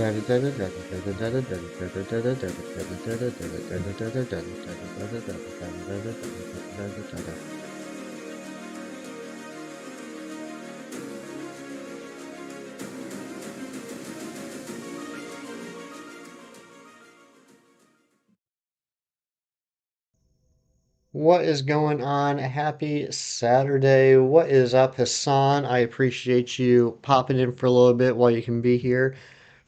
What is going on? Happy Saturday. What is up, Hassan? I appreciate you popping in for a little bit while you can be here.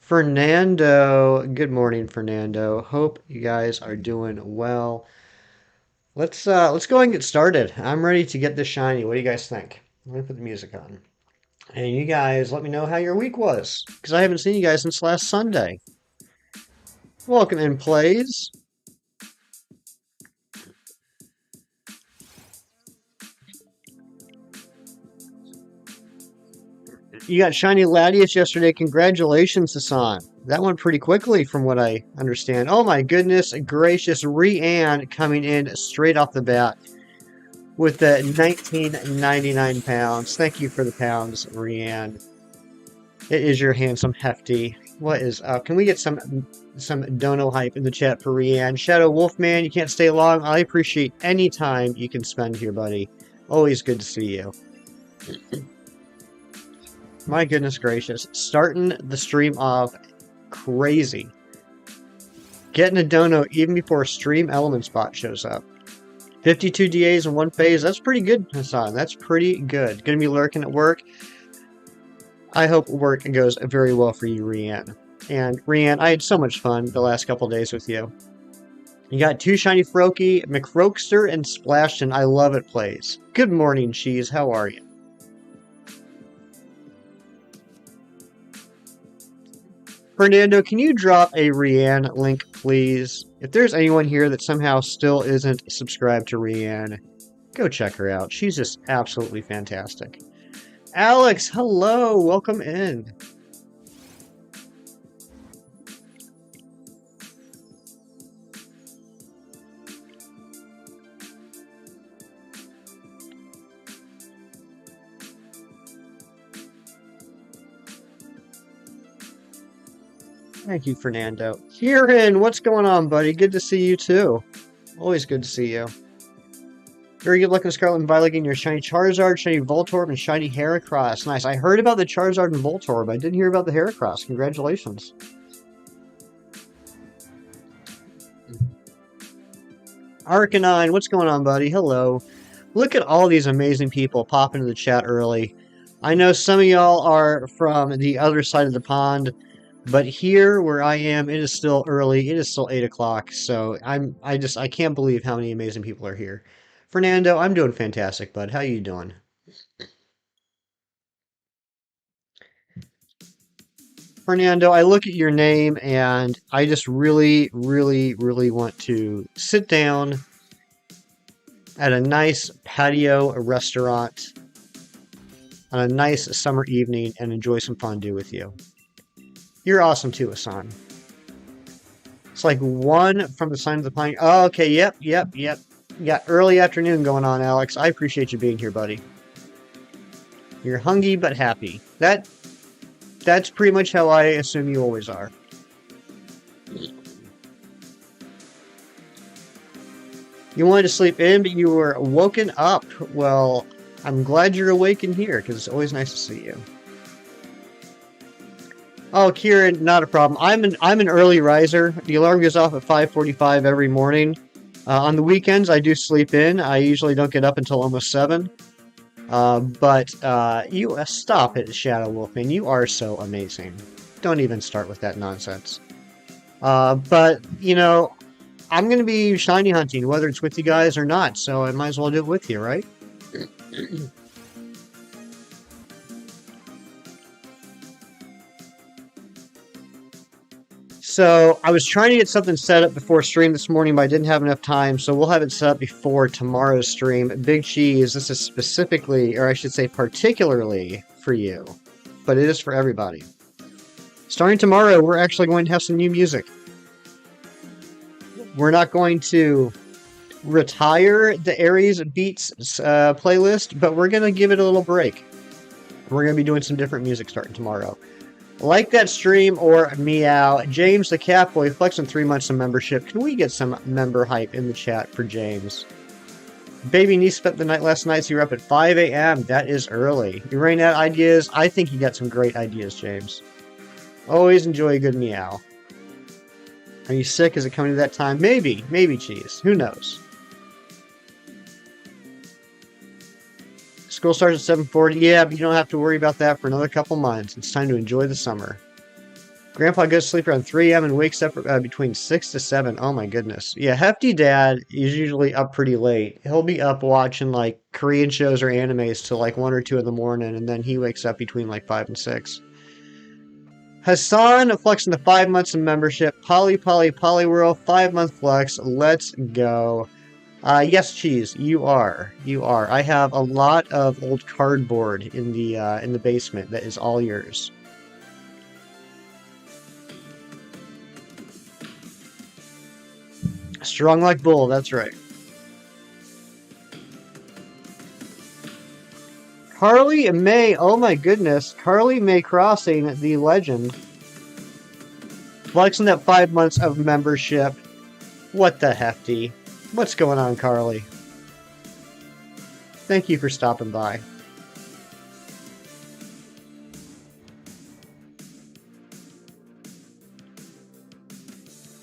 Fernando, good morning, Fernando. Hope you guys are doing well. Let's go ahead and get started. I'm ready to get this shiny. What do you guys think? Let me put the music on. And you guys let me know how your week was, because I haven't seen you guys since last Sunday. Welcome in, plays. You got Shiny Latias yesterday. Congratulations, Hassan. That went pretty quickly from what I understand. Oh my goodness gracious. Rianne coming in straight off the bat with the 1999 pounds. Thank you for the pounds, Rianne. It is your handsome hefty. What is up? Can we get some dono hype in the chat for Rianne? Shadow Wolfman, you can't stay long. I appreciate any time you can spend here, buddy. Always good to see you. My goodness gracious. Starting the stream off crazy. Getting a dono even before Stream Element Spot shows up. 52 DAs in one phase. That's pretty good, Hassan. That's pretty good. Gonna be lurking at work. I hope work goes very well for you, Rianne. And Rianne, I had so much fun the last couple days with you. You got two shiny Froakie, McRokester, and Splashton. I love it plays. Good morning, Cheese. How are you? Fernando, can you drop a Rianne link, please? If there's anyone here that somehow still isn't subscribed to Rianne, go check her out. She's just absolutely fantastic. Alex, hello. Welcome in. Thank you, Fernando. Kieran, what's going on, buddy? Good to see you, too. Always good to see you. Very good looking Scarlet and Violet getting your shiny Charizard, shiny Voltorb, and shiny Heracross. Nice. I heard about the Charizard and Voltorb. I didn't hear about the Heracross. Congratulations. Arcanine, what's going on, buddy? Hello. Look at all these amazing people popping into the chat early. I know some of y'all are from the other side of the pond, but here where I am, it is still early. It is still 8 o'clock, so I can't believe how many amazing people are here. Fernando, I'm doing fantastic, bud. How you doing? Fernando, I look at your name and I just really, really, really want to sit down at a nice patio restaurant on a nice summer evening and enjoy some fondue with you. You're awesome too, Hassan. It's like one from the sign of the pine. Oh, okay, yep. You got early afternoon going on, Alex. I appreciate you being here, buddy. You're hungry but happy. That's pretty much how I assume you always are. You wanted to sleep in, but you were woken up. Well, I'm glad you're awake in here, because it's always nice to see you. Oh, Kieran, not a problem. I'm an early riser. The alarm goes off at 5:45 every morning. On the weekends, I do sleep in. I usually don't get up until almost 7. But you stop it, Shadow Wolfman. You are so amazing. Don't even start with that nonsense. But you know, I'm gonna be shiny hunting, whether it's with you guys or not. So I might as well do it with you, right? So I was trying to get something set up before stream this morning, but I didn't have enough time, so we'll have it set up before tomorrow's stream. Big Cheese, this is specifically, or I should say particularly for you, but it is for everybody. Starting tomorrow, we're actually going to have some new music. We're not going to retire the Aries Beats playlist, but we're going to give it a little break. We're going to be doing some different music starting tomorrow. Like that stream or meow. James the Catboy flexing 3 months of membership. Can we get some member hype in the chat for James? Baby niece spent the night last night, so you're up at 5 a.m. That is early. You ran out ideas? I think you got some great ideas, James. Always enjoy a good meow. Are you sick? Is it coming to that time? Maybe. Maybe, Cheese. Who knows? School starts at 7:40. Yeah, but you don't have to worry about that for another couple months. It's time to enjoy the summer. Grandpa goes to sleep around 3 a.m. and wakes up between 6 to 7. Oh my goodness. Yeah, Hefty Dad is usually up pretty late. He'll be up watching like Korean shows or animes till like 1 or 2 in the morning, and then he wakes up between like 5 and 6. Hassan flexing the 5 months of membership. Polyworld, 5-month flex. Let's go. Yes, Cheese, you are. You are. I have a lot of old cardboard in the basement that is all yours. Strong like bull, that's right. Carly May, oh my goodness. Carly May Crossing, the legend. Flexing that 5 months of membership. What the hefty? What's going on, Carly? Thank you for stopping by.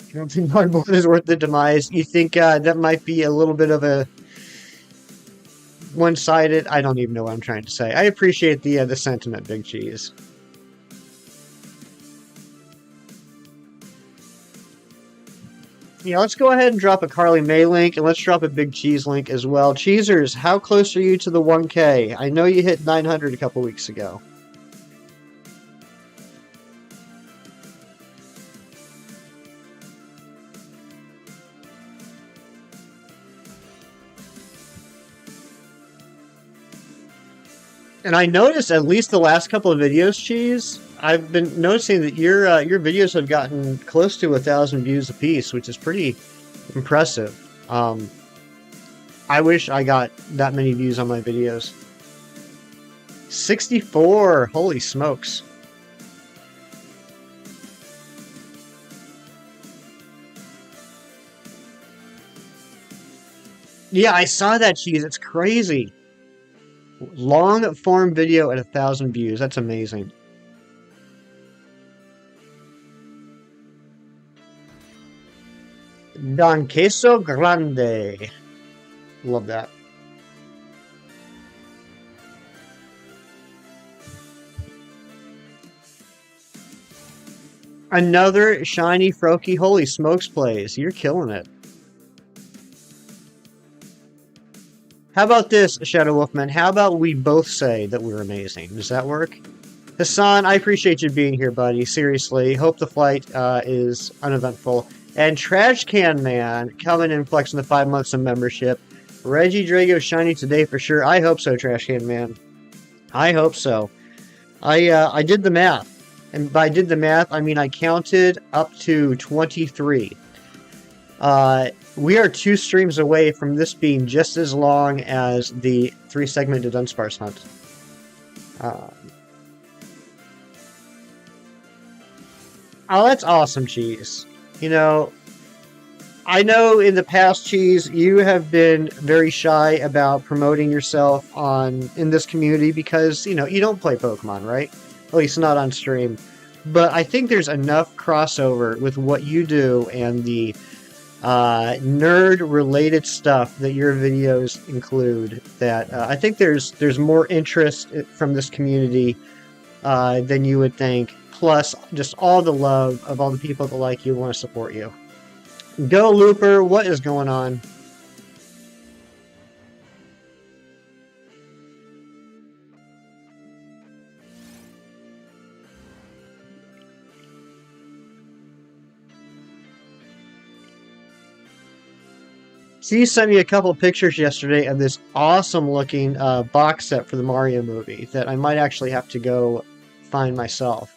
You don't think cardboard is worth the demise? You think that might be a little bit of a one-sided? I don't even know what I'm trying to say. I appreciate the sentiment, Big Cheese. Yeah, let's go ahead and drop a Carly May link, and let's drop a Big Cheese link as well. Cheesers, how close are you to the 1K? I know you hit 900 a couple weeks ago. And I noticed at least the last couple of videos, Cheese, I've been noticing that your videos have gotten close to 1,000 views apiece, which is pretty impressive. I wish I got that many views on my videos. 64! Holy smokes. Yeah, I saw that, Cheese. It's crazy. Long form video at 1,000 views. That's amazing. Don Queso Grande. Love that. Another shiny Froakie Holy Smokes plays. You're killing it. How about this, Shadow Wolfman? How about we both say that we're amazing? Does that work? Hassan, I appreciate you being here, buddy. Seriously. Hope the flight is uneventful. And Trash Can Man coming in flexing the 5 months of membership. REGIDRAGO shiny today for sure. I hope so, Trash Can Man. I hope so. I did the math. And by did the math, I mean I counted up to 23. We are 2 streams away from this being just as long as the 3-segment Dudunsparce hunt. Oh, that's awesome, Cheese. You know, I know in the past, Cheese, you have been very shy about promoting yourself in this community because, you know, you don't play Pokemon, right? At least not on stream. But I think there's enough crossover with what you do and the nerd-related stuff that your videos include that I think there's more interest from this community than you would think. Plus, just all the love of all the people that like you want to support you. Go Looper, what is going on? She sent me a couple pictures yesterday of this awesome looking box set for the Mario movie that I might actually have to go find myself.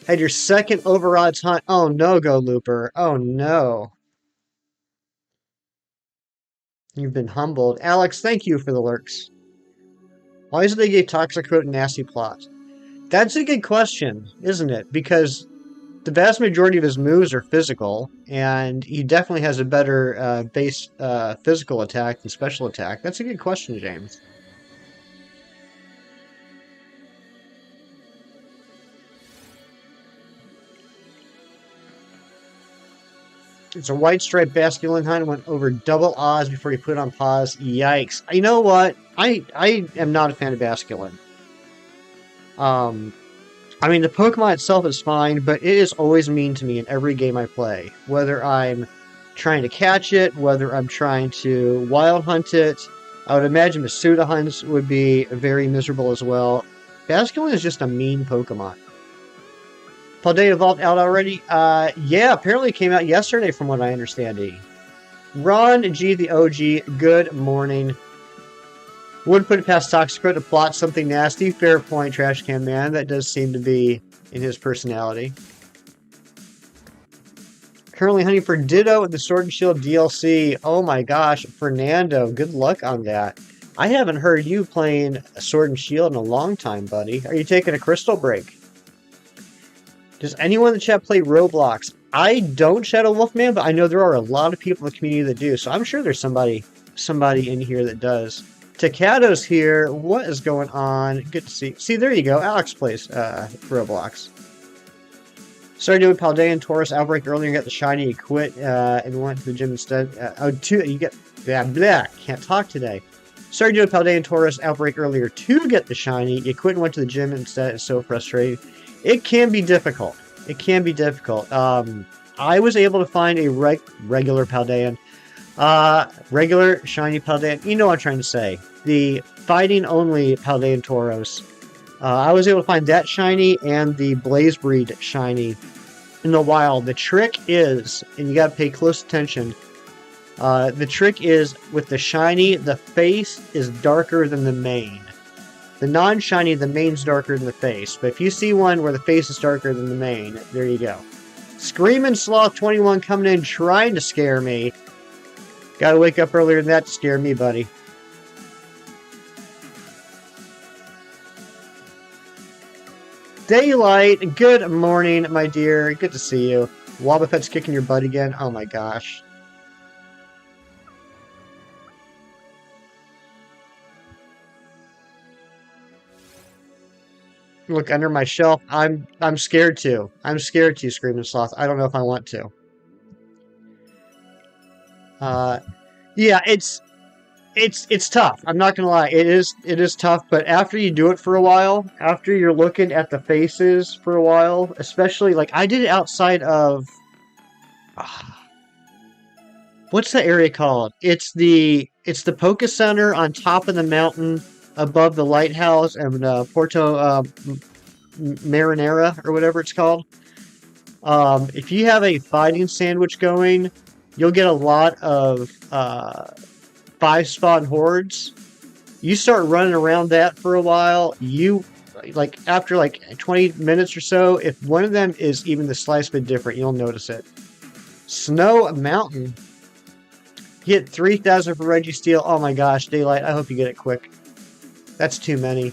Had your second overodds hunt. Oh no, Go Looper. Oh no. You've been humbled. Alex, thank you for the lurks. Why is it they gave Toxic Quote a nasty plot? That's a good question, isn't it? Because the vast majority of his moves are physical, and he definitely has a better base physical attack than special attack. That's a good question, James. It's a white striped basculin hunt. Went over double odds before he put it on pause. Yikes! You know what? I am not a fan of basculin. Um, I mean, the Pokemon itself is fine, but it is always mean to me in every game I play. Whether I'm trying to catch it, whether I'm trying to wild hunt it. I would imagine Masuda hunts would be very miserable as well. Basculin is just a mean Pokemon. Paldea evolved out already? Yeah, apparently it came out yesterday from what I understand. Ron G, the OG, good morning. Wouldn't put it past Toxicroak to plot something nasty. Fair point, Trash Can Man. That does seem to be in his personality. Currently hunting for Ditto in the Sword and Shield DLC. Oh my gosh, Fernando, good luck on that. I haven't heard you playing Sword and Shield in a long time, buddy. Are you taking a crystal break? Does anyone in the chat play Roblox? I don't, Shadow Wolfman, but I know there are a lot of people in the community that do, so I'm sure there's somebody in here that does. Takado's here. What is going on? Good to see. See, there you go. Alex plays Roblox. Started doing Paldea and Taurus Outbreak earlier and got the shiny. You quit and went to the gym instead. You get... Blah, can't talk today. Started doing Paldea and Taurus Outbreak earlier to get the shiny. You quit and went to the gym instead. It's so frustrating. It can be difficult. It can be difficult. I was able to find a regular Paldean. Regular shiny Paldean. You know what I'm trying to say. The fighting only Paldean Tauros. I was able to find that shiny and the Blaze Breed shiny in the wild. The trick is, and you gotta pay close attention, the trick is with the shiny, the face is darker than the mane. The non-shiny, the mane's darker than the face. But if you see one where the face is darker than the mane, there you go. Screaming Sloth 21 coming in trying to scare me. Gotta wake up earlier than that to scare me, buddy. Daylight, good morning, my dear. Good to see you. Wobbuffet's kicking your butt again. Oh my gosh. Look under my shelf. I'm scared to. I'm scared to, Screaming Sloth. I don't know if I want to. Yeah, it's tough. I'm not gonna lie. It is tough, but after you do it for a while, after you're looking at the faces for a while, especially like I did it outside of what's the area called? It's the Poke Center on top of the mountain above the lighthouse and Porto Marinara or whatever it's called. If you have a fighting sandwich going, you'll get a lot of 5-spawn hordes. You start running around that for a while, you after 20 minutes or so, if one of them is even the slightest bit different, you'll notice it. Snow Mountain. Hit 3,000 for Registeel. Oh my gosh, Daylight, I hope you get it quick. That's too many.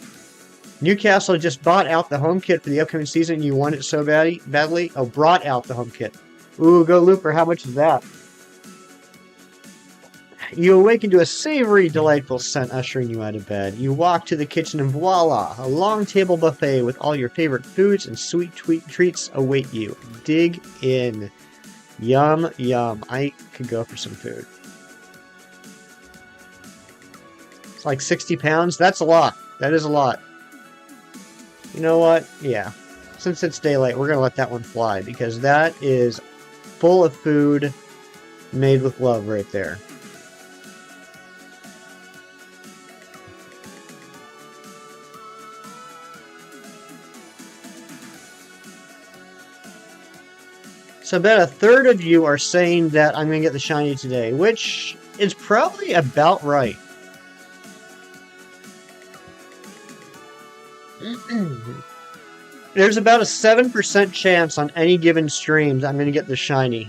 Newcastle just bought out the home kit for the upcoming season. You want it so badly? Oh, brought out the home kit. Ooh, go Looper. How much is that? You awaken to a savory, delightful scent ushering you out of bed. You walk to the kitchen and voila! A long table buffet with all your favorite foods and sweet treats await you. Dig in. Yum, yum. I could go for some food. It's like 60 pounds. That's a lot. That is a lot. You know what? Yeah. Since it's daylight, we're going to let that one fly because that is full of food made with love right there. So about a third of you are saying that I'm going to get the shiny today, which is probably about right. There's about a 7% chance on any given stream that I'm going to get the shiny.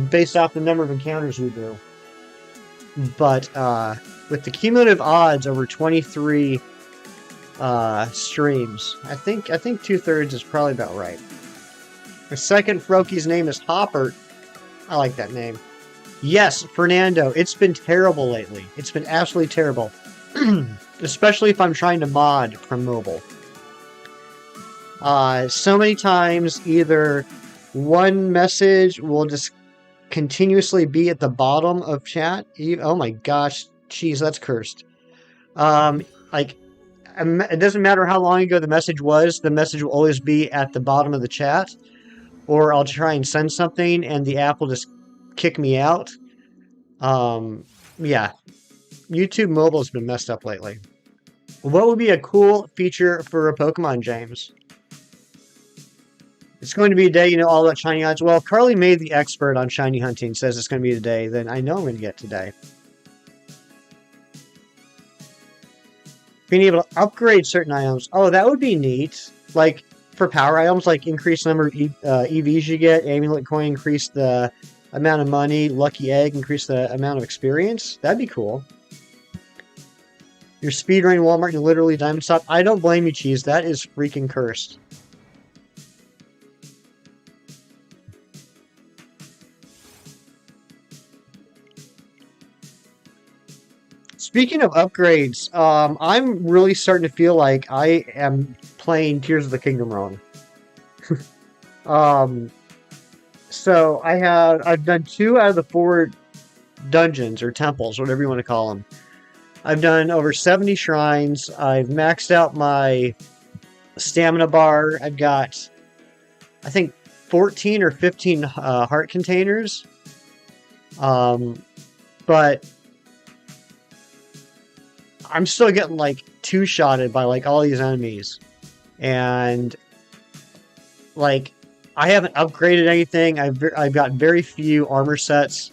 Based off the number of encounters we do. But with the cumulative odds over 23 streams. I think 2/3 is probably about right. The second Froaky's name is Hopper. I like that name. Yes, Fernando. It's been terrible lately. It's been absolutely terrible. Especially if I'm trying to mod from mobile. So many times, either one message will just continuously be at the bottom of chat. Oh my gosh, jeez, that's cursed. Like, it doesn't matter how long ago the message was, the message will always be at the bottom of the chat. Or I'll try and send something and the app will just kick me out. Yeah, YouTube mobile has been messed up lately. What would be a cool feature for a Pokemon, James? It's going to be a day, all about shiny hunts. Well, if Carly made the expert on shiny hunting says it's going to be today, then I know I'm going to get today. Being able to upgrade certain items. Oh, that would be neat. Like, for power items, like increase the number of EVs you get, amulet coin, increase the amount of money, lucky egg, increase the amount of experience. That'd be cool. Your speedrun Walmart, you literally diamond stop. I don't blame you, Cheese. That is freaking cursed. Speaking of upgrades, I'm really starting to feel like I am playing Tears of the Kingdom wrong. So I've done 2 out of the 4 dungeons or temples, whatever you want to call them. I've done over 70 shrines. I've maxed out my stamina bar. I've got, I think, 14 or 15 heart containers. But I'm still getting like 2-shotted by like all these enemies. And like, I haven't upgraded anything. I've got very few armor sets.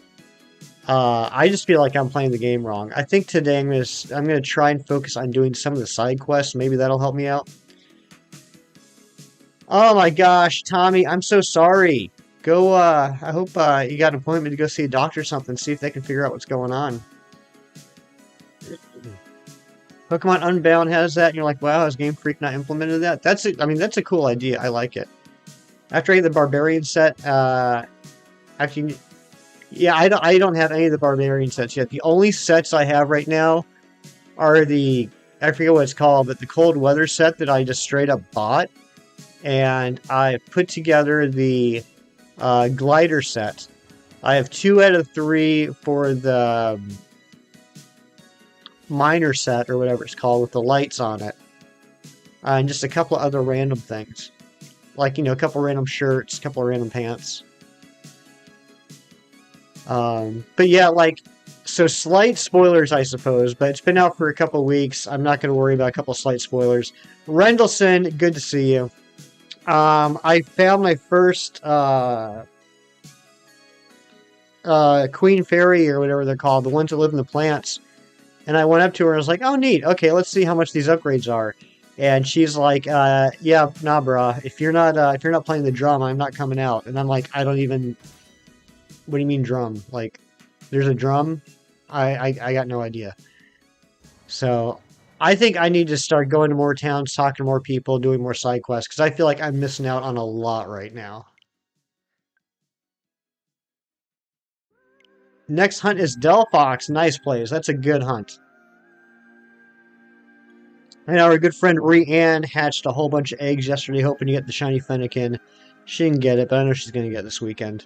I just feel like I'm playing the game wrong. I think today I'm gonna try and focus on doing some of the side quests. Maybe that'll help me out. Oh my gosh, Tommy, I'm so sorry. Go. I hope you got an appointment to go see a doctor or something. See if they can figure out what's going on. Pokemon Unbound has that, and you're like, wow, has Game Freak not implemented that? That's a cool idea. I like it. After I get the Barbarian set, actually, yeah, I don't have any of the Barbarian sets yet. The only sets I have right now are I forget what it's called, but the Cold Weather set that I just straight up bought. And I put together the Glider set. I have 2 out of 3 for the Miner set, or whatever it's called, with the lights on it. And just a couple of other random things. Like, a couple random shirts, a couple of random pants. But yeah, so slight spoilers, I suppose, but it's been out for a couple of weeks. I'm not going to worry about a couple of slight spoilers. Rendleson, good to see you. I found my first Queen Fairy, or whatever they're called, the ones that live in the plants. And I went up to her and was like, oh, neat. Okay, let's see how much these upgrades are. And she's like, yeah, nah, brah. If you're not playing the drum, I'm not coming out. And I'm like, what do you mean drum? Like, there's a drum? I got no idea. So I think I need to start going to more towns, talking to more people, doing more side quests, because I feel like I'm missing out on a lot right now. Next hunt is Delphox. Nice plays. That's a good hunt. And our good friend Ree-Ann hatched a whole bunch of eggs yesterday, hoping to get the shiny Fennekin. She didn't get it, but I know she's going to get it this weekend.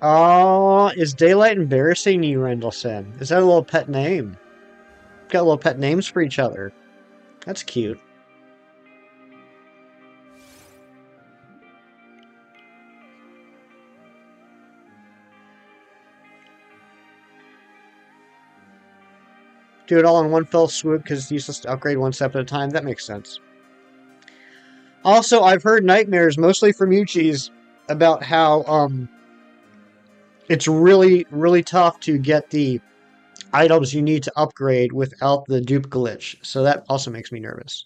Oh, is Daylight embarrassing you, Rendleson? Is that a little pet name? Got little pet names for each other. That's cute. Do it all in one fell swoop because it's useless to upgrade one step at a time. That makes sense. Also, I've heard nightmares, mostly from Uchis, about how it's really, really tough to get the items you need to upgrade without the dupe glitch. So that also makes me nervous.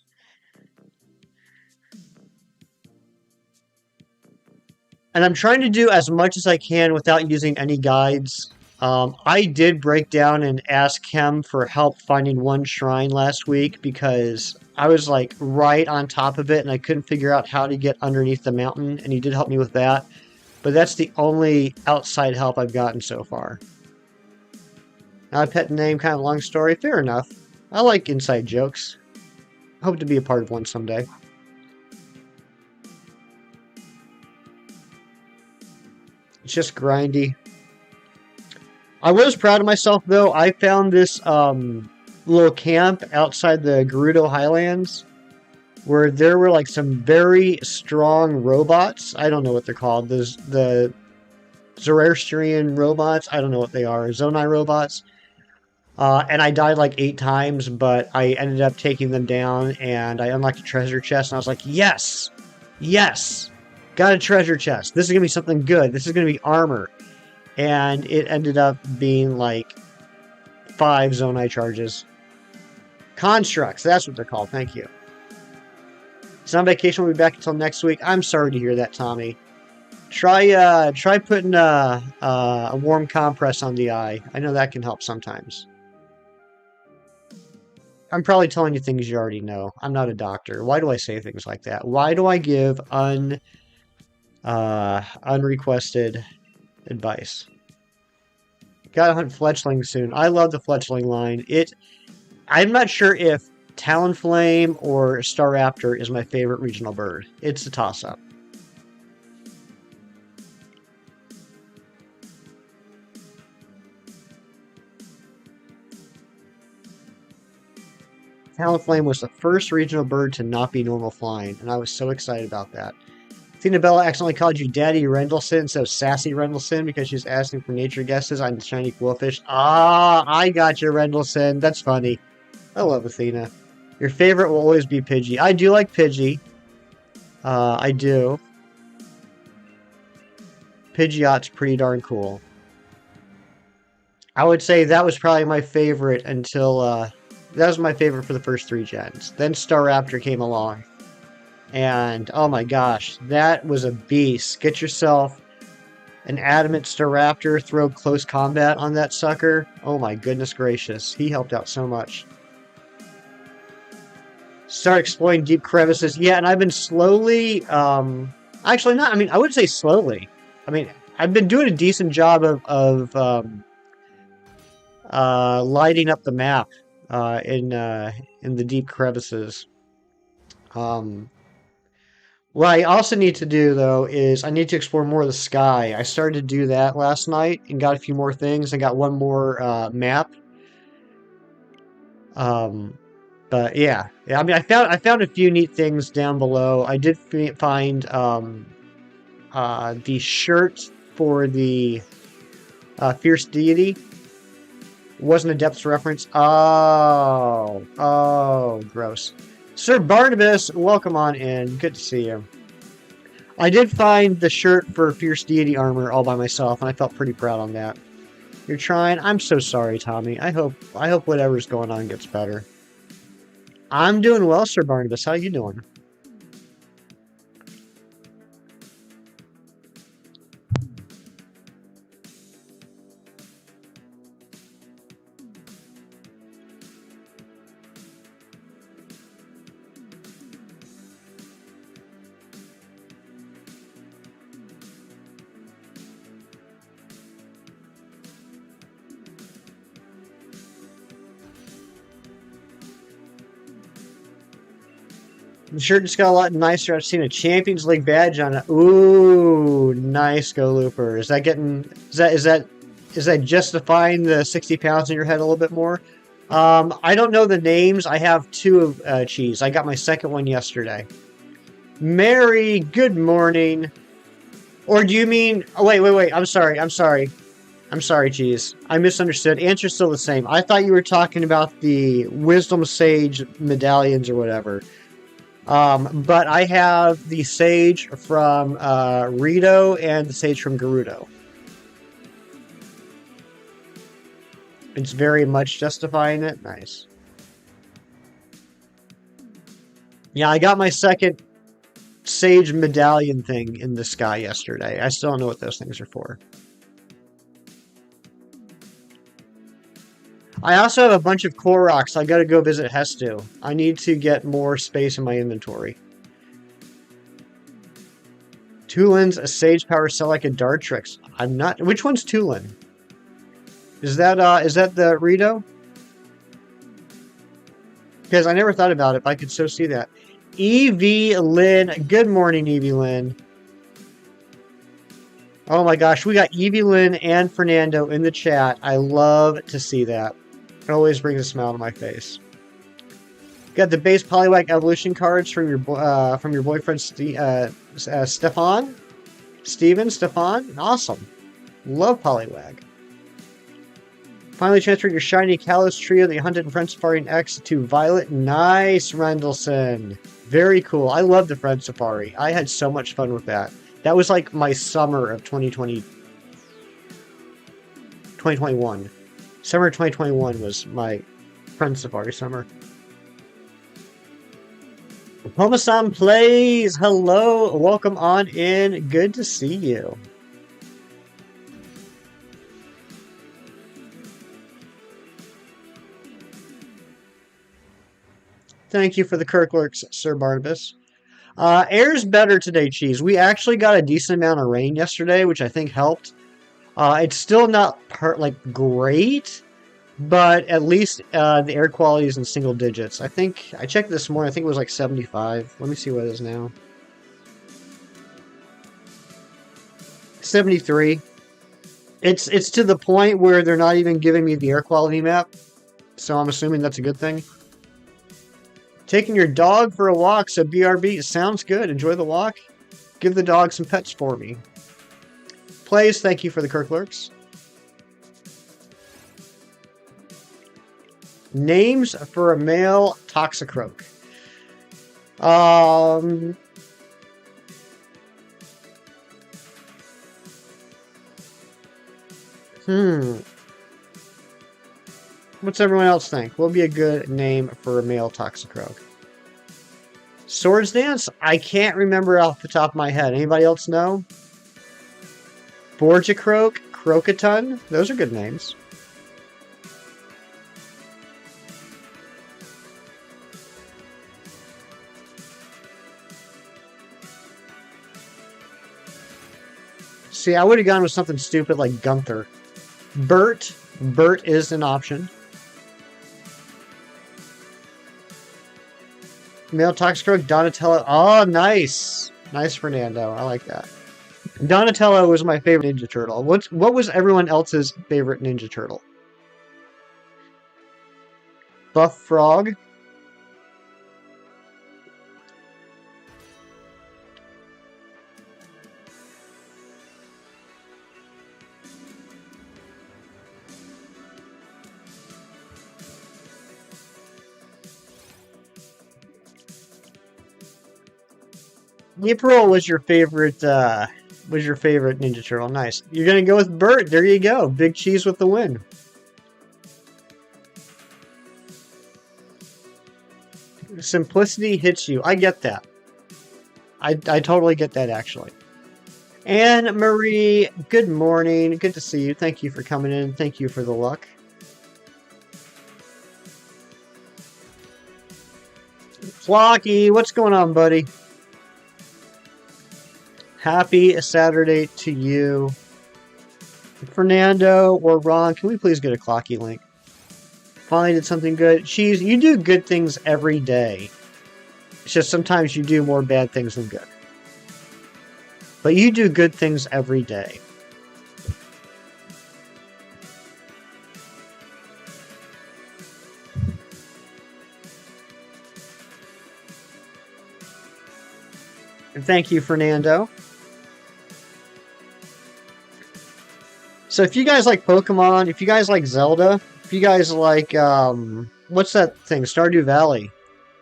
And I'm trying to do as much as I can without using any guides. I did break down and ask him for help finding one shrine last week because I was like right on top of it and I couldn't figure out how to get underneath the mountain, and he did help me with that. But that's the only outside help I've gotten so far. Not a pet name, kind of long story. Fair enough. I like inside jokes. Hope to be a part of one someday. It's just grindy. I was proud of myself, though. I found this little camp outside the Gerudo Highlands where there were like some very strong robots. I don't know what they're called. The Zoroastrian robots. I don't know what they are. Zonai robots. And I died like 8 times, but I ended up taking them down, and I unlocked a treasure chest, and I was like, yes! Yes! Got a treasure chest. This is going to be something good. This is going to be armor. And it ended up being like 5 Zonai charges. Constructs, that's what they're called. Thank you. He's on vacation. We'll be back until next week. I'm sorry to hear that, Tommy. Try putting a warm compress on the eye. I know that can help sometimes. I'm probably telling you things you already know. I'm not a doctor. Why do I say things like that? Why do I give unrequested advice? Gotta hunt fletchling soon. I love the fletchling line. I'm not sure if Talonflame or Staraptor is my favorite regional bird. It's a toss-up. Talonflame was the first regional bird to not be normal flying, and I was so excited about that. Bella accidentally called you Daddy Rendleston instead of Sassy Rendleston because she was asking for nature guesses on shiny quillfish. Ah, I got you, Rendleston. That's funny. I love Athena. Your favorite will always be Pidgey. I do like Pidgey. I do. Pidgeot's pretty darn cool. I would say that was probably my favorite until, that was my favorite for the first 3 gens. Then Staraptor came along. And, oh my gosh, that was a beast. Get yourself an adamant Staraptor, throw close combat on that sucker. Oh my goodness gracious. He helped out so much. Start exploring deep crevices. Yeah, and I've been slowly, actually not, I mean, I would say slowly. I mean, I've been doing a decent job of lighting up the map in the deep crevices. What I also need to do, though, is I need to explore more of the sky. I started to do that last night and got a few more things. I got one more map. But yeah, I mean, I found a few neat things down below. I did find the shirt for the Fierce Deity. Wasn't a depths reference. Oh, gross. Sir Barnabas, welcome on in. Good to see you. I did find the shirt for Fierce Deity armor all by myself, and I felt pretty proud on that. You're trying? I'm so sorry, Tommy. I hope whatever's going on gets better. I'm doing well, Sir Barnabas. How you doing? The shirt just got a lot nicer. I've seen a Champions League badge on it. Ooh, nice, Go Looper. Is that justifying the 60 pounds in your head a little bit more? I don't know the names. I have 2 of cheese. I got my second one yesterday. Mary, good morning. Or do you mean? Oh, wait. I'm sorry, cheese. I misunderstood. Answer's still the same. I thought you were talking about the Wisdom Sage medallions or whatever. But I have the Sage from Rito and the Sage from Gerudo. It's very much justifying it. Nice. Yeah, I got my second sage medallion thing in the sky yesterday. I still don't know what those things are for. I also have a bunch of Koroks. I gotta go visit Hestu. I need to get more space in my inventory. Tulin's a Sage Power Cell like a Dartrix. I'm not. Which one's Tulin? Is that the Rito? Because I never thought about it, but I could so see that. Evie Lynn. Good morning, Evie Lynn. Oh my gosh, we got Evie Lynn and Fernando in the chat. I love to see that. It always brings a smile to my face. Got the base Poliwag evolution cards from your boyfriend Stefan. Stefan. Awesome. Love Poliwag. Finally transferred your shiny Kalos trio that you hunted in Friend Safari and X to Violet. Nice, Rendleson. Very cool. I love the Friend Safari. I had so much fun with that. That was like my summer of 2021. Summer 2021 was my Friend Safari summer. Homasan Plays! Hello! Welcome on in. Good to see you. Thank you for the Kirklerks, Sir Barnabas. Air's better today, Cheese. We actually got a decent amount of rain yesterday, which I think helped. It's still not great, but at least the air quality is in single digits. I think I checked this morning. I think it was like 75. Let me see what it is now. 73. It's to the point where they're not even giving me the air quality map, so I'm assuming that's a good thing. Taking your dog for a walk, so BRB. Sounds good. Enjoy the walk. Give the dog some pets for me. Plays, thank you for the Kirklerks. Names for a male Toxicroak. What's everyone else think? What would be a good name for a male Toxicroak? Swords Dance? I can't remember off the top of my head. Anybody else know? Borgicroak, Crocoton? Those are good names. See, I would have gone with something stupid like Gunther. Bert. Bert is an option. Male Toxicroak, Donatello. Oh, nice. Nice, Fernando. I like that. Donatello was my favorite Ninja Turtle. What was everyone else's favorite Ninja Turtle? Buff Frog. April was your favorite Ninja Turtle. Nice. You're gonna go with Bert. There you go. Big Cheese with the win. Simplicity hits you. I get that. I totally get that, actually. Anne Marie, good morning. Good to see you. Thank you for coming in. Thank you for the luck. Flocky, what's going on, buddy? Happy Saturday to you. Fernando or Ron, can we please get a Clocky link? Finally did something good. Cheese, you do good things every day. It's just sometimes you do more bad things than good. But you do good things every day. And thank you, Fernando. So if you guys like Pokemon, if you guys like Zelda, if you guys like, what's that thing? Stardew Valley.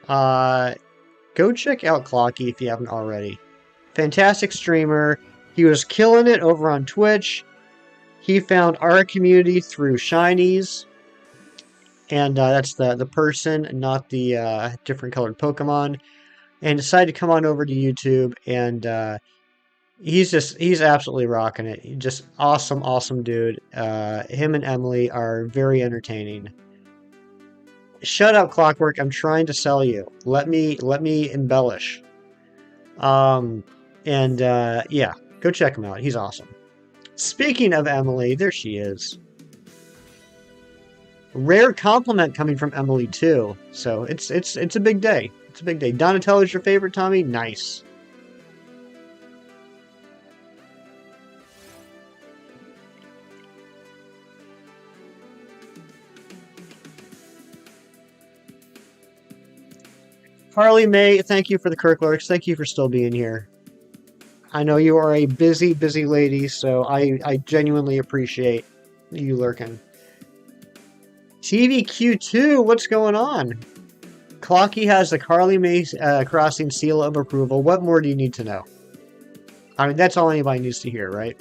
Go check out Clocky if you haven't already. Fantastic streamer. He was killing it over on Twitch. He found our community through Shinies. And that's the person, not the different colored Pokemon. and decided to come on over to YouTube, and he's absolutely rocking it. Just awesome, awesome dude. Him and Emily are very entertaining. Shut up, Clockwork. I'm trying to sell you. Let me embellish. Um, and yeah, go check him out. He's awesome. Speaking of Emily, there she is. Rare compliment coming from Emily too. So it's a big day. It's a big day. Donatello's your favorite, Tommy? Nice. Harley May, thank you for the Kirk Lurks. Thank you for still being here. I know you are a busy, busy lady, so I genuinely appreciate you lurking. TVQ2, what's going on? Clocky has the Carly May Crossing seal of approval. What more do you need to know? I mean, that's all anybody needs to hear, right?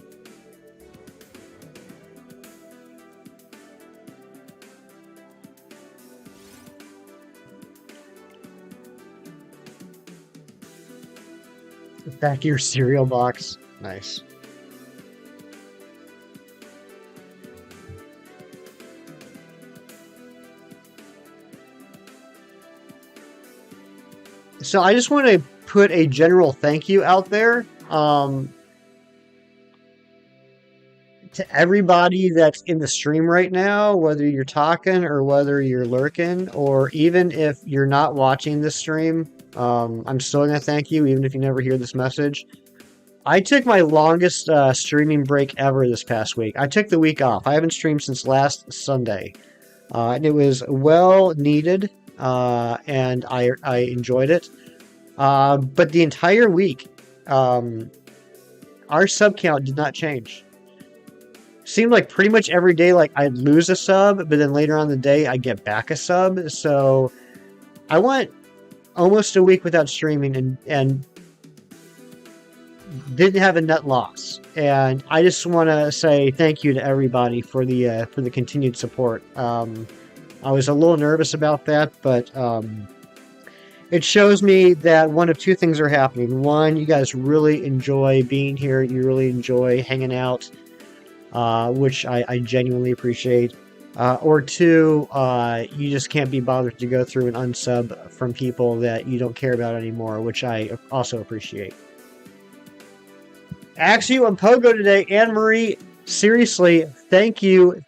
Back to your cereal box. Nice. So I just want to put a general thank you out there to everybody that's in the stream right now, whether you're talking or whether you're lurking, or even if you're not watching the stream. I'm still going to thank you, even if you never hear this message. I took my longest streaming break ever this past week. I took the week off. I haven't streamed since last Sunday. And it was well needed, and I enjoyed it. But the entire week, our sub count did not change. Seemed like pretty much every day, like I'd lose a sub, but then later on in the day, I'd get back a sub. So I went almost a week without streaming and didn't have a net loss. And I just want to say thank you to everybody for the continued support. I was a little nervous about that, but it shows me that one of two things are happening. One, you guys really enjoy being here. You really enjoy hanging out, which I genuinely appreciate. Or two, you just can't be bothered to go through and unsub from people that you don't care about anymore, which I also appreciate. Axio and Pogo today, Anne-Marie, seriously, thank you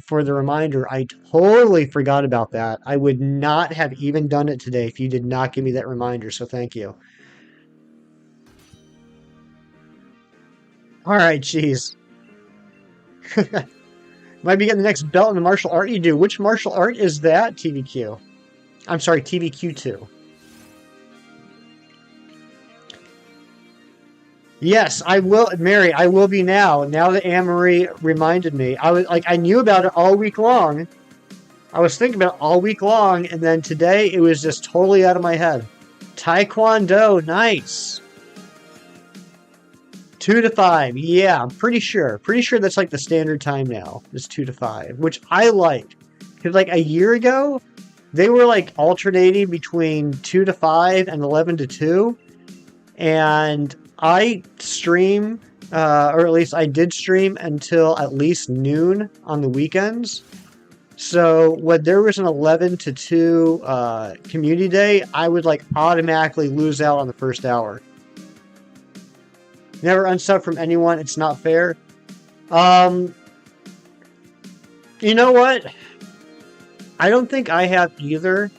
for the reminder. I totally forgot about that. I would not have even done it today if you did not give me that reminder, so thank you. Alright, jeez. Might be getting the next belt in the martial art you do. Which martial art is that, TVQ? I'm sorry, TVQ2. Yes, I will, Mary. I will be now. Now that Anne-Marie reminded me, I knew about it all week long. I was thinking about it all week long, and then today it was just totally out of my head. Taekwondo, nice. 2 to 5, yeah, I'm pretty sure. Pretty sure that's like the standard time now. Is 2 to 5, which I like. Because like a year ago, they were like alternating between 2 to 5 and 11 to 2, and I stream, or at least I did stream until at least noon on the weekends. So when there was an 11 to 2 community day, I would like automatically lose out on the first hour. Never unsub from anyone. It's not fair. You know what? I don't think I have either.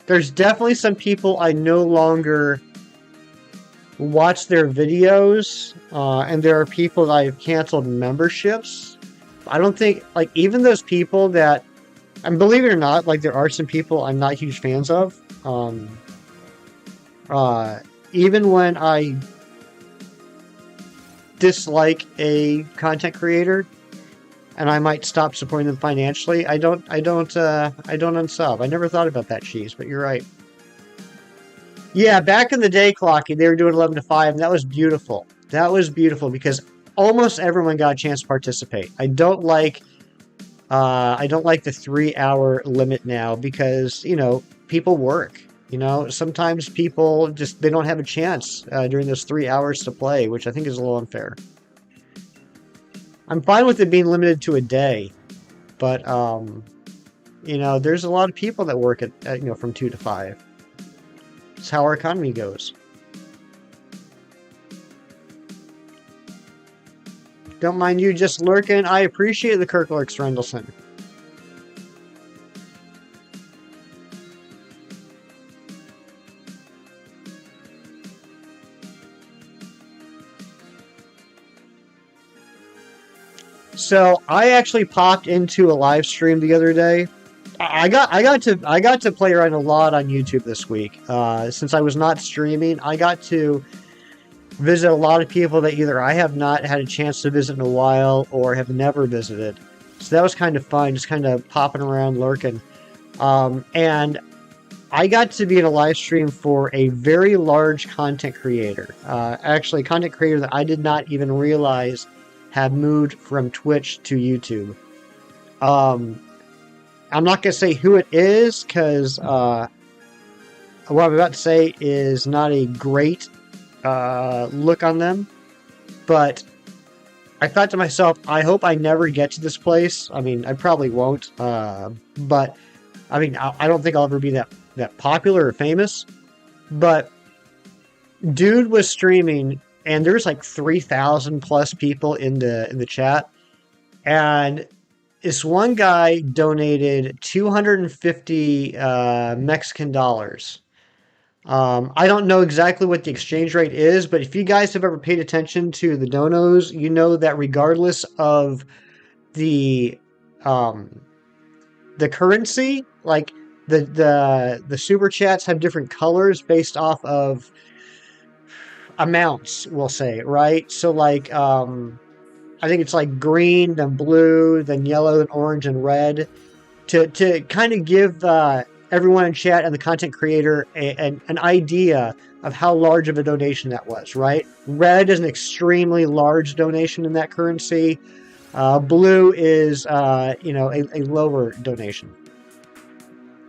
There's definitely some people I no longer watch their videos, and there are people that I've canceled memberships. I don't think, like, even those people that, and believe it or not, like, there are some people I'm not huge fans of. Even when I dislike a content creator, and I might stop supporting them financially, I don't unsub. I never thought about that, cheese, but you're right. Yeah, back in the day, Clocky, they were doing 11 to 5, and that was beautiful. That was beautiful because almost everyone got a chance to participate. I don't like I don't like the 3 hour limit now because, people work. Sometimes people just, they don't have a chance during those 3 hours to play, which I think is a little unfair. I'm fine with it being limited to a day, but, there's a lot of people that work at from 2 to 5. It's how our economy goes. Don't mind you just lurking. I appreciate the Kirk Lurks, Rendleson. So I actually popped into a live stream the other day. I got to play around a lot on YouTube this week. Since I was not streaming, I got to visit a lot of people that either I have not had a chance to visit in a while or have never visited. So that was kind of fun, just kind of popping around, lurking. And I got to be in a live stream for a very large content creator. Actually, a content creator that I did not even realize had moved from Twitch to YouTube. I'm not going to say who it is because what I'm about to say is not a great look on them. But I thought to myself, I hope I never get to this place. I mean, I probably won't. But I mean, I don't think I'll ever be that popular or famous. But dude was streaming, and there's like 3,000 plus people in the chat, and this one guy donated 250 Mexican dollars. I don't know exactly what the exchange rate is, but if you guys have ever paid attention to the donos, you know that regardless of the currency, like the super chats have different colors based off of amounts, we'll say, right? So like I think it's like green, then blue, then yellow, then orange, and red, to kind of give everyone in chat and the content creator an idea of how large of a donation that was, right? Red is an extremely large donation in that currency. Blue is, a lower donation.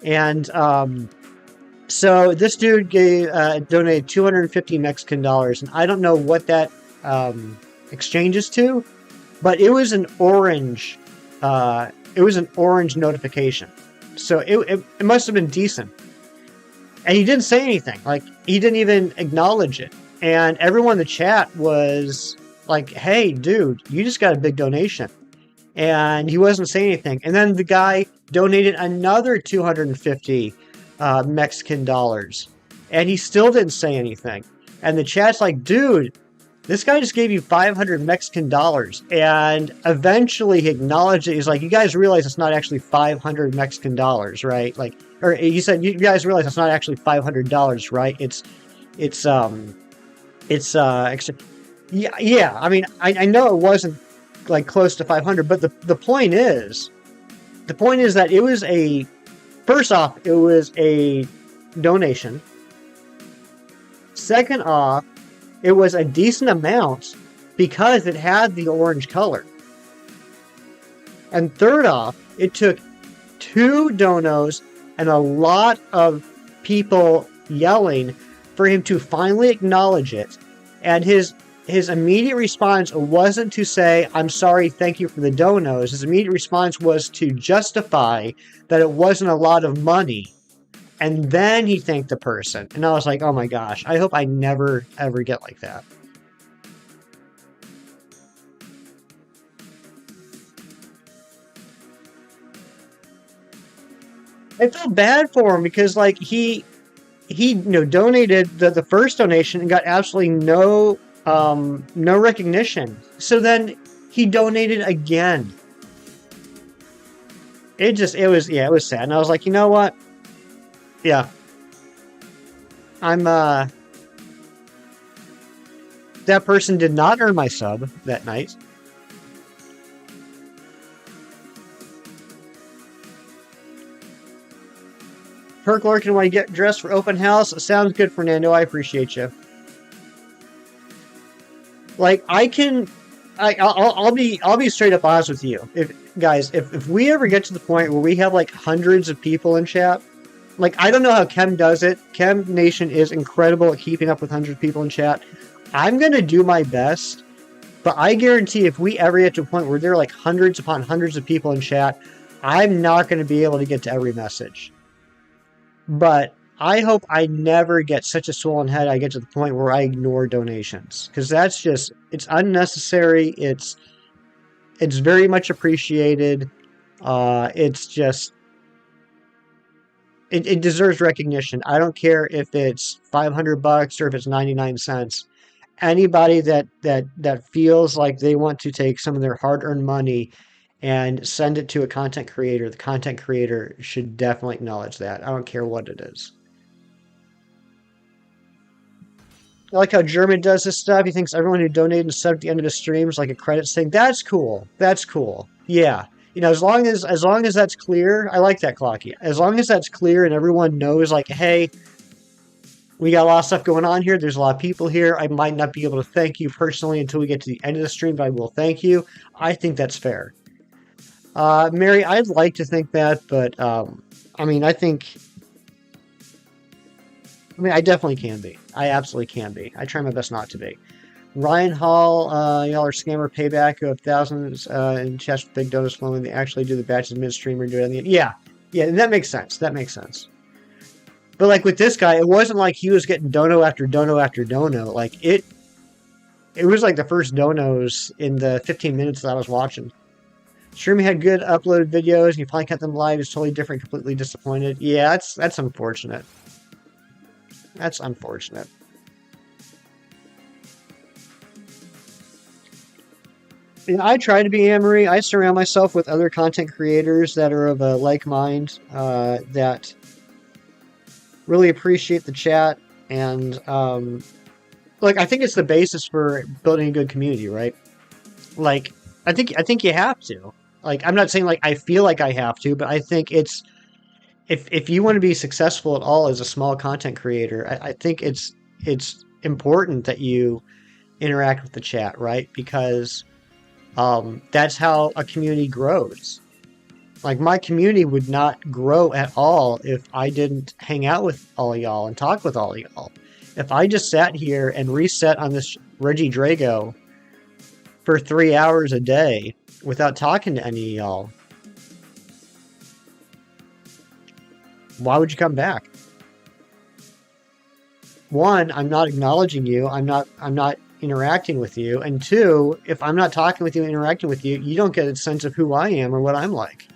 And so this dude donated 250 Mexican dollars, and I don't know what that exchanges to, but it was an orange. It was an orange notification, so it must have been decent. And he didn't say anything. Like, he didn't even acknowledge it. And everyone in the chat was like, "Hey, dude, you just got a big donation." And he wasn't saying anything. And then the guy donated another 250 Mexican dollars, and he still didn't say anything. And the chat's like, "Dude, this guy just gave you 500 Mexican dollars." And eventually he acknowledged it. He's like, "You guys realize it's not actually 500 Mexican dollars, right?" Like, or he said, "You guys realize it's not actually $500, right? It's yeah. I mean, I know it wasn't like close to 500, but the point is that it was first off, it was a donation. Second off, it was a decent amount because it had the orange color. And third off, it took 2 donos and a lot of people yelling for him to finally acknowledge it. And his immediate response wasn't to say, "I'm sorry, thank you for the donos." His immediate response was to justify that it wasn't a lot of money. And then he thanked the person. And I was like, oh my gosh, I hope I never, ever get like that. I felt bad for him because, like, he donated the first donation and got absolutely no recognition. So then he donated again. It was sad. And I was like, you know what? Yeah. That person did not earn my sub that night. Perk Lorkin, want to get dressed for open house? Sounds good, Fernando. I appreciate you. Like, I can I'll be straight up honest with you. If we ever get to the point where we have like hundreds of people in chat, like I don't know how Chem does it. Chem Nation is incredible at keeping up with hundreds of people in chat. I'm gonna do my best, but I guarantee if we ever get to a point where there are like hundreds upon hundreds of people in chat, I'm not going to be able to get to every message. But I hope I never get such a swollen head I get to the point where I ignore donations. Because that's just, it's unnecessary. It's very much appreciated. It's just, it deserves recognition. I don't care if it's $500 or if it's 99 cents. Anybody that feels like they want to take some of their hard-earned money and send it to a content creator, the content creator should definitely acknowledge that. I don't care what it is. I like how German does this stuff. He thinks everyone who donated and subbed at the end of the stream is like a credits thing. That's cool. That's cool. Yeah. You know, as long as that's clear, I like that, Clocky. As long as that's clear and everyone knows, like, hey, we got a lot of stuff going on here. There's a lot of people here. I might not be able to thank you personally until we get to the end of the stream, but I will thank you. I think that's fair. Mary, I'd like to think that, but I mean, I definitely can be. I absolutely can be. I try my best not to be. Ryan Hall, y'all are scammer payback of thousands in chats with big donuts flowing. They actually do the batches midstream or do it on the end. Yeah, that makes sense. That makes sense. But like with this guy, it wasn't like he was getting dono after dono after dono. Like it was like the first donos in the 15 minutes that I was watching. Streaming had good uploaded videos, and you finally cut them live. It's totally different. Completely disappointed. Yeah, that's unfortunate. That's unfortunate. You know, I try to be Amory. I surround myself with other content creators that are of a like mind, that really appreciate the chat, and like I think it's the basis for building a good community, right? Like I think you have to. Like I'm not saying like I feel like I have to, but I think it's if you want to be successful at all as a small content creator, I think it's important that you interact with the chat, right? Because that's how a community grows. Like my community would not grow at all if I didn't hang out with all y'all and talk with all y'all. If I just sat here and reset on this REGIDRAGO for 3 hours a day without talking to any of y'all, why would you come back? One, I'm not acknowledging you. I'm not interacting with you. And two, if I'm not talking with you and interacting with you, you don't get a sense of who I am or what I'm like.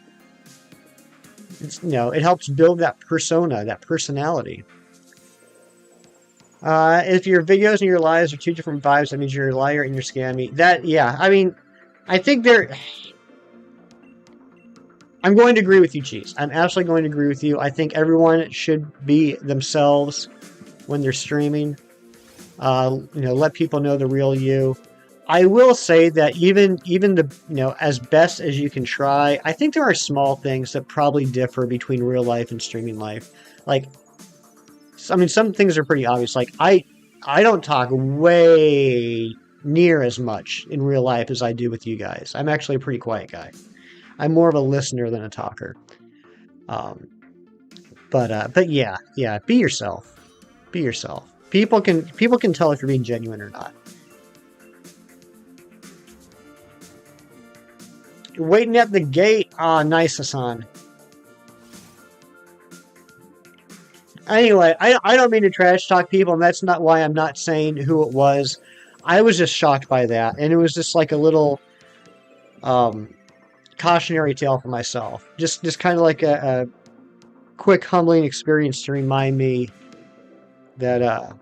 It's, you know, it helps build that persona, that personality. If your videos and your lives are two different vibes, that means you're a liar and you're scammy. That, yeah, I mean, I think I'm going to agree with you, Cheese. I'm absolutely going to agree with you. I think everyone should be themselves when they're streaming. You know, let people know the real you. I will say that even the, you know, as best as you can try, I think there are small things that probably differ between real life and streaming life. Like, I mean, some things are pretty obvious. Like, I don't talk way near as much in real life as I do with you guys. I'm actually a pretty quiet guy. I'm more of a listener than a talker. But yeah, be yourself. Be yourself. People can tell if you're being genuine or not. You're waiting at the gate. Ah, nice, Hassan. Anyway, I don't mean to trash talk people, and that's not why I'm not saying who it was. I was just shocked by that, and it was just like a little cautionary tale for myself. Just kind of like a quick humbling experience to remind me that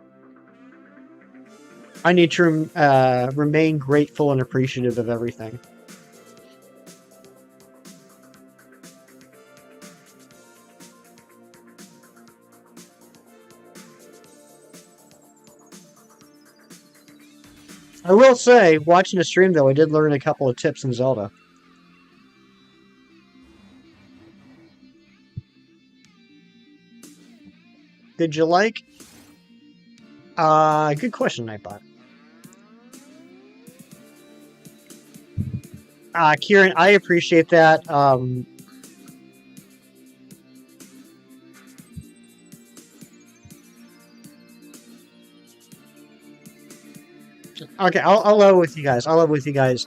I need to remain grateful and appreciative of everything. I will say, watching a stream, though, I did learn a couple of tips in Zelda. Did you like? Good question, Nightbot. Kieran, I appreciate that. Okay, I'll level with you guys. I'll level with you guys.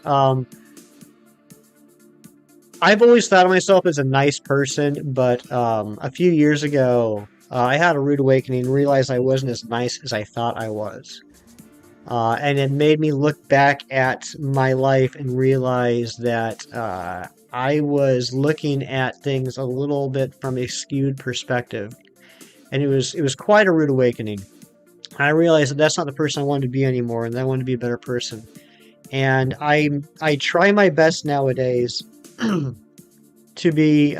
I've always thought of myself as a nice person, but a few years ago, I had a rude awakening and realized I wasn't as nice as I thought I was. And it made me look back at my life and realize that I was looking at things a little bit from a skewed perspective. And it was quite a rude awakening. I realized that that's not the person I wanted to be anymore, and that I wanted to be a better person. And I try my best nowadays to be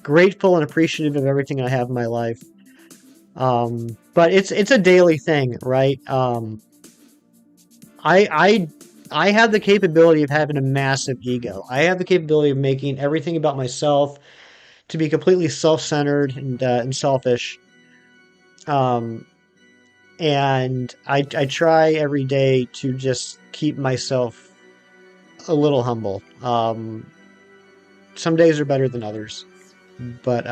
grateful and appreciative of everything I have in my life. But it's a daily thing, right? I have the capability of having a massive ego. I have the capability of making everything about myself to be completely self-centered and selfish. And I try every day to just keep myself a little humble. Some days are better than others, but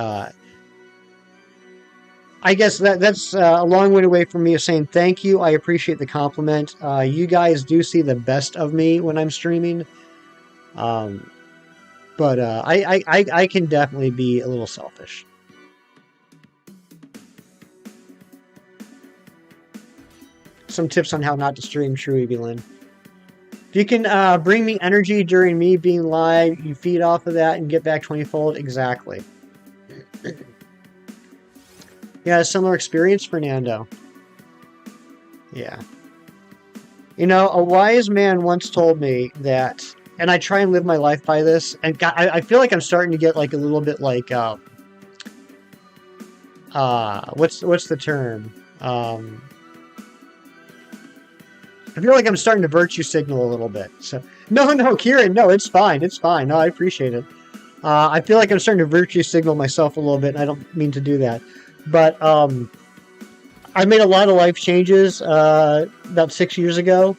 I guess that's a long-winded way from me of saying thank you. I appreciate the compliment. You guys do see the best of me when I'm streaming, but I can definitely be a little selfish. Some tips on how not to stream, True Evelyn. If you can bring me energy during me being live, you feed off of that and get back 20-fold. Exactly. Yeah, a similar experience, Fernando. Yeah. You know, a wise man once told me that, and I try and live my life by this, and I feel like I'm starting to get like a little bit like, what's the term? I feel like I'm starting to virtue signal a little bit. So no, Kieran, no, it's fine. It's fine. No, I appreciate it. I feel like I'm starting to virtue signal myself a little bit, and I don't mean to do that. But I made a lot of life changes about 6 years ago,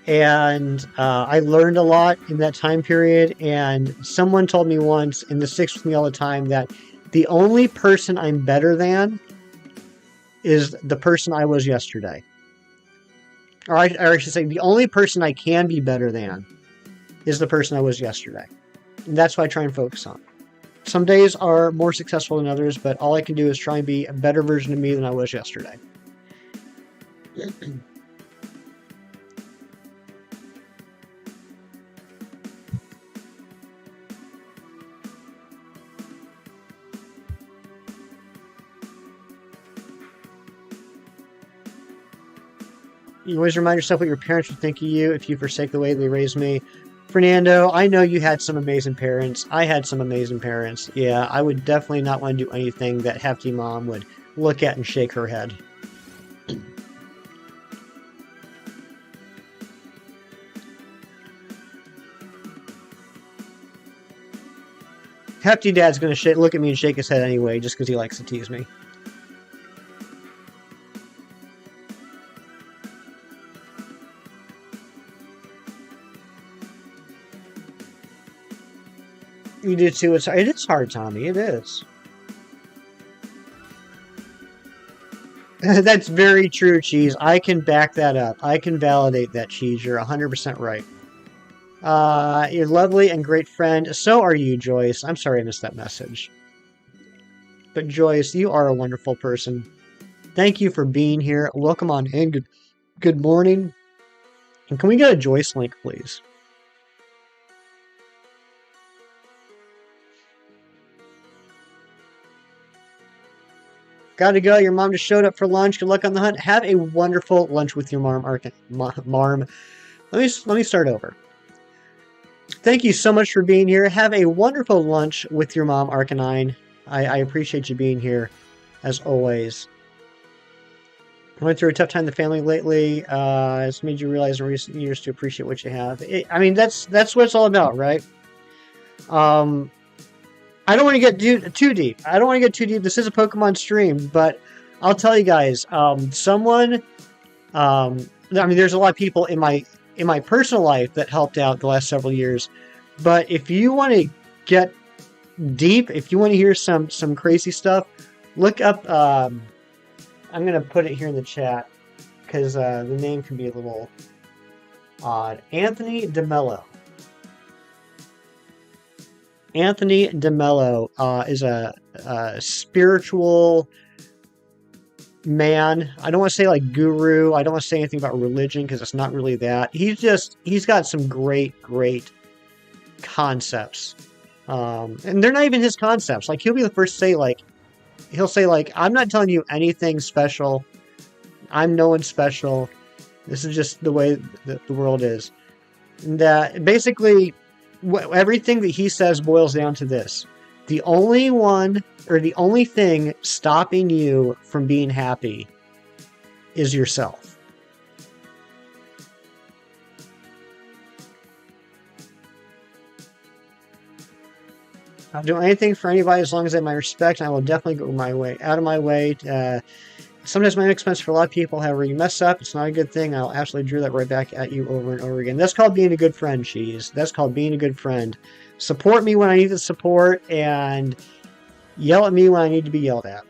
and I learned a lot in that time period. And someone told me once, and this sticks with me all the time, that the only person I'm better than is the person I was yesterday. Or I should say, the only person I can be better than is the person I was yesterday. And that's what I try and focus on. Some days are more successful than others, but all I can do is try and be a better version of me than I was yesterday. You always remind yourself what your parents would think of you if you forsake the way they raised me. Fernando, I know you had some amazing parents. I had some amazing parents. Yeah, I would definitely not want to do anything that Hefty Mom would look at and shake her head. Hefty Dad's going to look at me and shake his head anyway, just because he likes to tease me. You do too. It is hard, Tommy. It is. That's very true, Cheese. I can back that up. I can validate that, Cheese. You're 100% right. You're lovely and great friend. So are you, Joyce. I'm sorry I missed that message. But Joyce, you are a wonderful person. Thank you for being here. Welcome on in. Good morning. And can we get a Joyce link, please? Gotta go. Your mom just showed up for lunch. Good luck on the hunt. Have a wonderful lunch with your Marm. Let me start over. Thank you so much for being here. Have a wonderful lunch with your mom, Arcanine. I appreciate you being here, as always. I went through a tough time in the family lately. It's made you realize in recent years to appreciate what you have. I mean, that's what it's all about, right? I don't want to get too deep. I don't want to get too deep. This is a Pokemon stream, but I'll tell you guys, I mean, there's a lot of people in my in my personal life that helped out the last several years. But if you want to get deep, if you want to hear some crazy stuff, look up. I'm gonna put it here in the chat because the name can be a little odd. Anthony DeMello. Anthony DeMello is a spiritual man. I don't want to say like guru. I don't want to say anything about religion because it's not really that. He's got some great concepts. And they're not even his concepts. Like he'll be the first to say he'll say I'm not telling you anything special. I'm no one special. This is just the way that the world is. And that basically everything that he says boils down to this. The only thing stopping you from being happy is yourself. I'll do anything for anybody as long as they have my respect, and I will definitely go out of my way. Sometimes my expense for a lot of people. However, you mess up, it's not a good thing. I'll absolutely drew that right back at you over and over again. That's called being a good friend, Cheese. That's called being a good friend. Support me when I need the support, and yell at me when I need to be yelled at.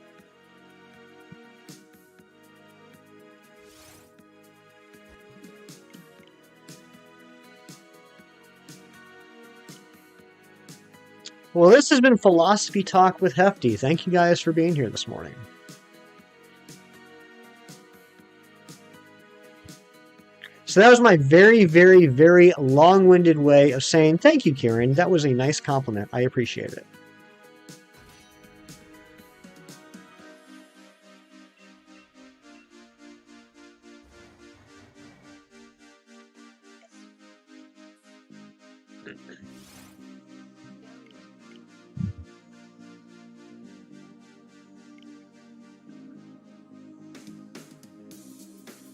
Well, this has been Philosophy Talk with Hefty. Thank you guys for being here this morning. So that was my very, very, very long-winded way of saying thank you, Kieran. That was a nice compliment. I appreciate it.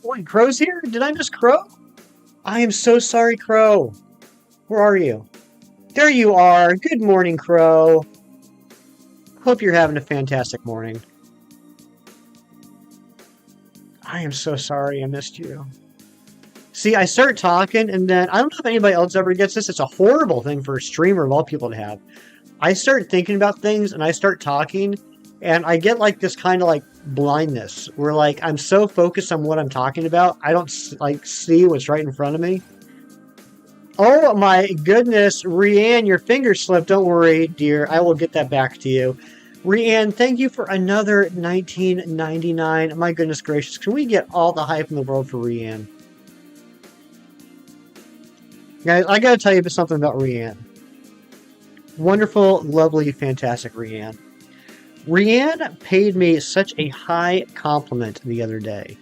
Wait, Crow's here? Did I miss Crow? I am so sorry, Crow. Where are you? There you are. Good morning, Crow. Hope you're having a fantastic morning. I am so sorry I missed you. See, I start talking, and then I don't know if anybody else ever gets this. It's a horrible thing for a streamer of all people to have. I start thinking about things, and I start talking, and I get like this kind of like blindness where like I'm so focused on what I'm talking about, I don't like see what's right in front of me. Oh my goodness, Rianne, your finger slipped. Don't worry, dear. I will get that back to you. Rianne, thank you for another $19.99. My goodness gracious, can we get all the hype in the world for Rianne? Guys, I gotta tell you something about Rianne. Wonderful, lovely, fantastic Rianne. Rianne paid me such a high compliment the other day.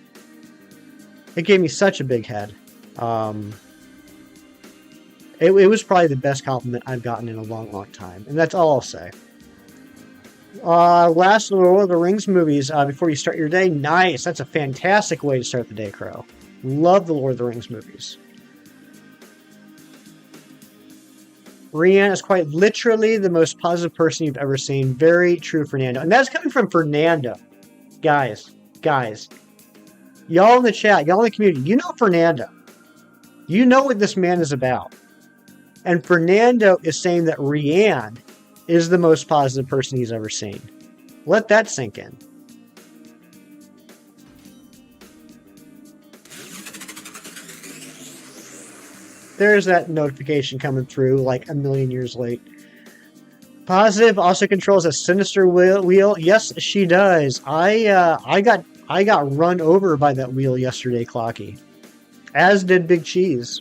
It gave me such a big head. It was probably the best compliment I've gotten in a long, long time. And that's all I'll say. Last Lord of the Rings movies before you start your day. Nice. That's a fantastic way to start the day, Crow. Love the Lord of the Rings movies. Rianne is quite literally the most positive person you've ever seen. Very true, Fernando. And that's coming from Fernando. Guys. Y'all in the chat, y'all in the community, you know Fernando. You know what this man is about. And Fernando is saying that Rianne is the most positive person he's ever seen. Let that sink in. There's that notification coming through like a million years late. Positive also controls a sinister wheel. Yes, she does. I got run over by that wheel yesterday, Clocky. As did Big Cheese.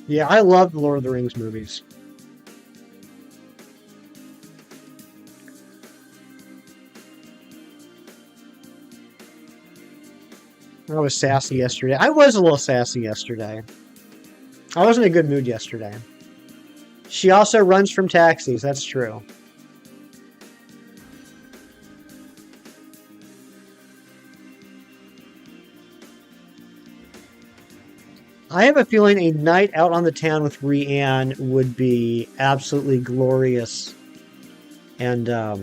Yeah, I love the Lord of the Rings movies. I was sassy yesterday. I was a little sassy yesterday. I wasn't in a good mood yesterday. She also runs from taxis. That's true. I have a feeling a night out on the town with Rianne would be absolutely glorious. And a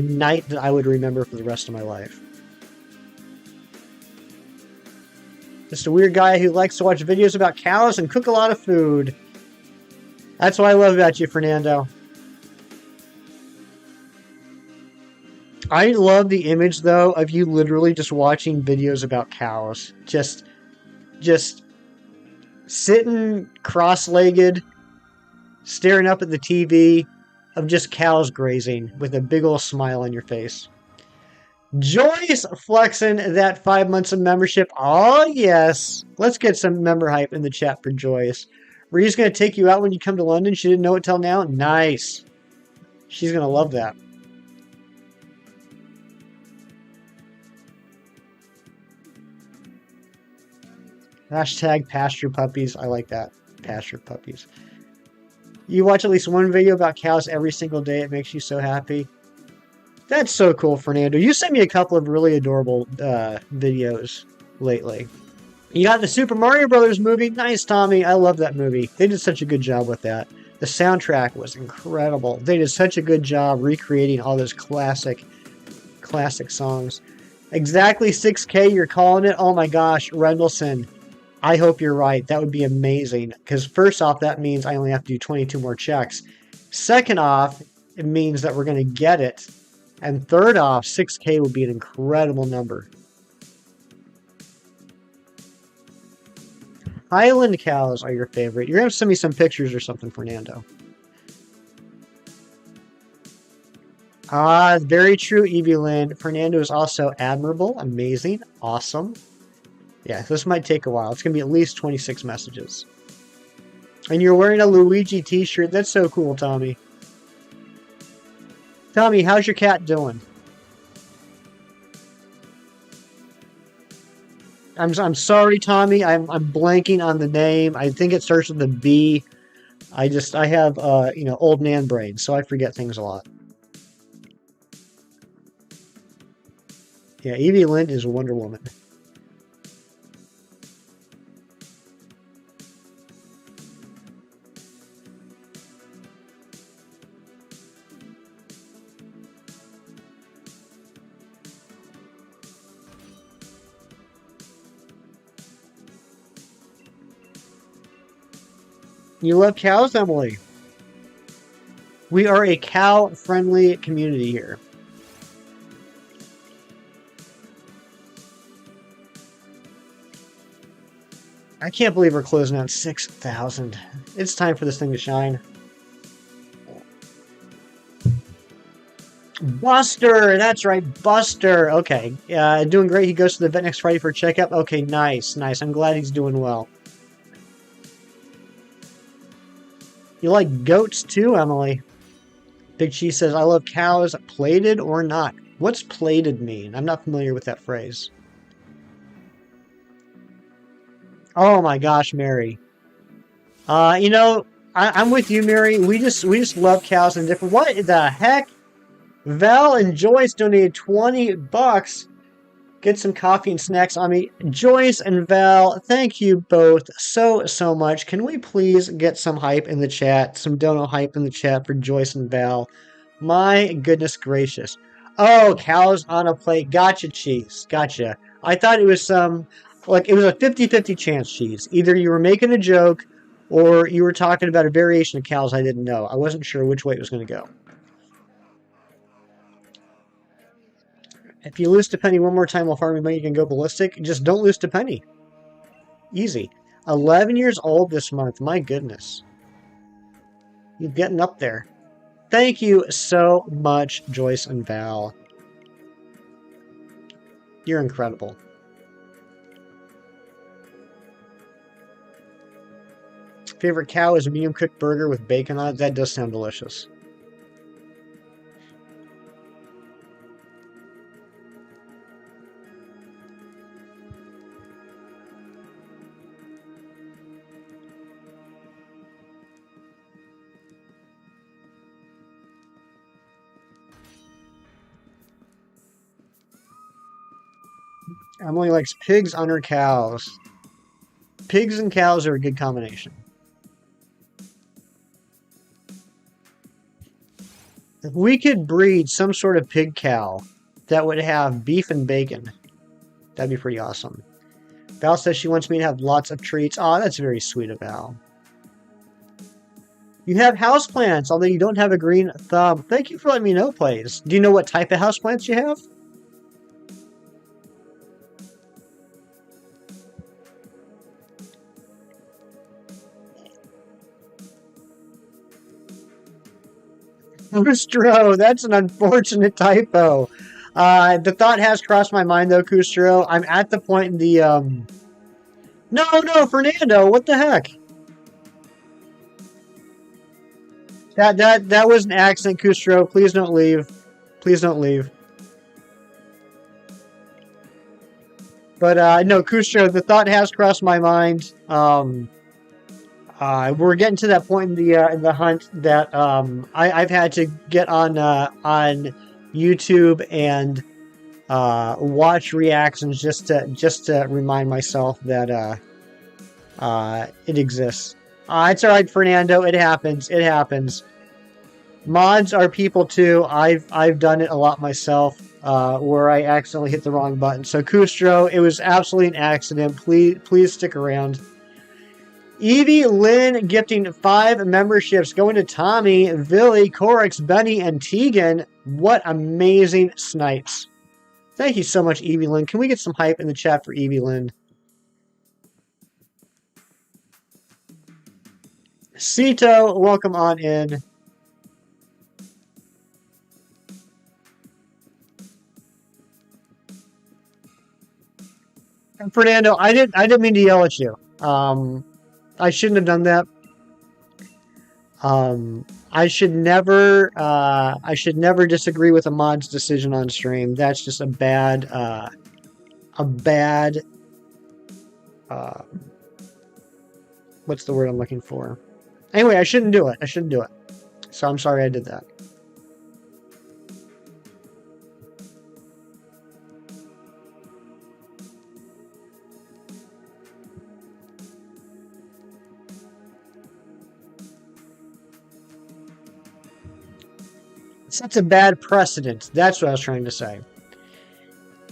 night that I would remember for the rest of my life. Just a weird guy who likes to watch videos about cows and cook a lot of food. That's what I love about you, Fernando. I love the image, though, of you literally just watching videos about cows. Just sitting cross-legged, staring up at the TV of just cows grazing with a big old smile on your face. Joyce flexing that 5 months of membership. Oh, yes. Let's get some member hype in the chat for Joyce. Ree's going to take you out when you come to London. She didn't know it till now. Nice. She's going to love that. Hashtag pasture puppies. I like that. Pasture puppies. You watch at least one video about cows every single day. It makes you so happy. That's so cool, Fernando. You sent me a couple of really adorable videos lately. You got the Super Mario Brothers movie. Nice, Tommy. I love that movie. They did such a good job with that. The soundtrack was incredible. They did such a good job recreating all those classic songs. Exactly 6K, you're calling it? Oh my gosh, Rendleson. I hope you're right. That would be amazing. Because first off, that means I only have to do 22 more checks. Second off, it means that we're going to get it. And third off, 6K would be an incredible number. Highland cows are your favorite. You're going to send me some pictures or something, Fernando. Ah, very true, Evie Lynn. Fernando is also admirable, amazing, awesome. Yeah, this might take a while. It's going to be at least 26 messages. And you're wearing a Luigi t-shirt. That's so cool, Tommy. Tommy, how's your cat doing? I'm sorry, Tommy. I'm blanking on the name. I think it starts with a B. I have old man brain, so I forget things a lot. Yeah, Evie Lynn is Wonder Woman. You love cows, Emily? We are a cow-friendly community here. I can't believe we're closing out 6,000. It's time for this thing to shine. Buster! That's right, Buster! Okay, doing great. He goes to the vet next Friday for a checkup. Okay, nice, nice. I'm glad he's doing well. You like goats too, Emily? Big Cheese says, I love cows, plated or not. What's plated mean? I'm not familiar with that phrase. Oh my gosh, Mary. I'm with you, Mary. We just love cows in different... What the heck? Val and Joyce donated 20 bucks. Get some coffee and snacks on me. Joyce and Val, thank you both so much. Can we please get some hype in the chat? Some dono hype in the chat for Joyce and Val. My goodness gracious. Oh, cows on a plate. Gotcha, Cheese. Gotcha. I thought it was it was a 50-50 chance, Cheese. Either you were making a joke or you were talking about a variation of cows I didn't know. I wasn't sure which way it was going to go. If you lose to Penny one more time while farming money, you can go ballistic. Just don't lose to Penny. Easy. 11 years old this month. My goodness. You're getting up there. Thank you so much, Joyce and Val. You're incredible. Favorite cow is a medium cooked burger with bacon on it. That does sound delicious. Emily likes pigs on her cows. Pigs and cows are a good combination. If we could breed some sort of pig cow that would have beef and bacon, that'd be pretty awesome. Val says she wants me to have lots of treats. Oh, that's very sweet of Val. You have houseplants, although you don't have a green thumb. Thank you for letting me know, Plays. Do you know what type of houseplants you have? Kustro, that's an unfortunate typo. The thought has crossed my mind, though, Kustro. I'm at the point in the, No, Fernando, what the heck? That was an accident, Kustro. Please don't leave. Please don't leave. But, no, Kustro, the thought has crossed my mind. We're getting to that point in the hunt that I've had to get on YouTube and watch reactions just to remind myself that it exists. It's all right, Fernando. It happens. It happens. Mods are people too. I've done it a lot myself, where I accidentally hit the wrong button. So Kustro, it was absolutely an accident. Please stick around. Evie Lynn gifting 5 memberships going to Tommy, Villy, Corix, Benny, and Tegan. What amazing snipes. Thank you so much, Evie Lynn. Can we get some hype in the chat for Evie Lynn? Cito, welcome on in. And Fernando, I didn't mean to yell at you. I shouldn't have done that. I should never disagree with a mod's decision on stream. That's just a bad, what's the word I'm looking for? Anyway, I shouldn't do it. I shouldn't do it. So I'm sorry I did that. Sets a bad precedent. That's what I was trying to say.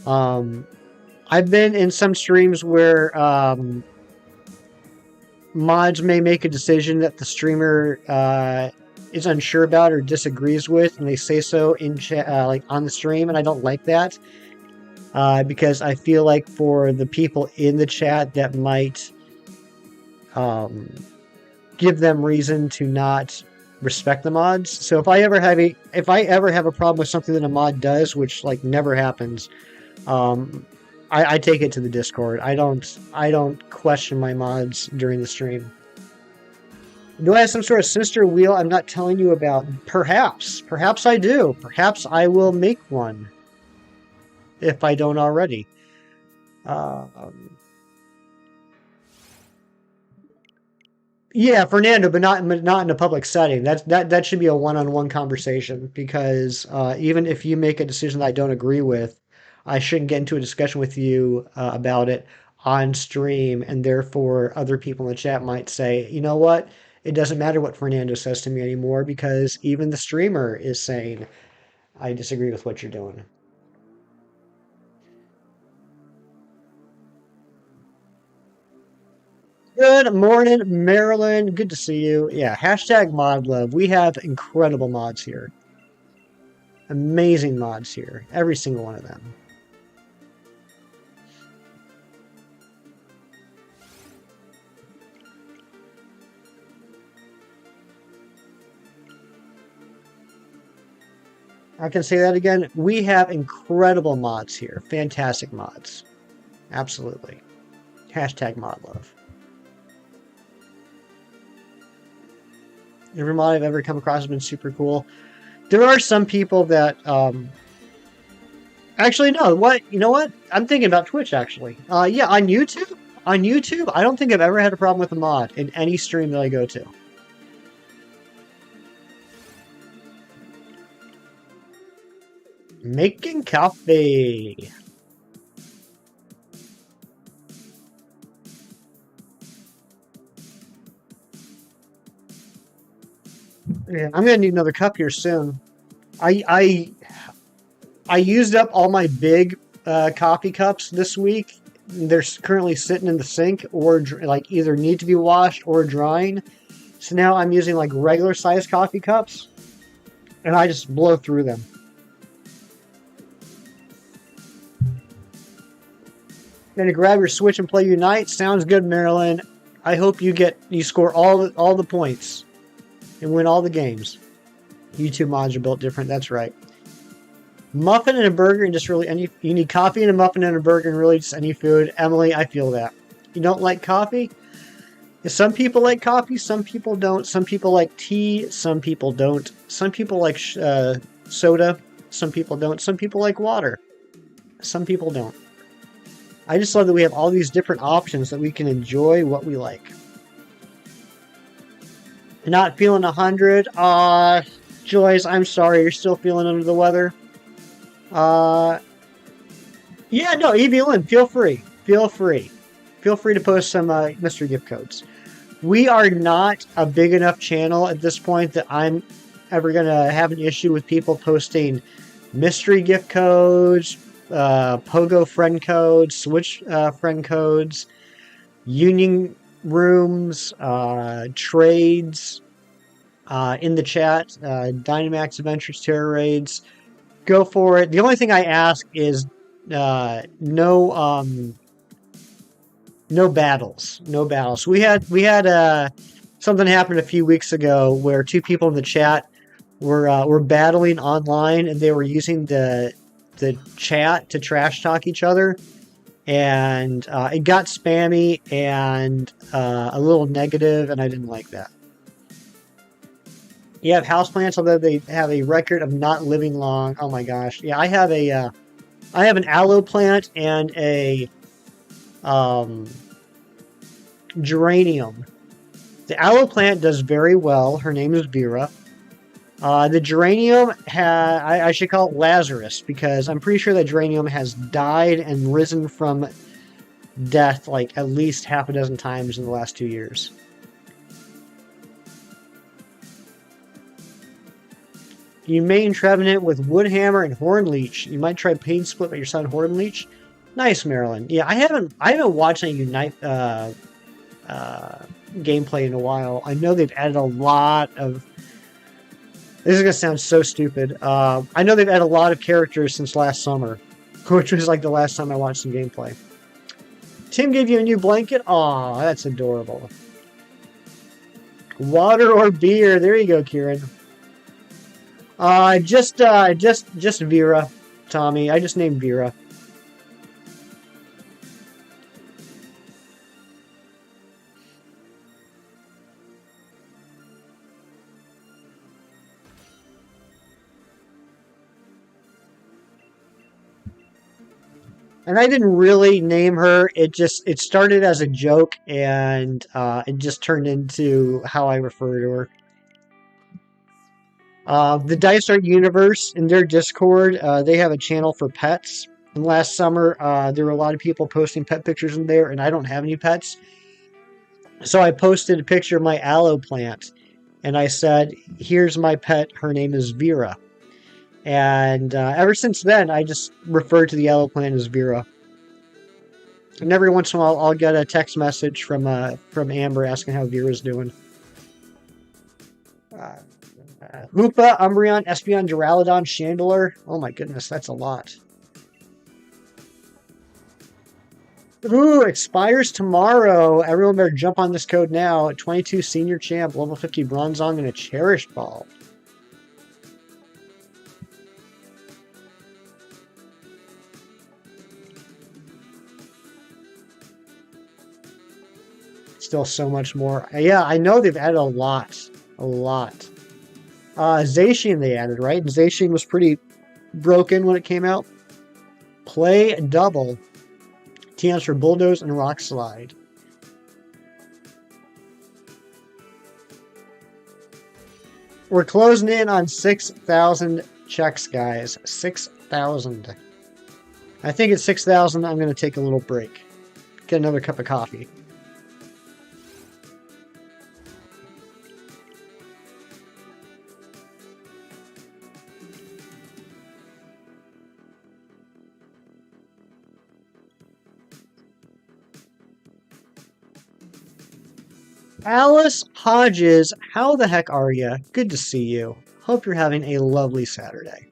I've been in some streams where mods may make a decision that the streamer is unsure about or disagrees with, and they say so in like on the stream, and I don't like that because I feel like for the people in the chat that might give them reason to not respect the mods. So if I ever have a problem with something that a mod does, which like never happens, I take it to the Discord. I don't question my mods during the stream. Do I have some sort of sinister wheel I'm not telling you about? Perhaps I do. Perhaps I will make one if I don't already. Yeah, Fernando, but not in a public setting. That should be a one-on-one conversation, because even if you make a decision that I don't agree with, I shouldn't get into a discussion with you about it on stream, and therefore other people in the chat might say, you know what? It doesn't matter what Fernando says to me anymore, because even the streamer is saying, I disagree with what you're doing. Good morning, Marilyn. Good to see you. Yeah, hashtag mod love. We have incredible mods here. Amazing mods here. Every single one of them. I can say that again. We have incredible mods here. Fantastic mods. Absolutely. Hashtag mod love. Every mod I've ever come across has been super cool. There are some people that, actually, no, you know what? I'm thinking about Twitch, actually. Yeah, on YouTube, I don't think I've ever had a problem with a mod in any stream that I go to. Making coffee. Yeah, I'm gonna need another cup here soon. I used up all my big coffee cups this week they're currently sitting in the sink or like either need to be washed or drying. So now I'm using like regular sized coffee cups and I just blow through them. Gonna grab your Switch and play Unite. Sounds good, Marilyn. I hope you score all the points and win all the games. You two mods are built different. That's right. Muffin and a burger and just really any. You need coffee and a muffin and a burger and really just any food. Emily, I feel that. You don't like coffee? Some people like coffee. Some people don't. Some people like tea. Some people don't. Some people like soda. Some people don't. Some people like water. Some people don't. I just love that we have all these different options that we can enjoy what we like. Not feeling 100. Joyce, I'm sorry. You're still feeling under the weather. Yeah, no, Evie Lynn, feel free. Feel free. Feel free to post some mystery gift codes. We are not a big enough channel at this point that I'm ever going to have an issue with people posting mystery gift codes, Pogo friend codes, Switch friend codes, union rooms, trades in the chat, Dynamax Adventures Terror Raids. Go for it. The only thing I ask is no battles. No battles. We had something happen a few weeks ago where two people in the chat were battling online and they were using the chat to trash talk each other, and it got spammy and a little negative, and I didn't like that. You have houseplants, although they have a record of not living long. Oh my gosh. Yeah, I have an aloe plant and a geranium. The aloe plant does very well. Her name is Vera. The geranium, I should call it Lazarus, because I'm pretty sure that geranium has died and risen from death like at least half a dozen times in the last 2 years. You main Trevenant with Woodhammer and Hornleech. You might try Pain Split with your son Hornleech. Nice, Marilyn. Yeah, I haven't watched any Unite gameplay in a while. I know they've added a lot of. This is gonna sound so stupid. I know they've added a lot of characters since last summer, which was like the last time I watched some gameplay. Tim gave you a new blanket. Aw, that's adorable. Water or beer? There you go, Kieran. Just Vera, Tommy. I just named Vera. And I didn't really name her. It started as a joke, and it just turned into how I refer to her. The Dice Art Universe, in their Discord, they have a channel for pets. And last summer, there were a lot of people posting pet pictures in there, and I don't have any pets. So I posted a picture of my aloe plant, and I said, here's my pet, her name is Vera. And ever since then, I just refer to the aloe plant as Vera. And every once in a while, I'll get a text message from Amber asking how Vera's doing. Hoopa, Umbreon, Espeon, Duraludon, Chandelure. Oh my goodness, that's a lot. Ooh, expires tomorrow. Everyone better jump on this code now. 22 Senior Champ, level 50 Bronzong, and a Cherished Ball. Still so much more. Yeah, I know they've added a lot. A lot. Zacian they added, right? Zacian was pretty broken when it came out. Play double. TMs for Bulldoze and Rock Slide. We're closing in on 6,000 checks, guys. 6,000. I think at 6,000, I'm going to take a little break. Get another cup of coffee. Alice Hodges, how the heck are you? Good to see you. Hope you're having a lovely Saturday.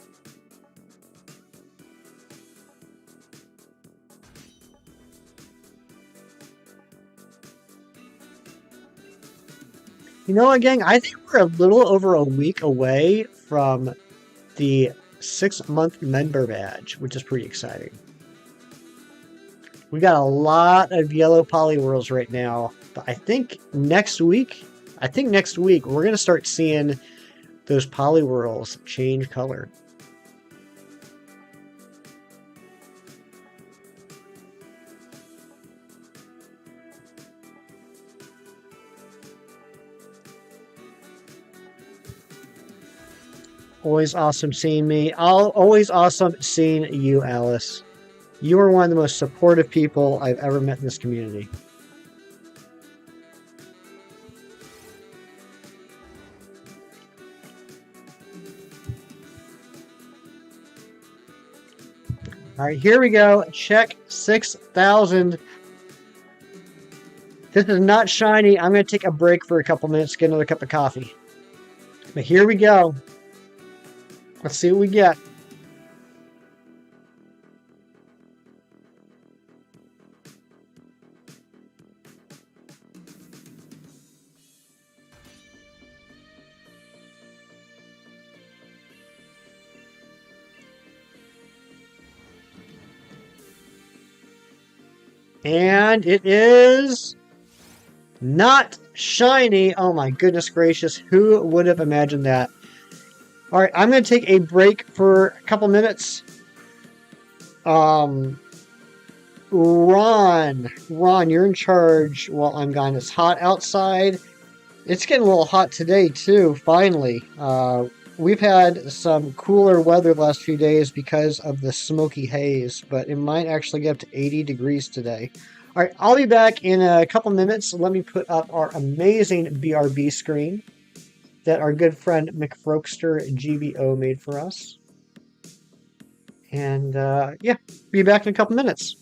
You know what, gang? I think we're a little over a week away from the 6-month member badge, which is pretty exciting. We got a lot of yellow polywhirls right now, but I think next week we're going to start seeing those polywhirls change color. Always awesome seeing me. Always awesome seeing you, Alice. You are one of the most supportive people I've ever met in this community. All right, here we go. Check 6,000. This is not shiny. I'm going to take a break for a couple minutes, get another cup of coffee. But here we go. Let's see what we get. And it is not shiny. Oh my goodness gracious. Who would have imagined that? All right, I'm going to take a break for a couple minutes. Ron, you're in charge while I'm gone. It's hot outside. It's getting a little hot today too, finally. We've had some cooler weather the last few days because of the smoky haze, but it might actually get up to 80 degrees today. All right, I'll be back in a couple minutes. Let me put up our amazing BRB screen that our good friend McFrokester GBO made for us. And yeah, be back in a couple minutes.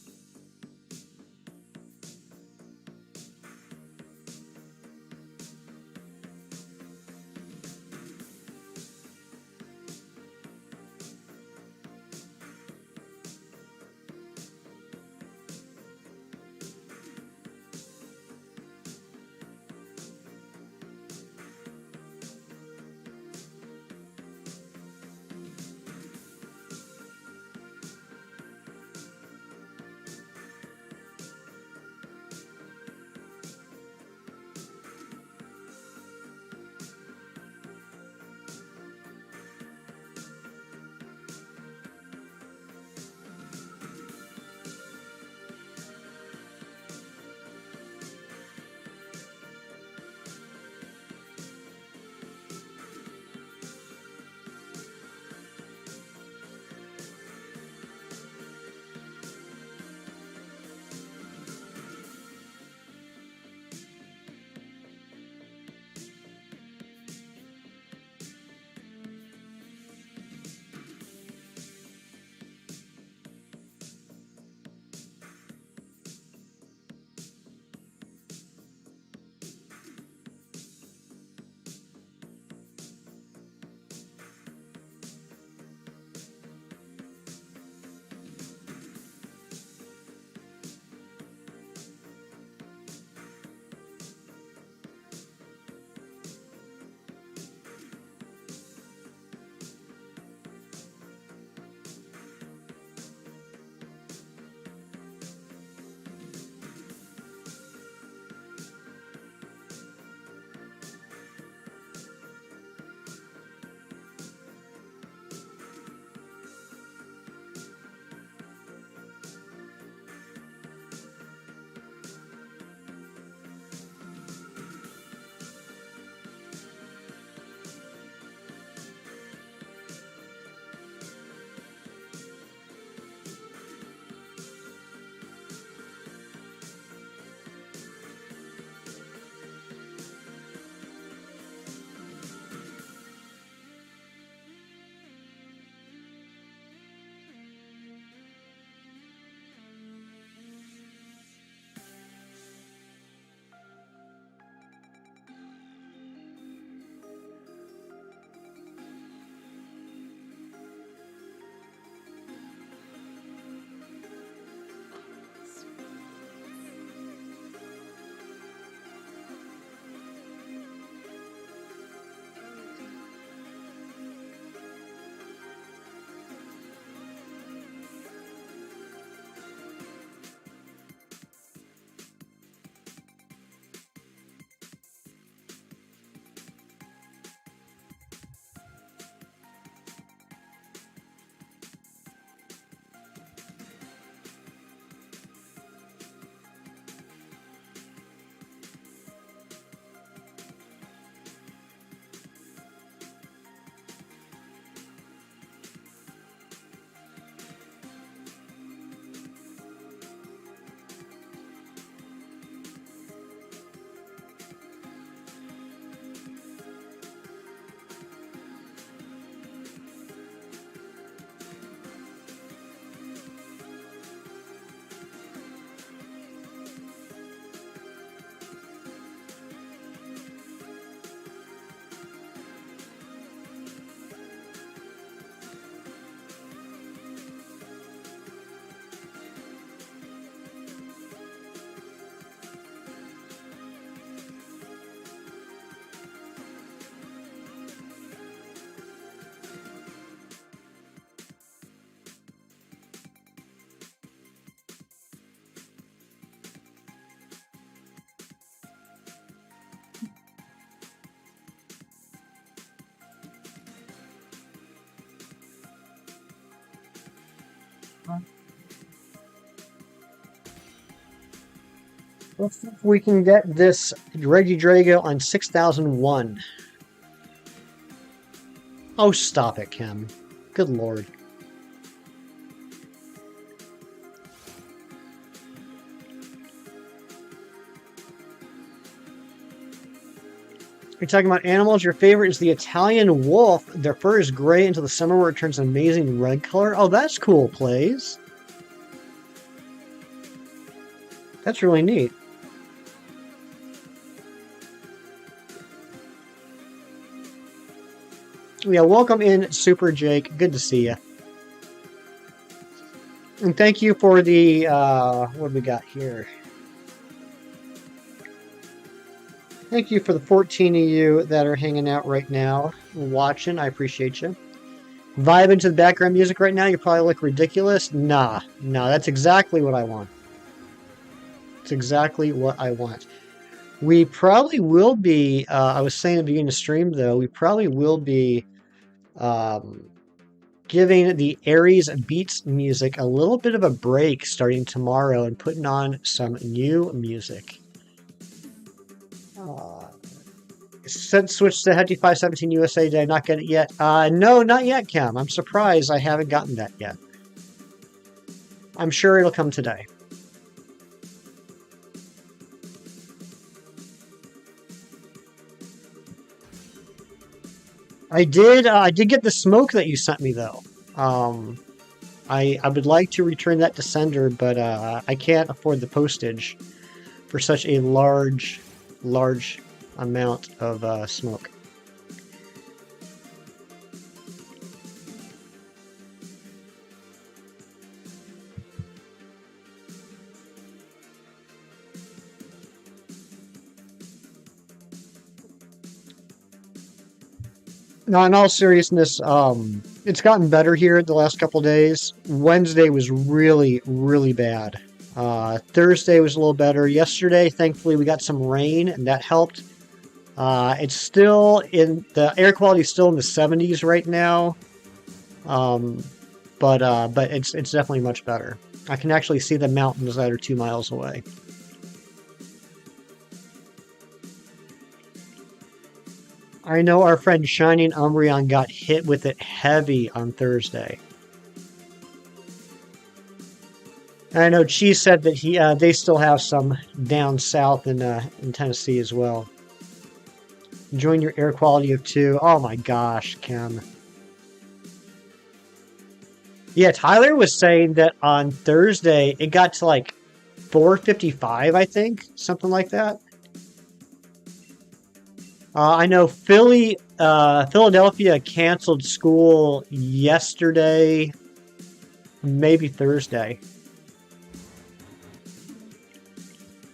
Let's see if we can get this REGIDRAGO on 6001. Oh, stop it, Kim. Good lord. You're talking about animals. Your favorite is the Italian wolf. Their fur is gray until the summer where it turns an amazing red color. Oh, that's cool, Plays. That's really neat. Yeah, welcome in, Super Jake. Good to see you. And thank you for the, what do we got here? Thank you for the 14 of you that are hanging out right now, watching. I appreciate you. Vibing to the background music right now, you probably look ridiculous. Nah, that's exactly what I want. It's exactly what I want. We probably will be, I was saying at the beginning of the stream though, we probably will be giving the Aries Beats music a little bit of a break starting tomorrow and putting on some new music. Switch to Hefty 517 USA. Did I not get it yet? No, not yet, Cam. I'm surprised I haven't gotten that yet. I'm sure it'll come today. I did get the smoke that you sent me though. I would like to return that to sender, but I can't afford the postage for such a large amount of smoke. No, in all seriousness, it's gotten better here the last couple days. Wednesday was really bad. Thursday was a little better. Yesterday, thankfully, we got some rain, and that helped. It's still the air quality is still in the 70s right now, but it's definitely much better. I can actually see the mountains that are 2 miles away. I know our friend Shining Umbreon got hit with it heavy on Thursday. And I know Cheese said that they still have some down south in Tennessee as well. Enjoying your air quality of 2. Oh my gosh, Kim. Yeah, Tyler was saying that on Thursday it got to like 455, I think, something like that. I know Philadelphia canceled school yesterday, maybe Thursday.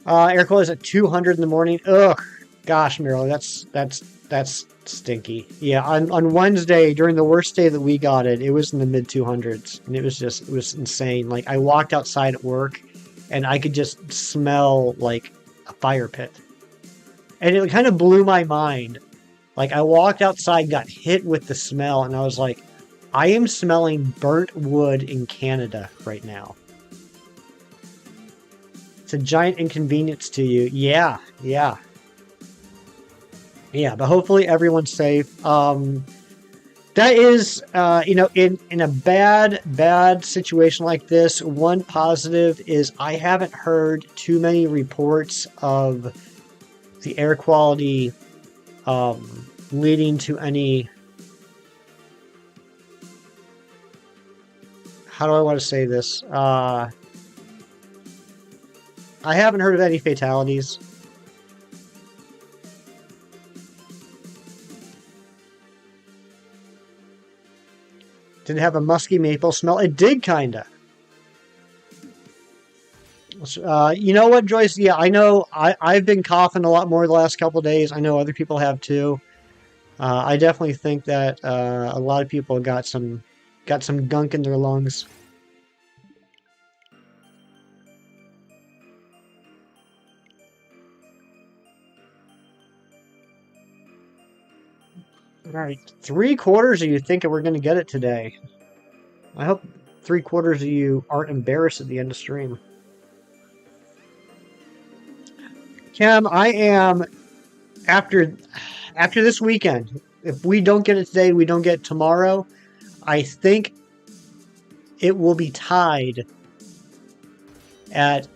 Air quality is at 200 in the morning. Ugh, gosh, Meryl, that's stinky. Yeah, on Wednesday during the worst day that we got it, it was in the mid 200s, and it was insane. Like I walked outside at work, and I could just smell like a fire pit. And it kind of blew my mind. Like, I walked outside, got hit with the smell, and I was like, I am smelling burnt wood in Canada right now. It's a giant inconvenience to you. Yeah. Yeah, but hopefully everyone's safe. That is, in a bad situation like this, one positive is I haven't heard too many reports of the air quality leading to any, how do I want to say this? I haven't heard of any fatalities. Did it have a musky maple smell? It did, kinda. You know what, Joyce? Yeah, I know. I've been coughing a lot more the last couple of days. I know other people have too. I definitely think that a lot of people got some gunk in their lungs. All right, 3/4 of you think we're going to get it today. I hope 3/4 of you aren't embarrassed at the end of stream. Kim, I am after this weekend. If we don't get it today, we don't get it tomorrow. I think it will be tied at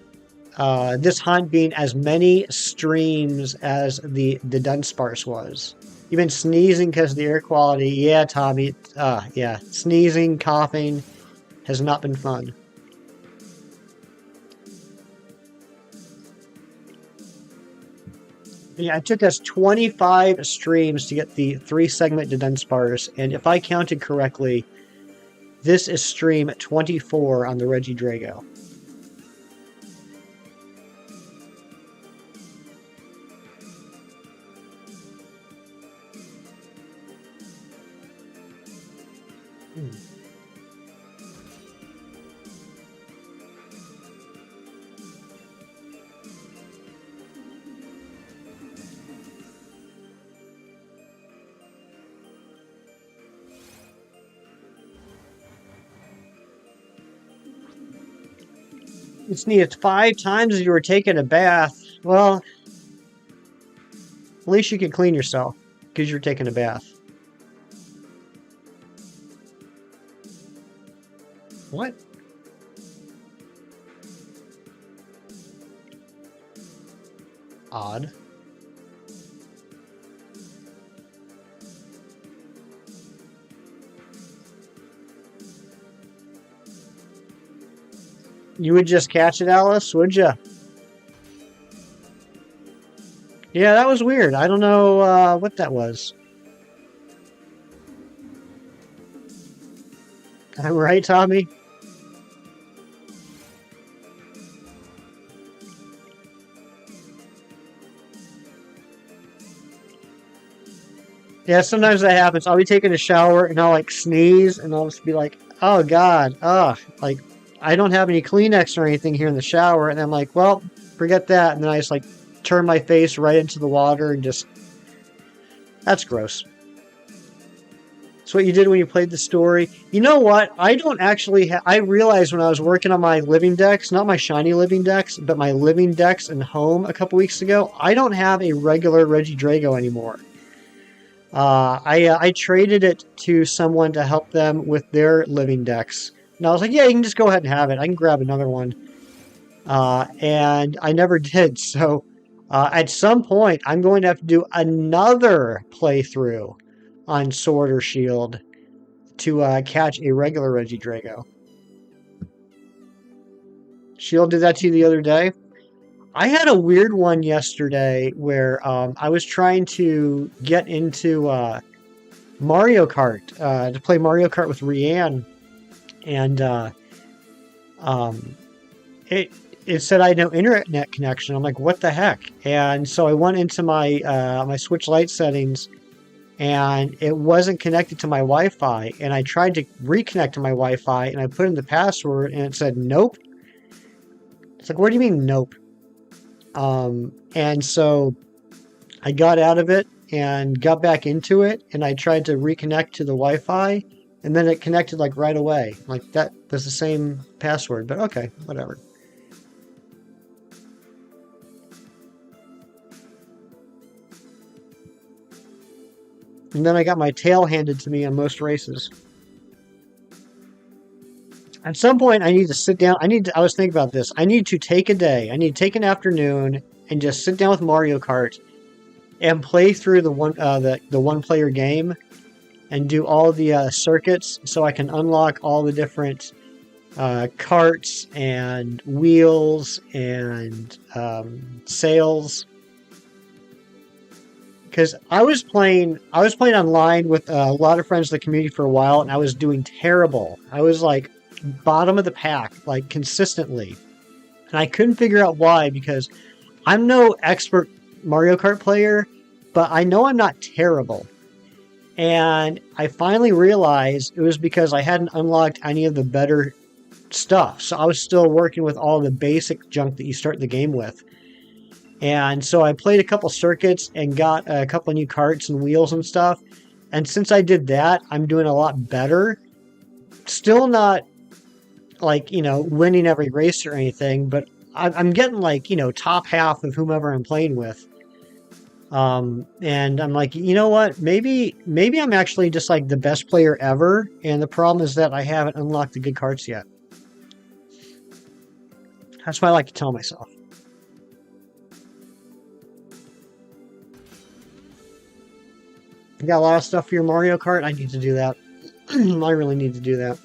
this hunt being as many streams as the Dudunsparce was. You've been sneezing because of the air quality. Yeah, Tommy. Yeah. Sneezing, coughing has not been fun. Yeah, it took us 25 streams to get the 3-segment Dudunsparce, and if I counted correctly, this is stream 24 on the REGIDRAGO. You sneezed 5 times as you were taking a bath. Well, at least you can clean yourself because you're taking a bath. What? Odd. You would just catch it, Alice, would you? Yeah, that was weird. I don't know what that was. I'm right, Tommy? Yeah, sometimes that happens. I'll be taking a shower and I'll like sneeze and I'll just be like, oh God, like I don't have any Kleenex or anything here in the shower. And I'm like, well, forget that. And then I just like turn my face right into the water and just, that's gross. That's what you did when you played the story. You know what? I don't actually I realized when I was working on my living decks, not my shiny living decks, but my living decks and home a couple weeks ago, I don't have a regular REGIDRAGO anymore. I traded it to someone to help them with their living decks. And I was like, yeah, you can just go ahead and have it. I can grab another one. And I never did. So at some point, I'm going to have to do another playthrough on Sword or Shield to catch a regular REGIDRAGO. Shield did that to you the other day? I had a weird one yesterday where I was trying to get into Mario Kart, to play Mario Kart with Rianne, and it said I had no internet connection. I'm like, what the heck? And so I went into my my Switch Lite settings, and it wasn't connected to my Wi-Fi, and I tried to reconnect to my Wi-Fi, and I put in the password, and it said nope. It's like, what do you mean nope? And so I got out of it and got back into it, and I tried to reconnect to the Wi-Fi, and then it connected like right away. Like that was the same password, but okay, whatever. And then I got my tail handed to me on most races. At some point, I need to sit down. I was thinking about this. I need to take a day. I need to take an afternoon and just sit down with Mario Kart and play through the one player game and do all the circuits so I can unlock all the different carts and wheels and sails. Because I was playing online with a lot of friends in the community for a while, and I was doing terrible. I was like bottom of the pack, like consistently. And I couldn't figure out why, because I'm no expert Mario Kart player, but I know I'm not terrible. And I finally realized it was because I hadn't unlocked any of the better stuff. So I was still working with all the basic junk that you start the game with. And so I played a couple circuits and got a couple new carts and wheels and stuff. And since I did that, I'm doing a lot better. Still not like, winning every race or anything, but I'm getting like, top half of whomever I'm playing with. And I'm like, you know what? Maybe I'm actually just like the best player ever. And the problem is that I haven't unlocked the good cards yet. That's what I like to tell myself. You got a lot of stuff for your Mario Kart? I need to do that. I really need to do that.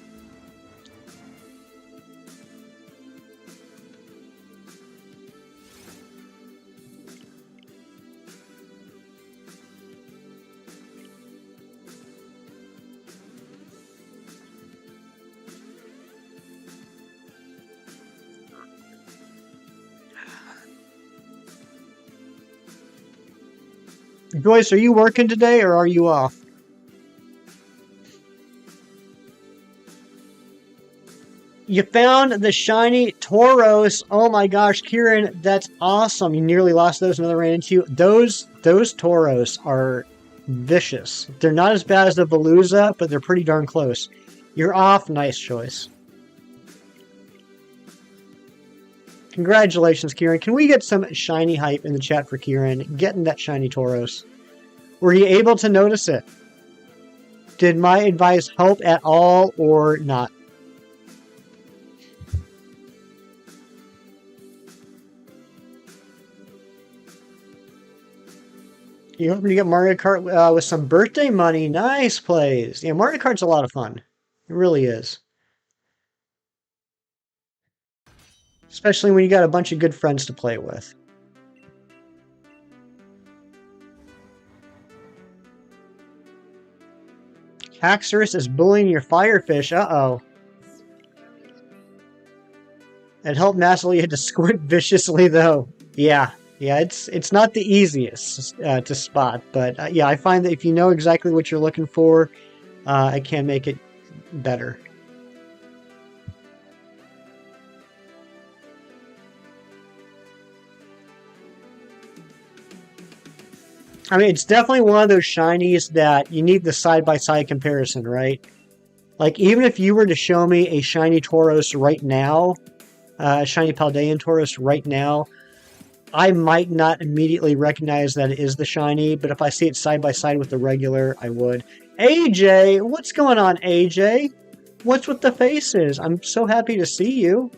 Joyce, are you working today or are you off? You found the shiny Tauros. Oh my gosh, Kieran, that's awesome. You nearly lost those, another ran into you. Those Tauros are vicious. They're not as bad as the Veluza, but they're pretty darn close. You're off. Nice choice. Congratulations, Kieran. Can we get some shiny hype in the chat for Kieran getting that shiny Tauros? Were you able to notice it? Did my advice help at all or not? You hoping to get Mario Kart with some birthday money? Nice plays. Yeah, Mario Kart's a lot of fun. It really is. Especially when you got a bunch of good friends to play with. Haxorus is bullying your firefish. Uh-oh. It helped massively. You had to squint viciously, though. Yeah, it's not the easiest to spot. But yeah, I find that if you know exactly what you're looking for, it can make it better. I mean, it's definitely one of those shinies that you need the side-by-side comparison, right? Like, even if you were to show me a shiny Tauros right now, a shiny Paldean Tauros right now, I might not immediately recognize that it is the shiny, but if I see it side-by-side with the regular, I would. AJ! What's going on, AJ? What's with the faces? I'm so happy to see you.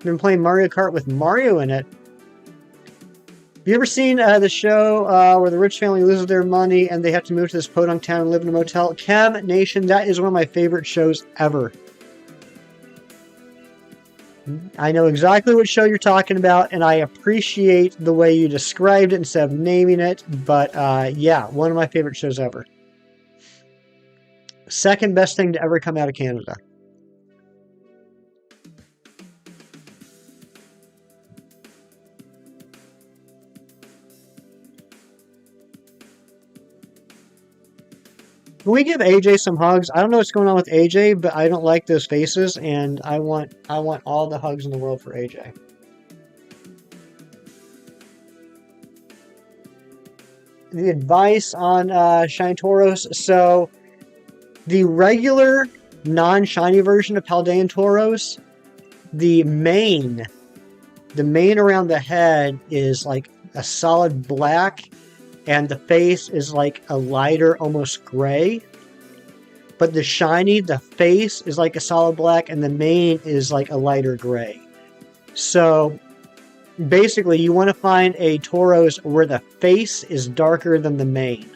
Been playing Mario Kart with Mario in it. Have you ever seen the show where the rich family loses their money and they have to move to this podunk town and live in a motel? Chem Nation, that is one of my favorite shows ever. I know exactly what show you're talking about, and I appreciate the way you described it instead of naming it. But yeah, one of my favorite shows ever. Second best thing to ever come out of Canada. Can we give AJ some hugs? I don't know what's going on with AJ, but I don't like those faces, and I want all the hugs in the world for AJ. The advice on Shiny Tauros. So, the regular non-shiny version of Paldean Tauros, the mane around the head is like a solid black, and the face is like a lighter, almost gray. But the shiny, the face is like a solid black, and the mane is like a lighter gray. So basically, you want to find a Tauros where the face is darker than the mane.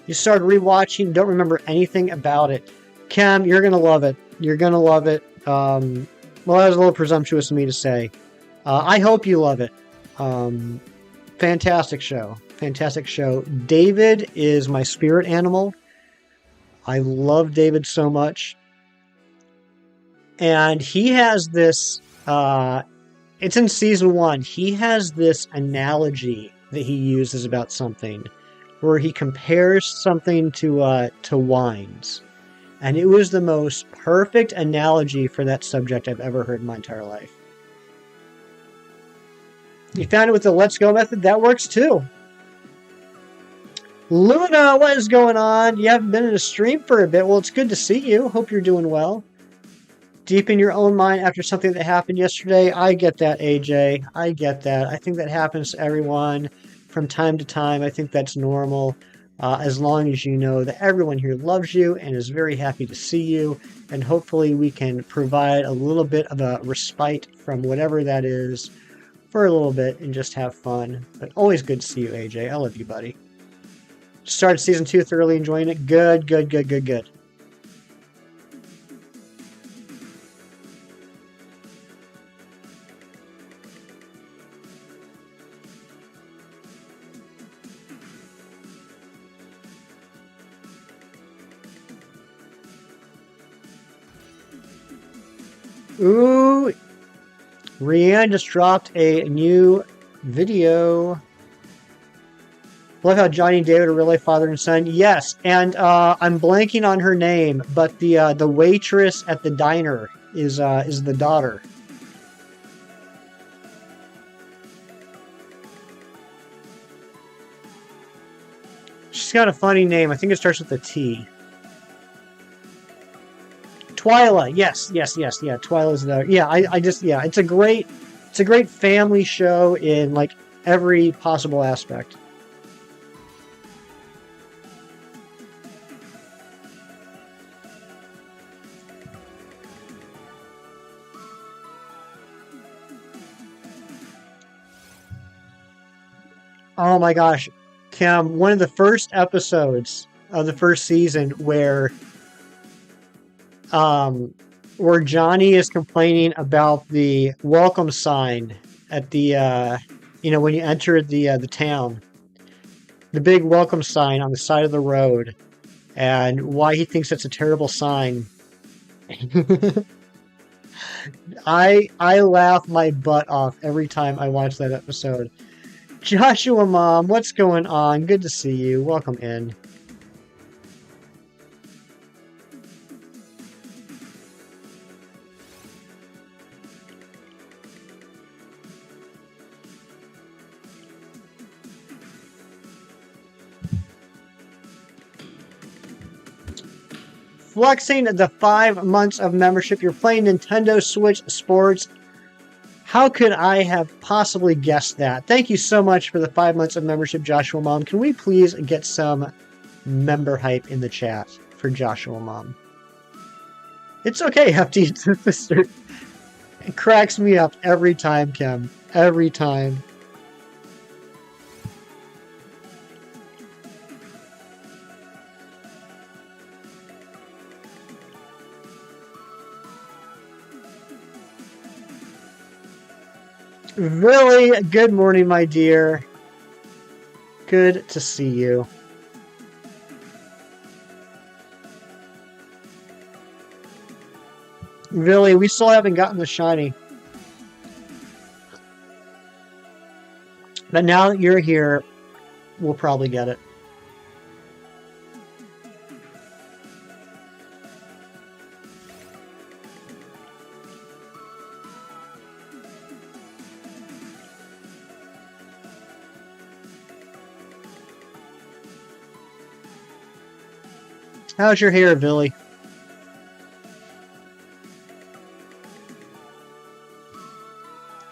You started rewatching, don't remember anything about it. Cam, you're going to love it. You're going to love it. Well, that was a little presumptuous of me to say. I hope you love it. Fantastic show. Fantastic show. David is my spirit animal. I love David so much. And he has this, it's in season 1. He has this analogy that he uses about something where he compares something to wines. And it was the most perfect analogy for that subject I've ever heard in my entire life. You found it with the Let's Go method? That works too. Luna, what is going on? You haven't been in a stream for a bit. Well, it's good to see you. Hope you're doing well. Deep in your own mind after something that happened yesterday. I get that, AJ. I get that. I think that happens to everyone from time to time. I think that's normal. As long as you know that everyone here loves you and is very happy to see you. And hopefully we can provide a little bit of a respite from whatever that is for a little bit and just have fun. But always good to see you, AJ. I love you, buddy. Started season 2 thoroughly enjoying it. Good, good, good, good, good. Ooh, Rianne just dropped a new video. Love how Johnny and David are really father and son. Yes, and I'm blanking on her name, but the waitress at the diner is the daughter. She's got a funny name. I think it starts with a T. Twyla, yes, yeah. Twyla's there. Yeah, I just it's a great family show in like every possible aspect. Oh my gosh, Kim, one of the first episodes of the first season where Johnny is complaining about the welcome sign at the when you enter the town, the big welcome sign on the side of the road, and why he thinks it's a terrible sign. I laugh my butt off every time I watch that episode. Joshua Mom, what's going on? Good to see you. Welcome in. Flexing the 5 months of membership. You're playing Nintendo Switch Sports. How could I have possibly guessed that? Thank you so much for the 5 months of membership, Joshua Mom. Can we please get some member hype in the chat for Joshua Mom? It's okay, Hefty. It cracks me up every time, Kim. Every time. Really, good morning, my dear. Good to see you. Really, we still haven't gotten the shiny. But now that you're here, we'll probably get it. How's your hair, Billy?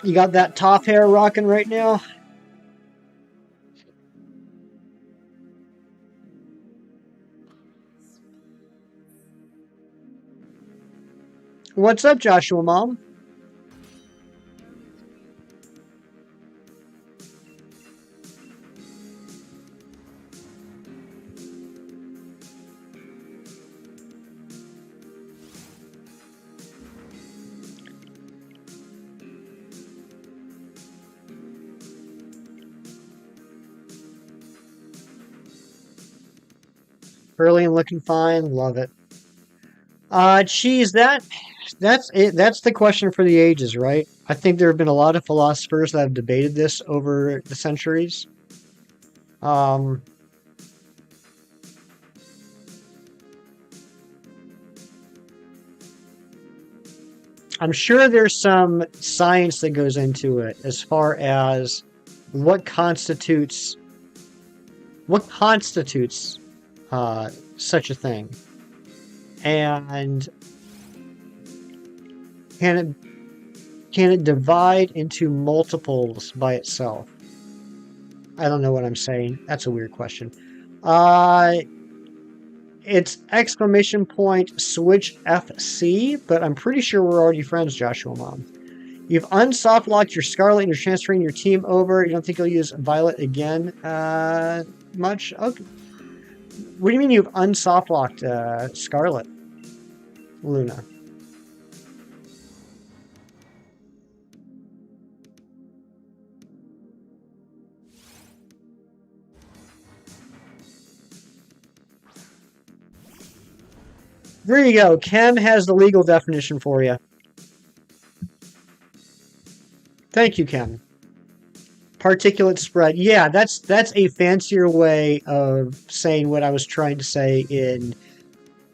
You got that top hair rocking right now? What's up, Joshua Mom? Early and looking fine. Love it. Geez, that's it. That's the question for the ages, right? I think there have been a lot of philosophers that have debated this over the centuries. I'm sure there's some science that goes into it as far as what constitutes what constitutes such a thing? And can it divide into multiples by itself? I don't know what I'm saying. That's a weird question. It's exclamation point switch FC, but I'm pretty sure we're already friends, Joshua Mom. You've unsoft locked your Scarlet and you're transferring your team over. You don't think you'll use Violet again much? Okay. What do you mean you've unsoft locked Scarlet, Luna? There you go. Chem has the legal definition for you. Thank you, Chem. Particulate spread. Yeah, that's a fancier way of saying what I was trying to say in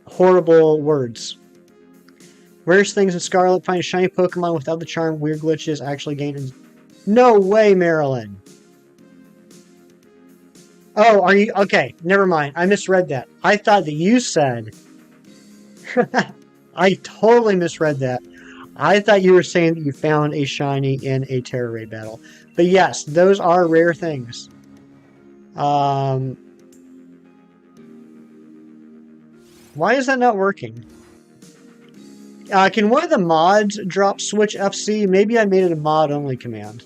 horrible words. Rarest things in Scarlet, find a shiny Pokemon without the charm, weird glitches, actually gain... No way, Marilyn! Oh, are you... Okay, never mind. I misread that. I thought that you said... I totally misread that. I thought you were saying that you found a shiny in a Terra Raid battle. But yes, those are rare things. Why is that not working? Can one of the mods drop switch FC? Maybe I made it a mod-only command.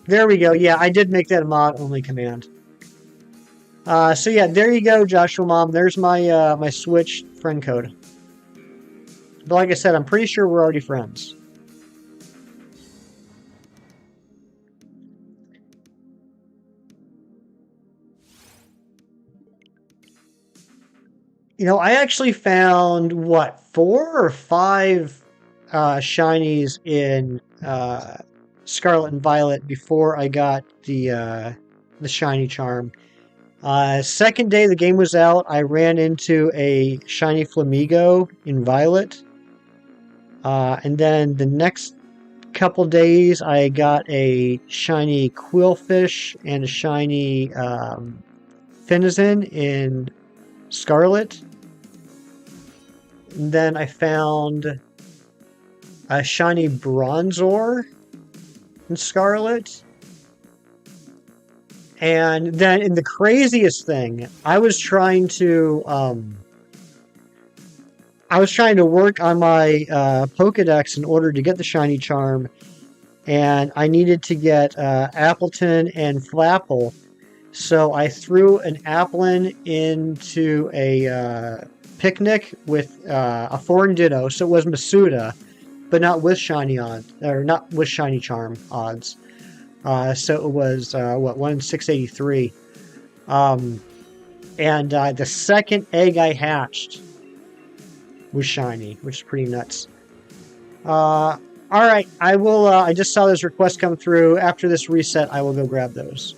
There we go. Yeah, I did make that a mod-only command. So yeah, there you go, Joshua Mom. There's my my Switch friend code. But like I said, I'm pretty sure we're already friends. You know, I actually found, what, 4 or 5 shinies in Scarlet and Violet before I got the shiny charm. Second day the game was out, I ran into a shiny Flamigo in Violet. And then the next couple days I got a shiny Quillfish and a shiny Finizen in Scarlet. And then I found a shiny Bronzor in Scarlet. And then in the craziest thing, I was trying to work on my Pokedex in order to get the shiny charm, and I needed to get Appleton and Flapple. So I threw an Applin into a picnic with a foreign Ditto, so it was Masuda, but not with shiny odds, or not with shiny charm odds. So it was what, 1 in 683. And the second egg I hatched was shiny, which is pretty nuts. All right, I will. I just saw this request come through. After this reset, I will go grab those.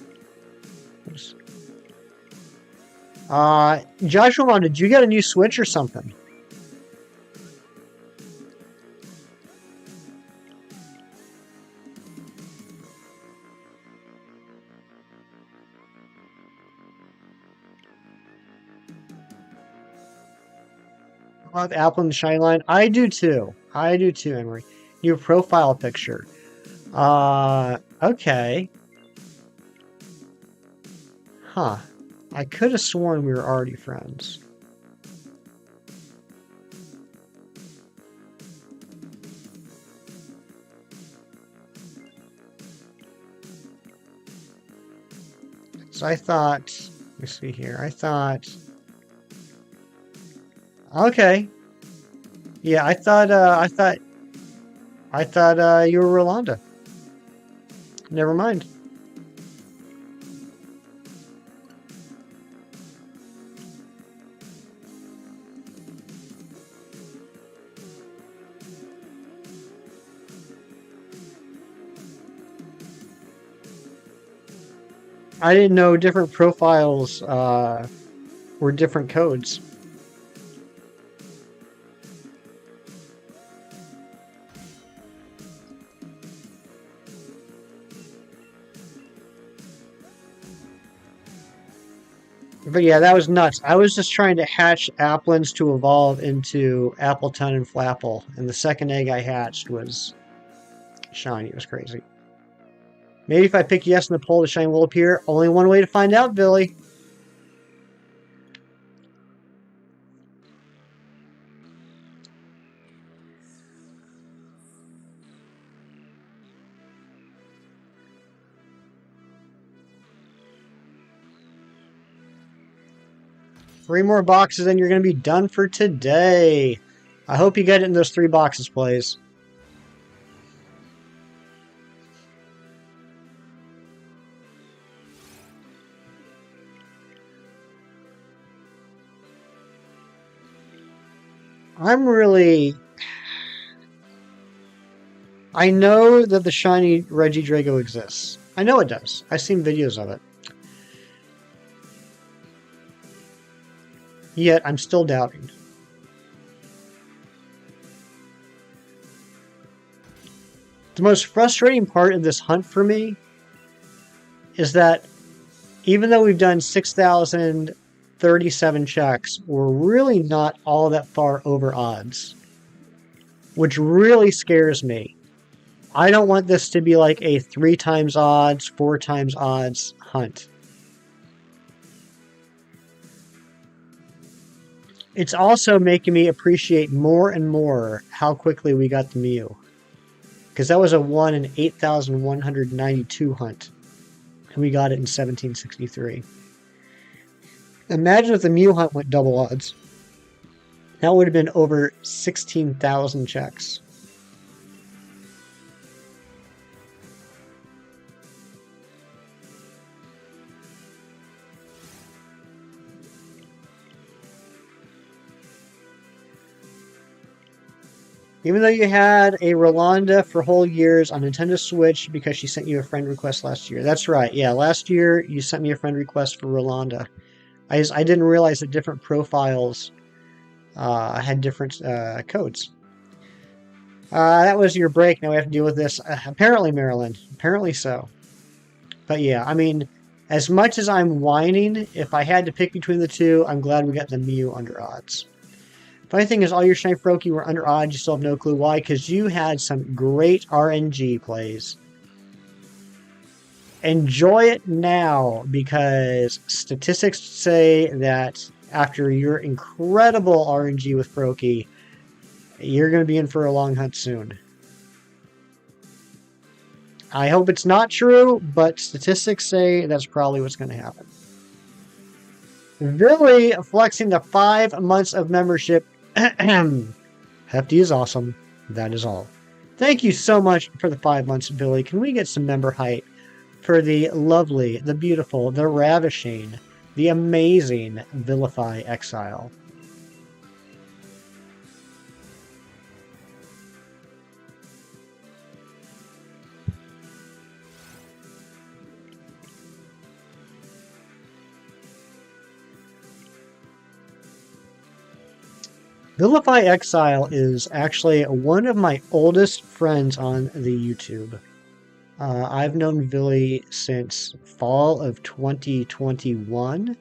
Joshua, did you get a new Switch or something? I love Apple and the Shine line. I do too. I do too, Emery. New profile picture. Okay. Huh. I could have sworn we were already friends. So I thought, let me see here. I thought, okay. Yeah, I thought you were Rolanda. Never mind. I didn't know different profiles were different codes. But yeah, that was nuts. I was just trying to hatch Applins to evolve into Appleton and Flapple, and the second egg I hatched was shiny. It was crazy. Maybe if I pick yes in the poll, the shiny will appear. Only one way to find out, Billy. Three more boxes and you're going to be done for today. I hope you get it in those 3 boxes, please. I know that the shiny REGIDRAGO exists. I know it does. I've seen videos of it. Yet, I'm still doubting. The most frustrating part of this hunt for me is that even though we've done 6,037 checks, we're really not all that far over odds, which really scares me. I don't want this to be like a 3 times odds, 4 times odds hunt. It's also making me appreciate more and more how quickly we got the Mew. Because that was a 1 in 8,192 hunt. And we got it in 1763. Imagine if the Mew hunt went double odds. That would have been over 16,000 checks. Even though you had a Rolanda for whole years on Nintendo Switch because she sent you a friend request last year. That's right. Yeah, last year you sent me a friend request for Rolanda. I didn't realize that different profiles had different codes. That was your break. Now we have to deal with this. Apparently, Maryland. Apparently so. But yeah, I mean, as much as I'm whining, if I had to pick between the two, I'm glad we got the Mew under odds. Funny thing is, all your shiny Froakie were under odds. You still have no clue why, because you had some great RNG plays. Enjoy it now, because statistics say that after your incredible RNG with Froakie, you're going to be in for a long hunt soon. I hope it's not true, but statistics say that's probably what's going to happen. Billy flexing the 5 months of membership. Hefty is awesome. That is all. Thank you so much for the 5 months, Billy. Can we get some member height for the lovely, the beautiful, the ravishing, the amazing Vilify Exile? Vilify Exile is actually one of my oldest friends on the YouTube. I've known Villy since fall of 2021.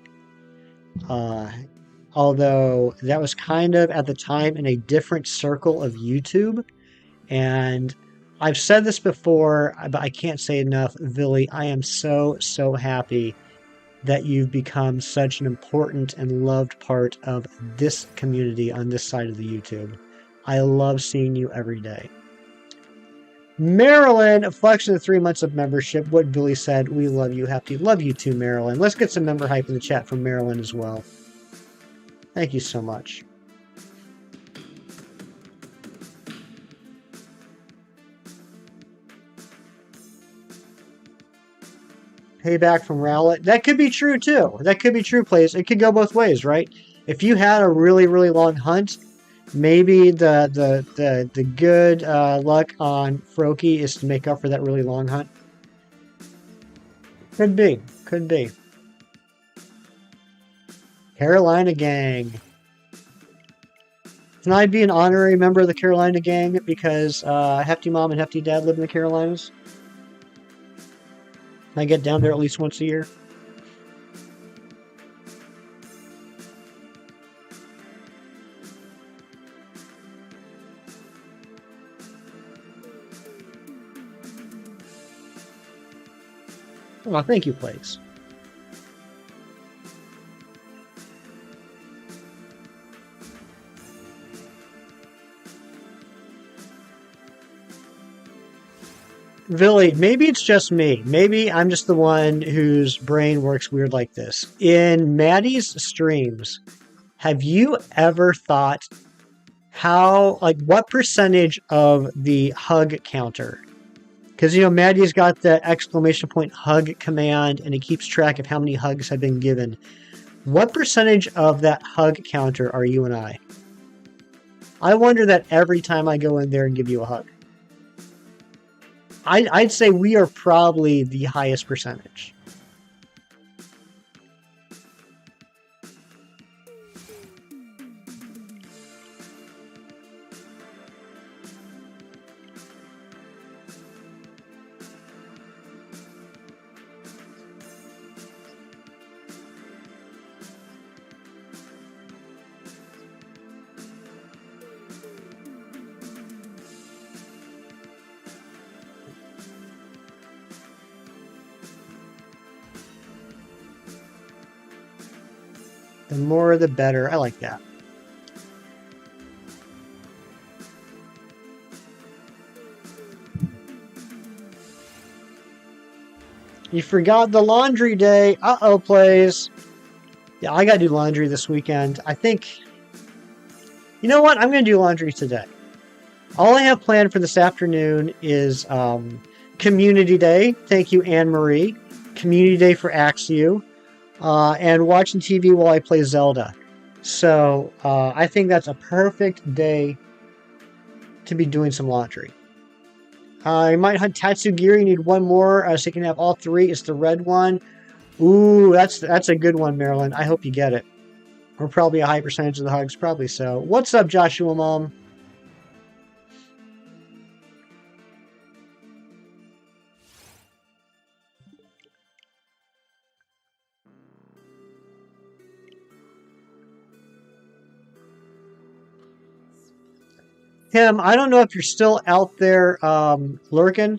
Although that was kind of at the time in a different circle of YouTube. And I've said this before, but I can't say enough. Villy, I am so, so happy that you've become such an important and loved part of this community on this side of the YouTube. I love seeing you every day. Marilyn, flexing the 3 months of membership. What Billy said, we love you, Hefty. Love you too, Marilyn. Let's get some member hype in the chat from Marilyn as well. Thank you so much. Payback from Rowlet. That could be true too. That could be true, plays. It could go both ways, right? If you had a really, really long hunt, maybe the good luck on Froakie is to make up for that really long hunt. Could be. Could be. Carolina Gang. Can I be an honorary member of the Carolina Gang because Hefty Mom and Hefty Dad live in the Carolinas? Can I get down there at least once a year? Oh, thank you, Plagues. Billy, maybe it's just me. Maybe I'm just the one whose brain works weird like this. In Maddie's streams, have you ever thought what percentage of the hug counter? Because, Maddie's got the exclamation point hug command and it keeps track of how many hugs have been given. What percentage of that hug counter are you and I? I wonder that every time I go in there and give you a hug. I'd say we are probably the highest percentage. The more the better. I like that. You forgot the laundry day. Uh-oh, plays. Yeah, I gotta do laundry this weekend. I think... You know what? I'm gonna do laundry today. All I have planned for this afternoon is Community Day. Thank you, Anne-Marie. Community Day for Axew. And watching TV while I play Zelda. So I think that's a perfect day to be doing some laundry. I might hunt Tatsugiri. Need one more so you can have all three. It's the red one. Ooh, that's a good one, Marilyn. I hope you get it. Or probably a high percentage of the hugs. Probably so. What's up, Joshua Mom? Tim, I don't know if you're still out there lurking,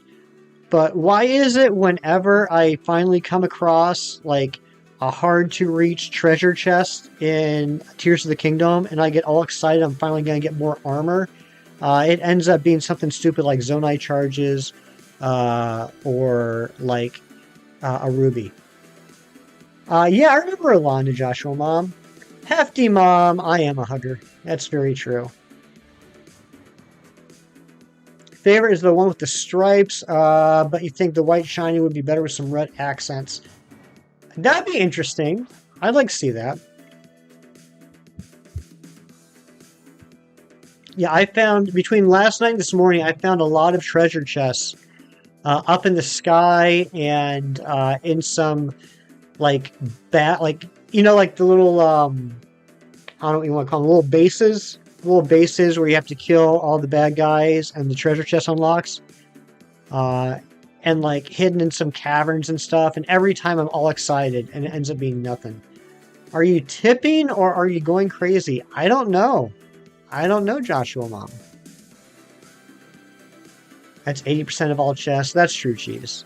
but why is it whenever I finally come across like a hard to reach treasure chest in Tears of the Kingdom and I get all excited I'm finally going to get more armor, it ends up being something stupid like Zonai charges or like a ruby. Yeah, I remember Alana, Joshua Mom. Hefty Mom, I am a hugger. That's very true. Favorite is the one with the stripes, but you think the white shiny would be better with some red accents. That'd be interesting. I'd like to see that. Yeah, I found, between last night and this morning, I found a lot of treasure chests up in the sky and in some, like the little, I don't know what you want to call them, little bases where you have to kill all the bad guys and the treasure chest unlocks. And like hidden in some caverns and stuff. And every time I'm all excited and it ends up being nothing. Are you tipping or are you going crazy? I don't know. I don't know, Joshua Mom. That's 80% of all chests. That's true, Cheese.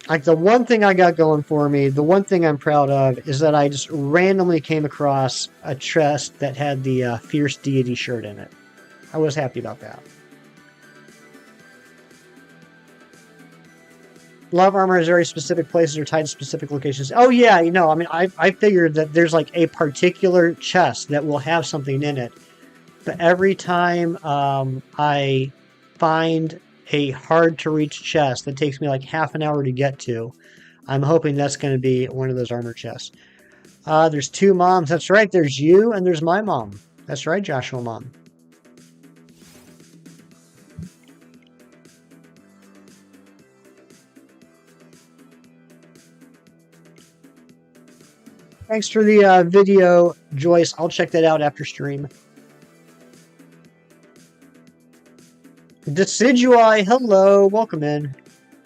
Like the one thing I got going for me, the one thing I'm proud of is that I just randomly came across a chest that had the Fierce Deity shirt in it. I was happy about that. Love armor is very specific places or tied to specific locations. Oh yeah, I mean, I figured that there's like a particular chest that will have something in it. But every time I find a hard-to-reach chest that takes me like half an hour to get to, I'm hoping that's going to be one of those armor chests. There's two moms. That's right. There's you and there's my mom. That's right, Joshua Mom. Thanks for the video, Joyce. I'll check that out after stream. Decidui, hello. Welcome in.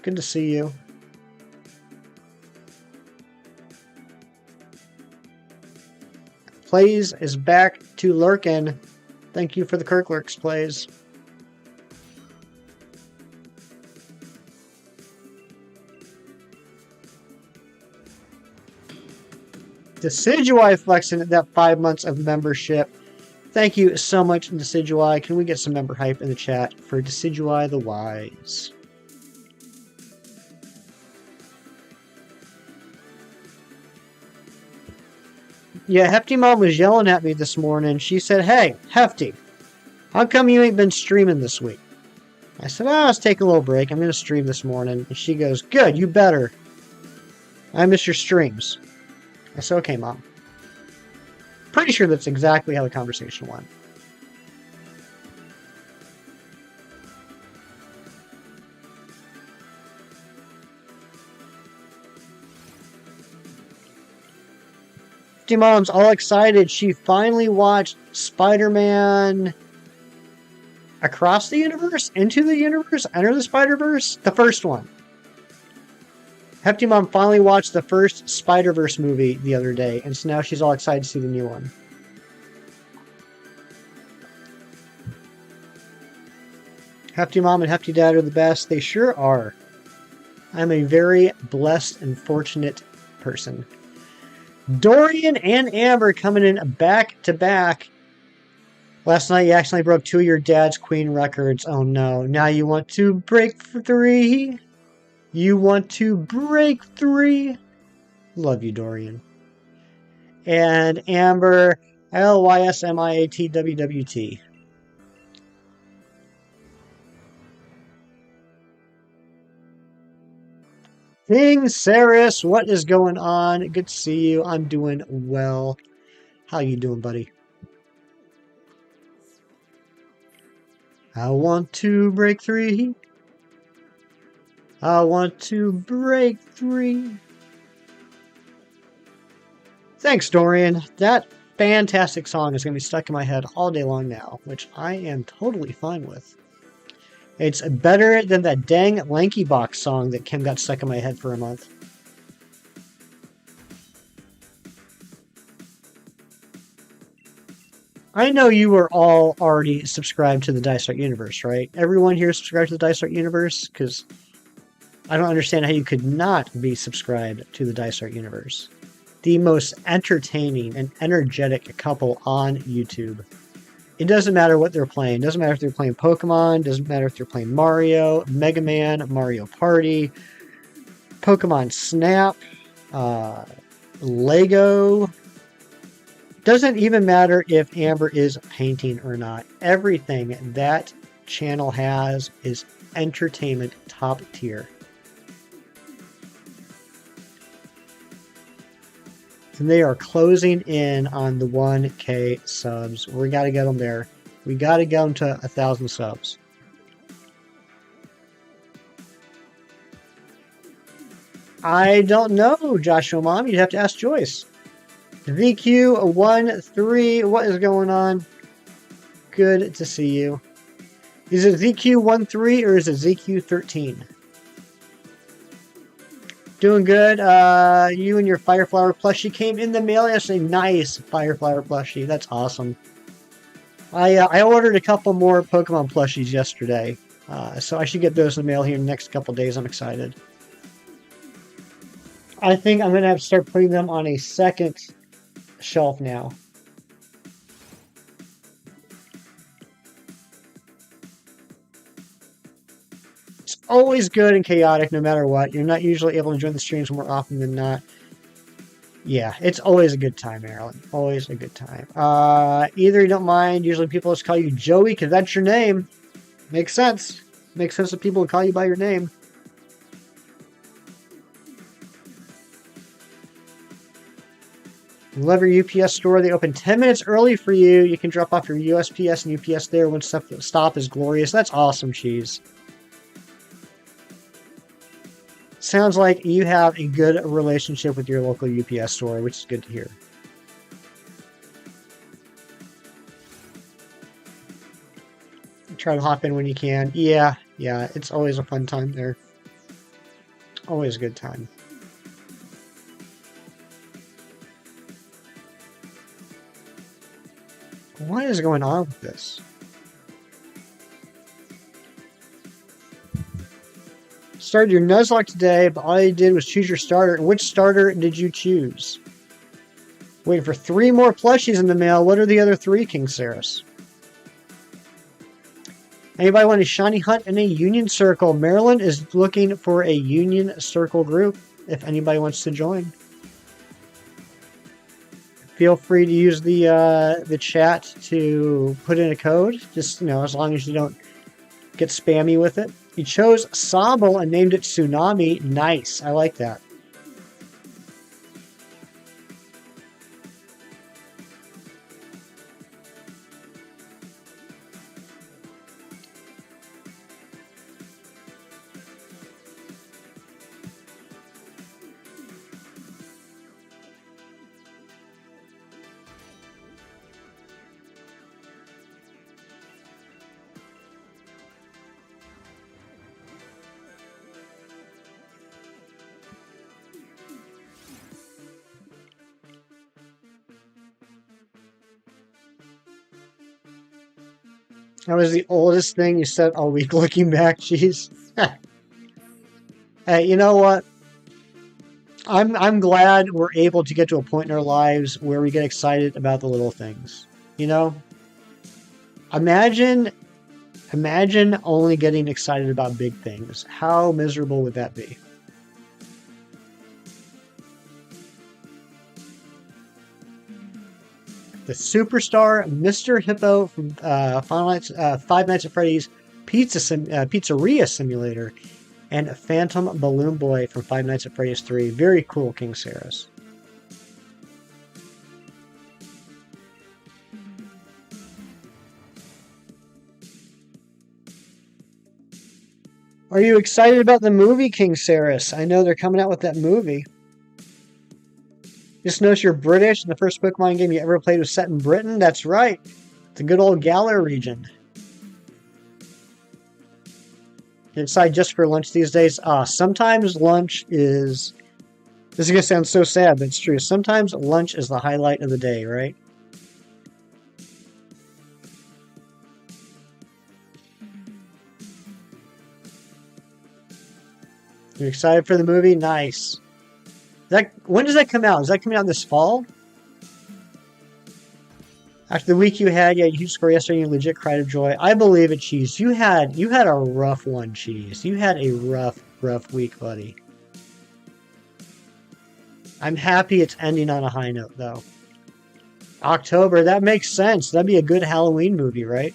Good to see you. Plays is back to lurking. Thank you for the Kirk Lurks, Plays. Decidui flexing at that 5 months of membership. Thank you so much, Decidui. Can we get some member hype in the chat for Decidui the Wise? Yeah, Hefty Mom was yelling at me this morning. She said, "Hey, Hefty, how come you ain't been streaming this week?" I said, let's take a little break. I'm going to stream this morning. And she goes, "Good, you better. I miss your streams." I said, "Okay, Mom." Pretty sure that's exactly how the conversation went. Mom's all excited. She finally watched Spider-Man Across the Universe? Into the Universe? Enter the Spider-Verse? The first one. Hefty Mom finally watched the first Spider-Verse movie the other day, and so now she's all excited to see the new one. Hefty Mom and Hefty Dad are the best. They sure are. I'm a very blessed and fortunate person. Dorian and Amber coming in back to back. Last night you accidentally broke 2 of your dad's Queen records. Oh no. Now you want to break 3? You want to break 3? Love you, Dorian. And Amber, LYSMIATWWT. King Saris, what is going on? Good to see you. I'm doing well. How you doing, buddy? I want to break 3. I want to break 3. Thanks, Dorian. That fantastic song is going to be stuck in my head all day long now, which I am totally fine with. It's better than that dang Lanky Box song that Kim got stuck in my head for a month. I know you were all already subscribed to the Dice Art Universe, right? Everyone here is subscribed to the Dice Art Universe? Because I don't understand how you could not be subscribed to the Dice Art Universe. The most entertaining and energetic couple on YouTube. It doesn't matter what they're playing. It doesn't matter if they're playing Pokemon. It doesn't matter if they're playing Mario, Mega Man, Mario Party, Pokemon Snap, Lego. Doesn't even matter if Amber is painting or not. Everything that channel has is entertainment top tier. And they are closing in on the 1K subs. We got to get them there. We got to get them to 1,000 subs. I don't know, Joshua Mom. You'd have to ask Joyce. VQ13, what is going on? Good to see you. Is it ZQ13 or is it ZQ13? Doing good. You and your Fireflower plushie came in the mail yesterday. Nice Fireflower plushie. That's awesome. I ordered a couple more Pokemon plushies yesterday. So I should get those in the mail here in the next couple days. I'm excited. I think I'm going to have to start putting them on a second shelf now. It's always good and chaotic no matter what. You're not usually able to join the streams more often than not. Yeah, it's always a good time, Marilyn. Always a good time. Either you don't mind. Usually people just call you Joey because that's your name. Makes sense. Makes sense that people would call you by your name. Love your UPS store. They open 10 minutes early for you. You can drop off your USPS and UPS there when stop is glorious. That's awesome, Cheese. Sounds like you have a good relationship with your local UPS store, which is good to hear. Try to hop in when you can. Yeah, it's always a fun time there. Always a good time. What is going on with this? Started your Nuzlocke today, but all you did was choose your starter. And which starter did you choose? Waiting for 3 more plushies in the mail. What are the other 3, King Saris? Anybody want a shiny hunt in a Union Circle? Maryland is looking for a Union Circle group if anybody wants to join. Feel free to use the chat to put in a code. Just, as long as you don't get spammy with it. You chose Sobble and named it Tsunami. Nice. I like that. That was the oldest thing you said all week looking back. Jeez. Hey, you know what? I'm glad we're able to get to a point in our lives where we get excited about the little things. Imagine only getting excited about big things. How miserable would that be? The superstar Mr. Hippo from Five Nights at Freddy's Pizzeria Simulator, and Phantom Balloon Boy from Five Nights at Freddy's 3. Very cool, King Saris. Are you excited about the movie, King Saris? I know they're coming out with that movie. Just notice you're British, and the first Pokemon game you ever played was set in Britain? That's right. The good old Galar region. You decide just for lunch these days? Sometimes lunch is... This is going to sound so sad, but it's true. Sometimes lunch is the highlight of the day, right? You're excited for the movie? Nice. When does that come out? Is that coming out this fall? After the week you had, you scored yesterday, you legit cried of joy. I believe it, Cheese. You had a rough one, Cheese. You had a rough week, buddy. I'm happy it's ending on a high note, though. October, that makes sense. That'd be a good Halloween movie, right?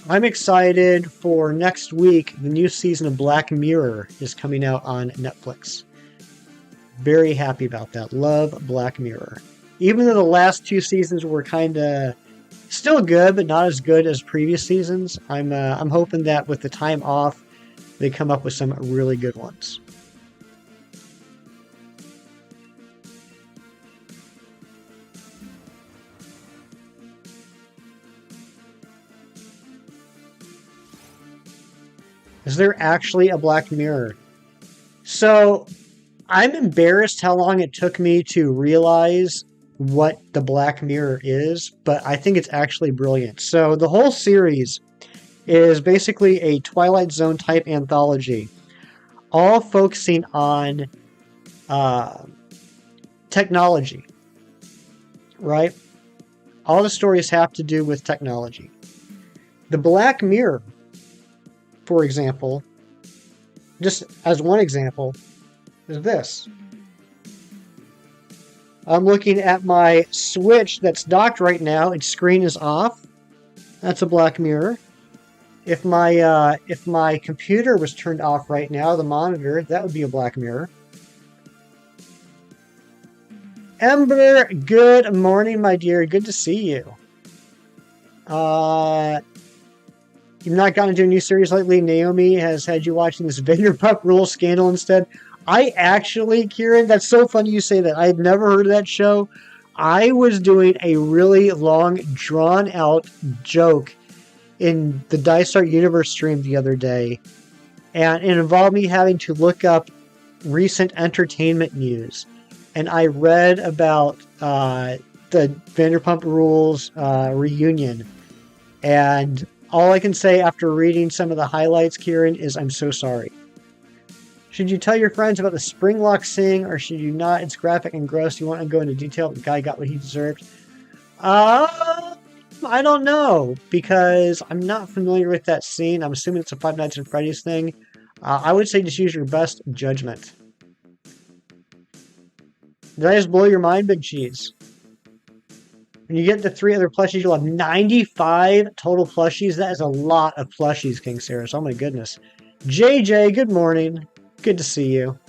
I'm excited for next week. The new season of Black Mirror is coming out on Netflix. Very happy about that. Love Black Mirror. Even though the last 2 seasons were kind of still good, but not as good as previous seasons, I'm hoping that with the time off, they come up with some really good ones. Is there actually a Black Mirror? So, I'm embarrassed how long it took me to realize what the Black Mirror is, but I think it's actually brilliant. So, the whole series is basically a Twilight Zone type anthology, all focusing on technology, right? All the stories have to do with technology. The Black Mirror, for example, just as one example, is this. I'm looking at my Switch that's docked right now. Its screen is off. That's a Black Mirror. If my computer was turned off right now, the monitor, that would be a Black Mirror. Ember, good morning, my dear. Good to see you. You've not gotten into a new series lately. Naomi has had you watching this Vanderpump Rules scandal instead. I actually, Kieran, that's so funny you say that. I had never heard of that show. I was doing a really long, drawn-out joke in the Dice Art Universe stream the other day, and it involved me having to look up recent entertainment news. And I read about the Vanderpump Rules reunion, and all I can say after reading some of the highlights, Kieran, is I'm so sorry. Should you tell your friends about the Springlock sing, or should you not? It's graphic and gross. You want to go into detail? The guy got what he deserved. I don't know, because I'm not familiar with that scene. I'm assuming it's a Five Nights at Freddy's thing. I would say just use your best judgment. Did I just blow your mind, Big Cheese? When you get the 3 other plushies, you'll have 95 total plushies. That is a lot of plushies, King Saris. Oh my goodness. JJ, good morning. Good to see you.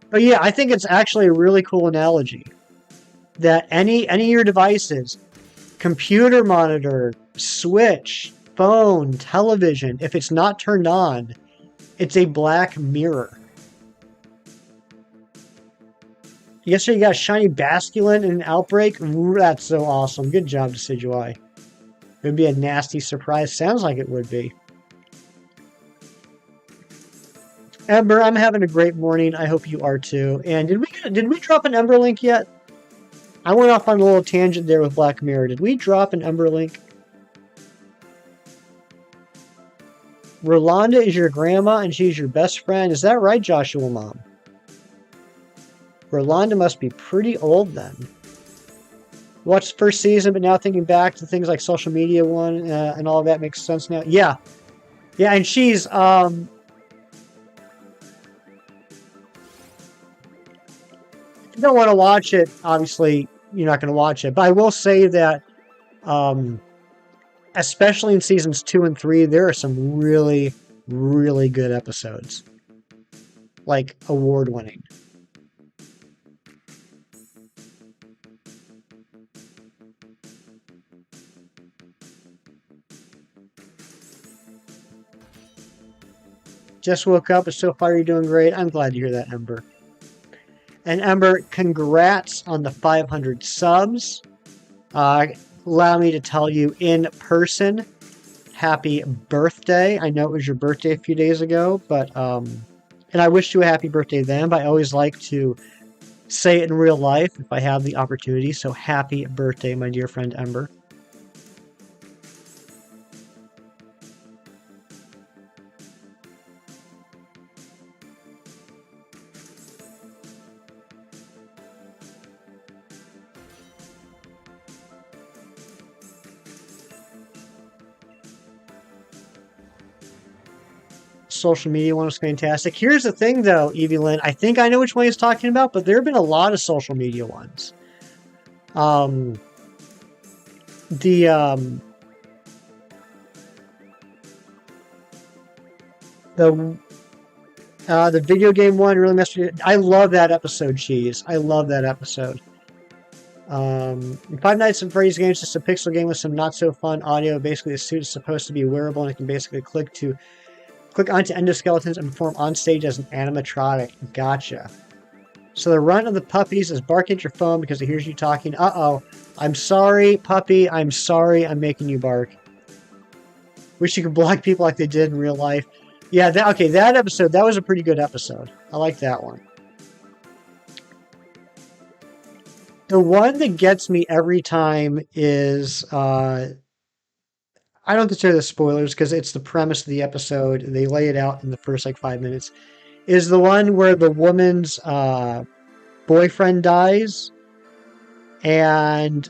But yeah, I think it's actually a really cool analogy. That any of your devices, computer monitor, switch, phone, television, if it's not turned on, it's a black mirror. Yesterday you got a shiny basculin in an outbreak. That's so awesome. Good job, Decidueye. It would be a nasty surprise. Sounds like it would be. Ember, I'm having a great morning. I hope you are too. And did we drop an Ember link yet? I went off on a little tangent there with Black Mirror. Did we drop an Ember link? Rolanda is your grandma and she's your best friend. Is that right, Joshua Mom? Rolanda must be pretty old then. Watched the first season, but now thinking back to things like social media one and all of that makes sense now. Yeah. Yeah, and she's... if you don't want to watch it, obviously you're not going to watch it. But I will say that, especially in seasons 2 and 3, there are some really, really good episodes. Like, award-winning. Just woke up. So far, you're doing great. I'm glad to hear that, Ember. And Ember, congrats on the 500 subs. Allow me to tell you in person, happy birthday. I know it was your birthday a few days ago, but and I wish you a happy birthday then, but I always like to say it in real life if I have the opportunity. So happy birthday, my dear friend Ember. Social media one was fantastic. Here's the thing, though, Evelyn. I think I know which one he's talking about, but there have been a lot of social media ones. The video game one really messed with me. I love that episode, Cheese. I love that episode. Five Nights at Freddy's game is just a pixel game with some not so fun audio. Basically, the suit is supposed to be wearable, and it can basically click onto endoskeletons and perform on stage as an animatronic. Gotcha. So the runt of the puppies is bark at your phone because it hears you talking. Uh-oh. I'm sorry, puppy. I'm sorry I'm making you bark. Wish you could block people like they did in real life. Yeah, that episode, that was a pretty good episode. I like that one. The one that gets me every time is... I don't consider this spoilers because it's the premise of the episode. They lay it out in the first 5 minutes. Is the one where the woman's boyfriend dies and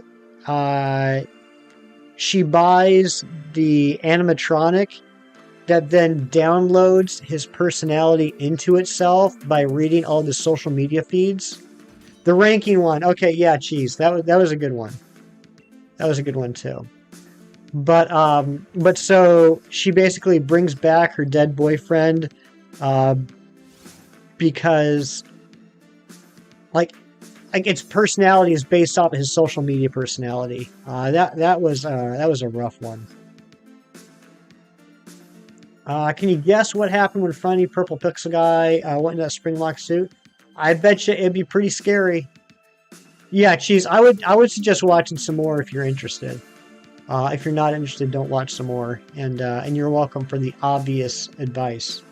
she buys the animatronic that then downloads his personality into itself by reading all the social media feeds. The ranking one. Okay, yeah, cheese. That was a good one. That was a good one too. But so she basically brings back her dead boyfriend, because like its personality is based off of his social media personality. That was a rough one. Can you guess what happened when funny purple pixel guy went in that springlock suit? I bet you it'd be pretty scary. Yeah, Cheese. I would suggest watching some more if you're interested. If you're not interested, don't watch some more. And you're welcome for the obvious advice.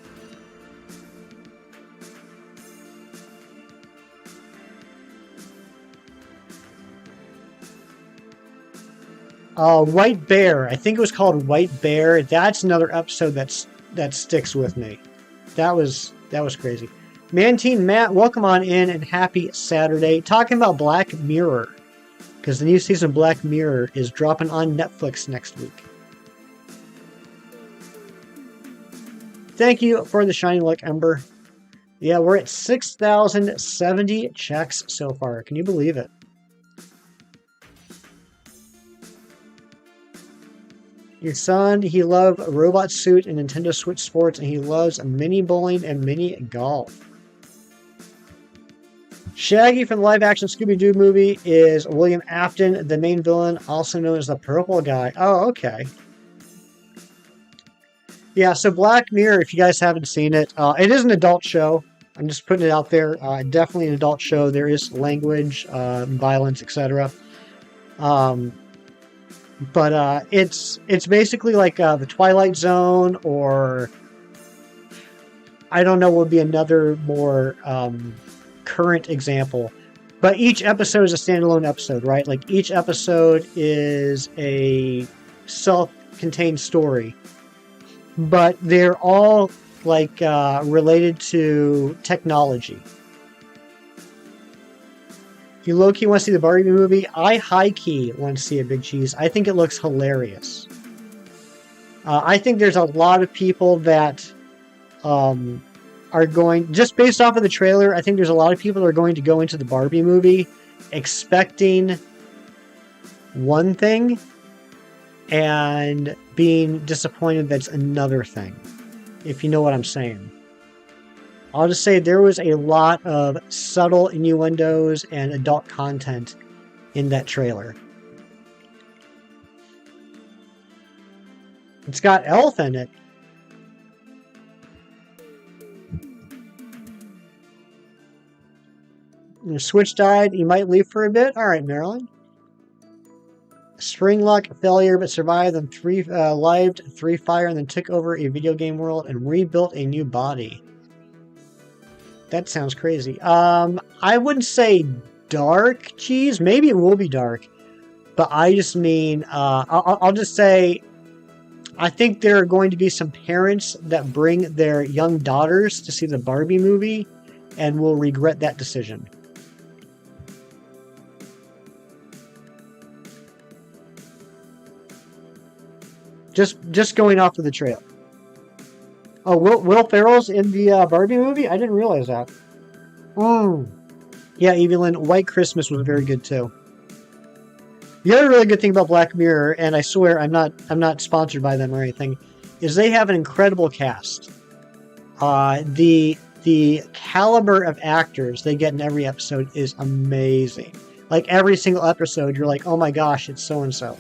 White Bear. I think it was called White Bear. That's another episode that sticks with me. That was crazy. Mantine Matt, welcome on in and happy Saturday. Talking about Black Mirror, because the new season of Black Mirror is dropping on Netflix next week. Thank you for the shiny luck, Ember. Yeah, we're at 6,070 checks so far. Can you believe it? Your son, he loved Robot Suit and Nintendo Switch Sports, and he loves mini bowling and mini golf. Shaggy from the live-action Scooby-Doo movie is William Afton, the main villain, also known as the Purple Guy. Oh, okay. Yeah, so Black Mirror, if you guys haven't seen it, it is an adult show. I'm just putting it out there. Definitely an adult show. There is language, violence, etc. But it's basically like the Twilight Zone, or I don't know, would be another more current example. But each episode is a standalone episode, right? Like each episode is a self-contained story, but they're all like related to technology. You low-key want to see the Barbie movie? I high-key want to see it, Big Cheese. I think it looks hilarious. I think there's a lot of people that are going, just based off of the trailer, I think there's a lot of people that are going to go into the Barbie movie expecting one thing and being disappointed that's another thing, if you know what I'm saying. I'll just say there was a lot of subtle innuendos and adult content in that trailer. It's got Elf in it. Your Switch died. You might leave for a bit. All right, Marilyn. Spring lock failure, but survived and lived 3 fire and then took over a video game world and rebuilt a new body. That sounds crazy. I wouldn't say dark, Cheese. Maybe it will be dark. But I just mean, I'll just say, I think there are going to be some parents that bring their young daughters to see the Barbie movie and will regret that decision. Just going off of the trail. Oh, Will Ferrell's in the Barbie movie? I didn't realize that. Yeah, Evelyn, White Christmas was very good too. The other really good thing about Black Mirror, and I swear I'm not sponsored by them or anything, is they have an incredible cast. The caliber of actors they get in every episode is amazing. Like every single episode, you're like, oh my gosh, it's so and so.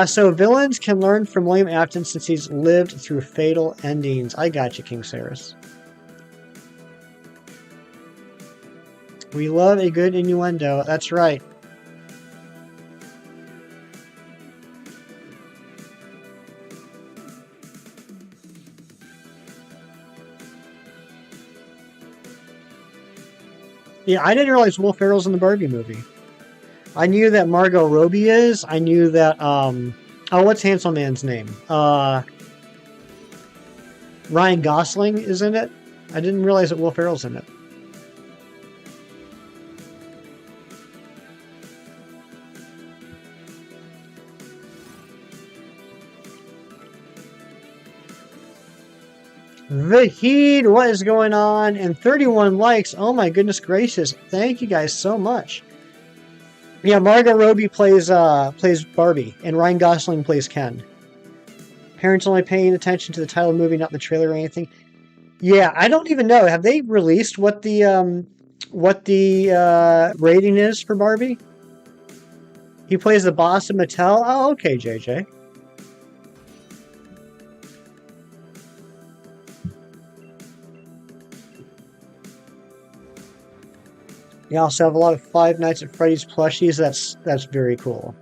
So villains can learn from William Afton since he's lived through fatal endings. I got you, King Saris. We love a good innuendo. That's right. Yeah, I didn't realize Will Ferrell's in the Barbie movie. I knew that Margot Robbie is. I knew that, oh, what's Handsome Man's name? Ryan Gosling is in it. I didn't realize that Will Ferrell's in it. Vahid, what is going on? And 31 likes. Oh my goodness gracious. Thank you guys so much. Yeah, Margot Robbie plays Barbie, and Ryan Gosling plays Ken. Parents only paying attention to the title of the movie, not the trailer or anything. Yeah, I don't even know. Have they released what the what the rating is for Barbie? He plays the boss of Mattel? Oh, okay, JJ. You also have a lot of Five Nights at Freddy's plushies. That's very cool.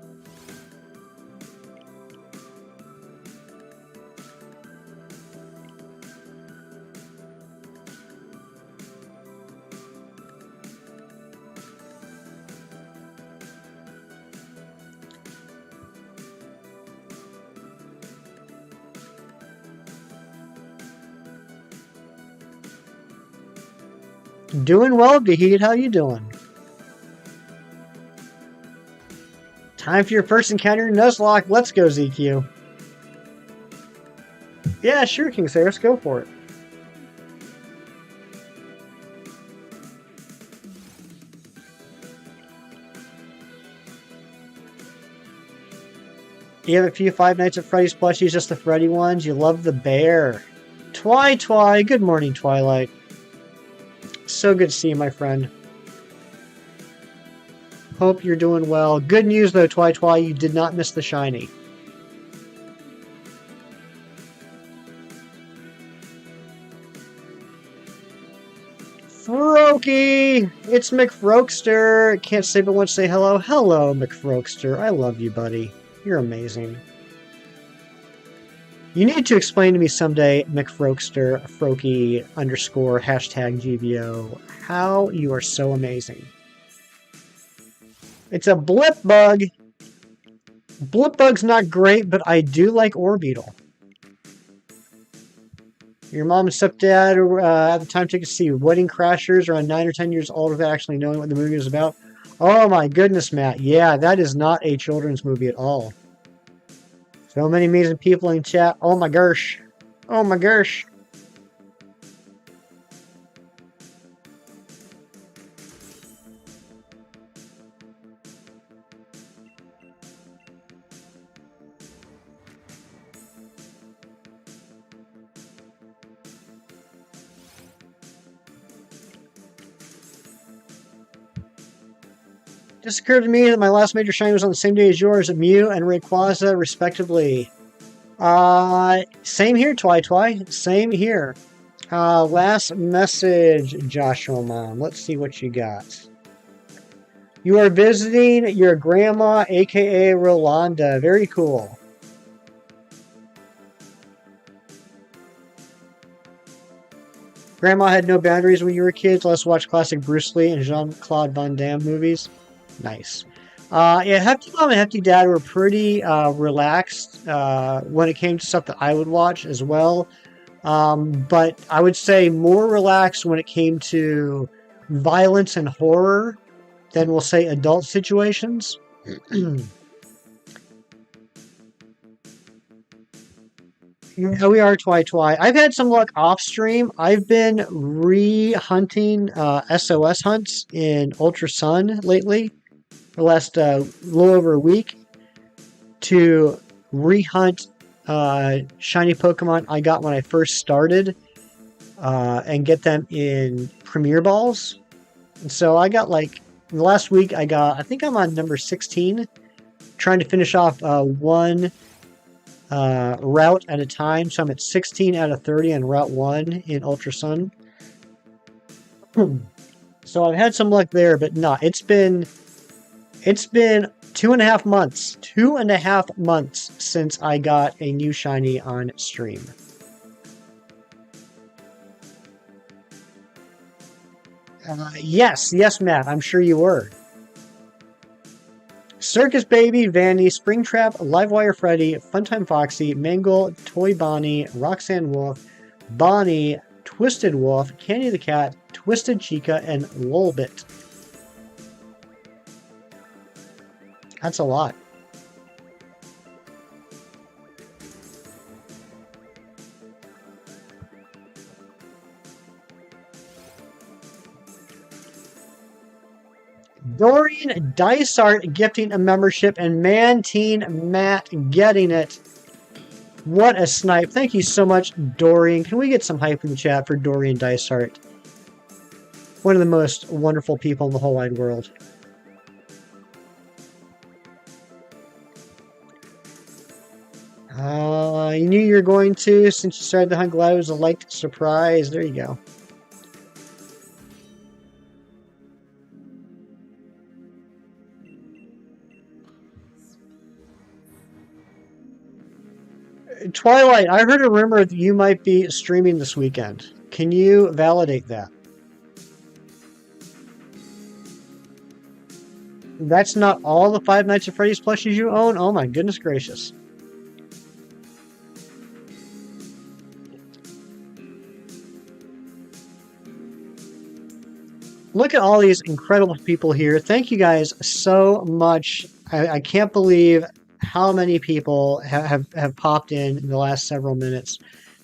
Doing well, Dahid. How you doing? Time for your first encounter, Nuzlocke. Let's go, ZQ. Yeah, sure, King Cyrus. Go for it. You have a few Five Nights at Freddy's plushies, just the Freddy ones. You love the bear. Twi. Good morning, Twilight. So good to see you, my friend. Hope you're doing well. Good news, though, Twi. You did not miss the shiny. Froakie! It's McFroakster! Can't say but once say hello. Hello, McFroakster. I love you, buddy. You're amazing. You need to explain to me someday, McFroakster, Froakie _ #GVO, how you are so amazing. It's a blip bug. Blip bug's not great, but I do like Orbeetle. Your mom and stepdad at the time took to see Wedding Crashers, around 9 or 10 years old, without actually knowing what the movie was about. Oh my goodness, Matt. Yeah, that is not a children's movie at all. So many amazing people in chat. Oh my gosh. Oh my gosh. Just occurred to me that my last major shiny was on the same day as yours, Mew and Rayquaza, respectively. Same here, Twi. Same here. Last message, Joshua Mom. Let's see what you got. You are visiting your grandma, aka Rolanda. Very cool. Grandma had no boundaries when you were kids. Let's watch classic Bruce Lee and Jean-Claude Van Damme movies. Nice. Yeah, Hefty Mom and Hefty Dad were pretty relaxed when it came to stuff that I would watch as well. But I would say more relaxed when it came to violence and horror than, we'll say, adult situations. Yeah, we are Twi. I've had some luck off stream. I've been re-hunting SOS hunts in Ultra Sun lately, for the last little over a week, to re-hunt shiny Pokemon I got when I first started and get them in Premier Balls. And so I got in the last week I think I'm on number 16, trying to finish off one route at a time. So I'm at 16 out of 30 on Route 1 in Ultra Sun. So I've had some luck there, but no, it's been 2.5 months. 2.5 months since I got a new shiny on stream. Yes, Matt, I'm sure you were. Circus Baby, Vandy, Springtrap, Livewire Freddy, Funtime Foxy, Mangle, Toy Bonnie, Roxanne Wolf, Bonnie, Twisted Wolf, Candy the Cat, Twisted Chica, and Lolbit. That's a lot. Dorian Dysart gifting a membership, and Mantine Matt getting it. What a snipe. Thank you so much, Dorian. Can we get some hype in the chat for Dorian Dysart? One of the most wonderful people in the whole wide world. You knew you were going to since you started the hunt. Glad it was a light surprise. There you go. Twilight, I heard a rumor that you might be streaming this weekend. Can you validate that? That's not all the Five Nights at Freddy's plushies you own? Oh my goodness gracious. Look at all these incredible people here. Thank you guys so much. I can't believe how many people have popped in the last several minutes.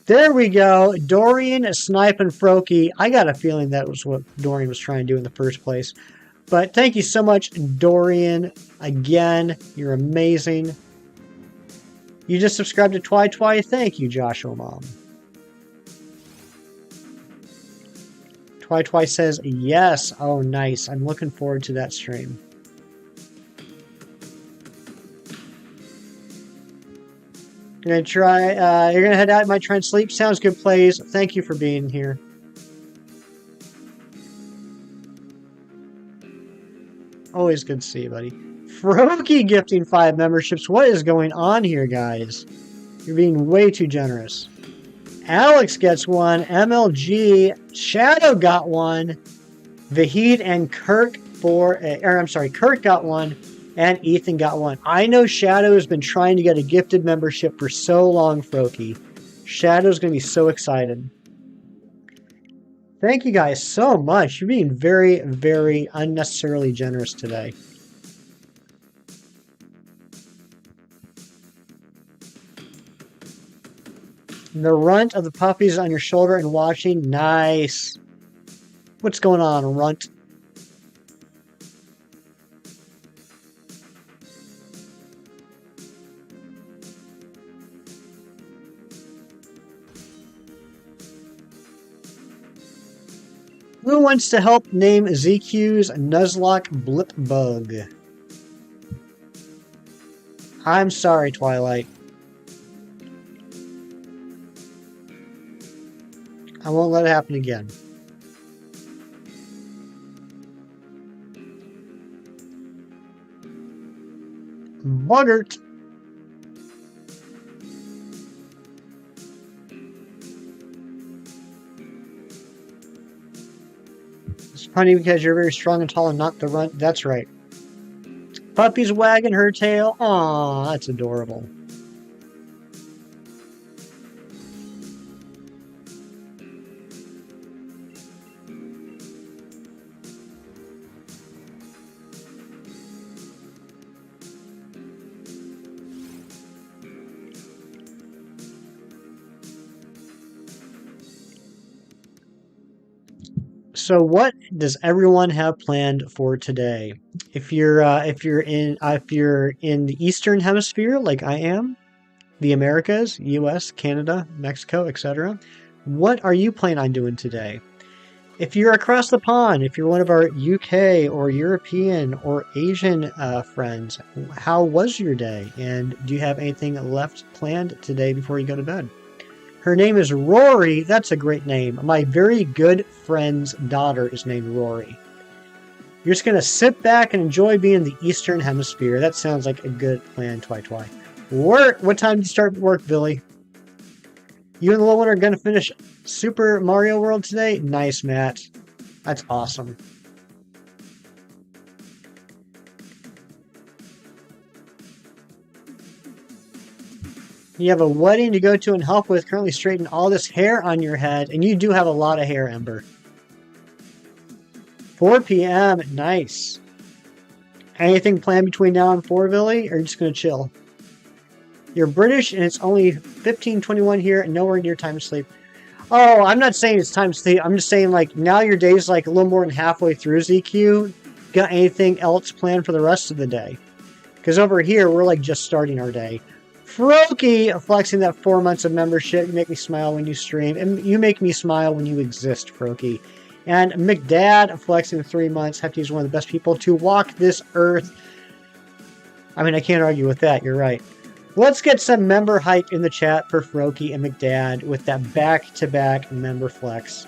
There we go. Dorian, Snipe, and Froakie. I got a feeling that was what Dorian was trying to do in the first place. But thank you so much, Dorian. Again, you're amazing. You just subscribed to Twi. Thank you, Joshua Mom. Twi says yes. Oh, nice. I'm looking forward to that stream. You're gonna try. You're gonna head out. Might try and sleep. Sounds good, plays. Thank you for being here. Always good to see you, buddy. Froakie gifting 5 memberships. What is going on here, guys? You're being way too generous. Alex gets one. MLG. Shadow got one. Vahid and Kirk Kirk got one. And Ethan got one. I know Shadow has been trying to get a gifted membership for so long, Froakie. Shadow's going to be so excited. Thank you guys so much. You're being very, very unnecessarily generous today. The runt of the puppies on your shoulder and watching. Nice. What's going on, runt? Who wants to help name ZQ's Nuzlocke Blip Bug? I'm sorry, Twilight. I won't let it happen again. Buggert. It's funny because you're very strong and tall and not the runt. That's right. Puppy's wagging her tail. Aw, that's adorable. So what does everyone have planned for today? If you're in the Eastern Hemisphere like I am, the Americas, US, Canada, Mexico, etc., what are you planning on doing today? If you're across the pond, if you're one of our UK or European or Asian friends, how was your day? And do you have anything left planned today before you go to bed? Her name is Rory. That's a great name. My very good friend's daughter is named Rory. You're just going to sit back and enjoy being in the Eastern Hemisphere. That sounds like a good plan, Twi. Work. What time do you start work, Billy? You and the little one are going to finish Super Mario World today? Nice, Matt. That's awesome. You have a wedding to go to and help with, currently straighten all this hair on your head. And you do have a lot of hair, Ember. 4 p.m. Nice. Anything planned between now and 4, Billy? Or are you just going to chill? You're British and it's only 15:21 here and nowhere near time to sleep. Oh, I'm not saying it's time to sleep. I'm just saying, like, now your day's like a little more than halfway through, ZQ. Got anything else planned for the rest of the day? Because over here, we're like just starting our day. Froakie flexing that 4 months of membership. You make me smile when you stream. And you make me smile when you exist, Froakie. And McDad flexing 3 months. Hefty is one of the best people to walk this earth. I mean, I can't argue with that. You're right. Let's get some member hype in the chat for Froky and McDad with that back-to-back member flex.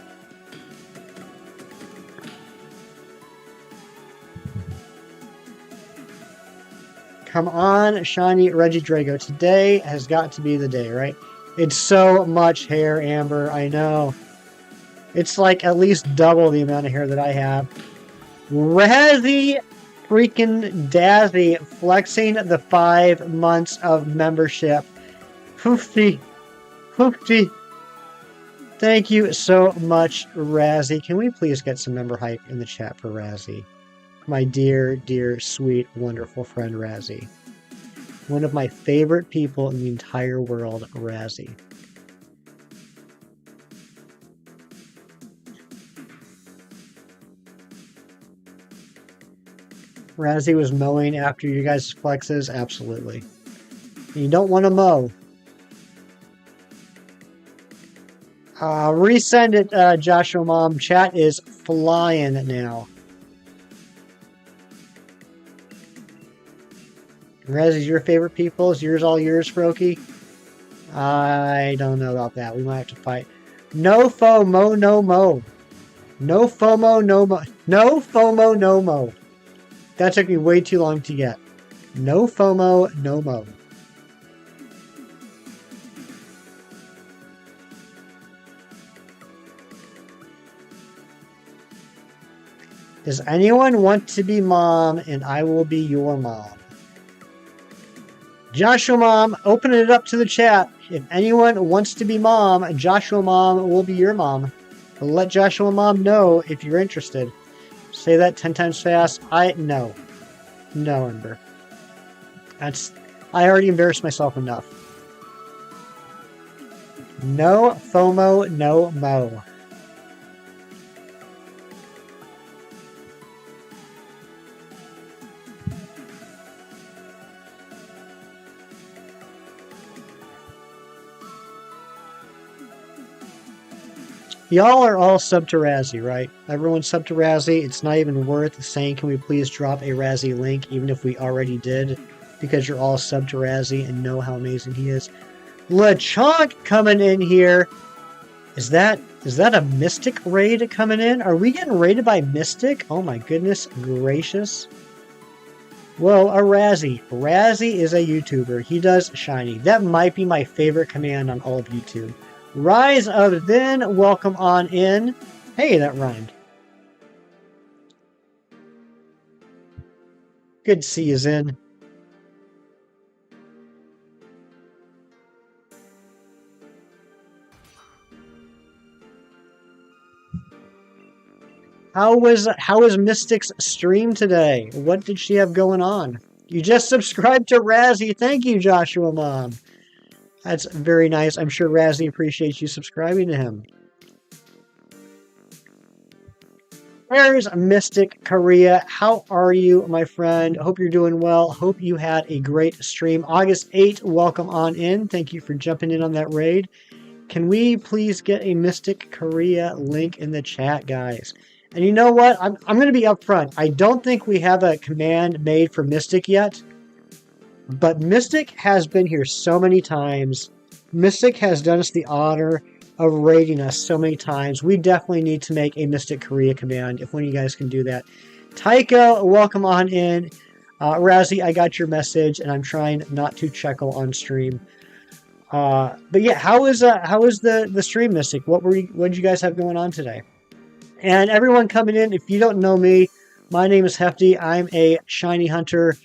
Come on, shiny REGIDRAGO. Today has got to be the day, right? It's so much hair, Amber. I know. It's like at least double the amount of hair that I have. Razzie freaking Dazzy flexing the 5 months of membership. Hoofty. Hoofty. Thank you so much, Razzie. Can we please get some member hype in the chat for Razzie? My dear, dear, sweet, wonderful friend Razzie. One of my favorite people in the entire world, Razzie. Razzie was mowing after you guys' flexes? Absolutely. You don't want to mow. Resend it, Joshua Mom. Chat is flying now. Razzie's your favorite people? Is yours all yours, Froky? I don't know about that. We might have to fight. No FOMO, no mo. No FOMO, no mo. No FOMO, no mo. That took me way too long to get. No FOMO, no mo. Does anyone want to be mom and I will be your mom? Joshua Mom, open it up to the chat. If anyone wants to be mom, Joshua Mom will be your mom. Let Joshua Mom know if you're interested. Say that 10 times fast. No. No, Ember. I already embarrassed myself enough. No FOMO, no mo. Y'all are all sub to Razzie, right? Everyone's sub to Razzie. It's not even worth saying, can we please drop a Razzie link, even if we already did, because you're all sub to Razzie and know how amazing he is. LeChonk coming in here. Is that a Mystic raid coming in? Are we getting raided by Mystic? Oh my goodness gracious. Whoa, a Razzie. Razzie is a YouTuber. He does shiny. That might be my favorite command on all of YouTube. Rise of Then, welcome on in. Hey, that rhymed. Good to see you, Zen. How was Mystic's stream today? What did she have going on? You just subscribed to Razzie. Thank you, Joshua Mom. That's very nice. I'm sure Razzie appreciates you subscribing to him. There's Mystic Korea. How are you, my friend? Hope you're doing well. Hope you had a great stream. August 8th, welcome on in. Thank you for jumping in on that raid. Can we please get a Mystic Korea link in the chat, guys? And you know what? I'm going to be upfront. I don't think we have a command made for Mystic yet. But Mystic has been here so many times. Mystic has done us the honor of raiding us so many times. We definitely need to make a Mystic Korea command if one of you guys can do that. Taika, welcome on in. Razzie, I got your message, and I'm trying not to chuckle on stream. But yeah, how is the stream, Mystic? What did you guys have going on today? And everyone coming in, if you don't know me, my name is Hefty. I'm a shiny hunter.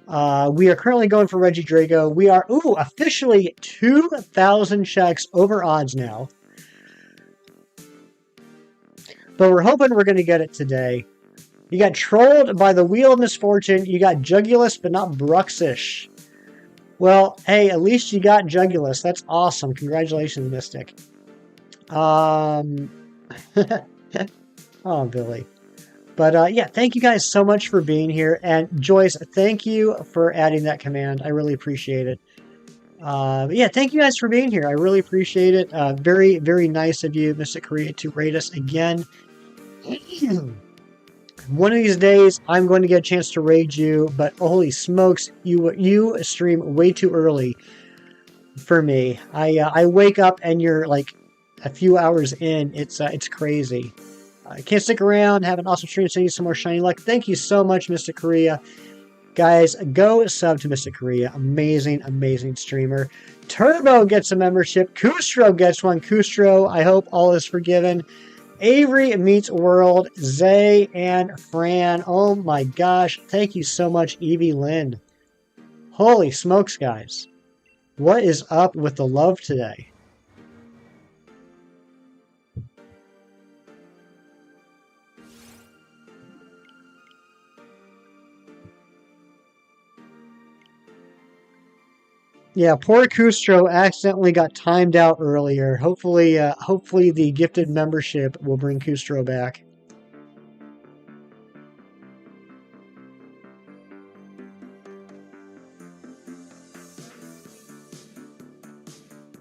We are currently going for REGIDRAGO. We are, officially 2,000 checks over odds now. But we're hoping we're going to get it today. You got trolled by the Wheel of Misfortune. You got Jugulus, but not Bruxish. Well, hey, at least you got Jugulus. That's awesome. Congratulations, Mystic. Oh, Billy. But yeah, thank you guys so much for being here. And Joyce, thank you for adding that command. I really appreciate it. But yeah, thank you guys for being here. I really appreciate it. Very, very nice of you, Mystic Korea, to raid us again. One of these days, I'm going to get a chance to raid you, but holy smokes, you stream way too early for me. I wake up and you're like a few hours in. It's crazy. I can't stick around. Have an awesome stream. Send you some more shiny luck. Thank you so much, Mr. Korea. Guys, go sub to Mr. Korea. Amazing, amazing streamer. Turbo gets a membership. Kustro gets one. Kustro, I hope all is forgiven. Avery meets World. Zay and Fran. Oh my gosh. Thank you so much, Evie Lynn. Holy smokes, guys. What is up with the love today? Yeah, poor Kustro accidentally got timed out earlier. Hopefully the gifted membership will bring Kustro back.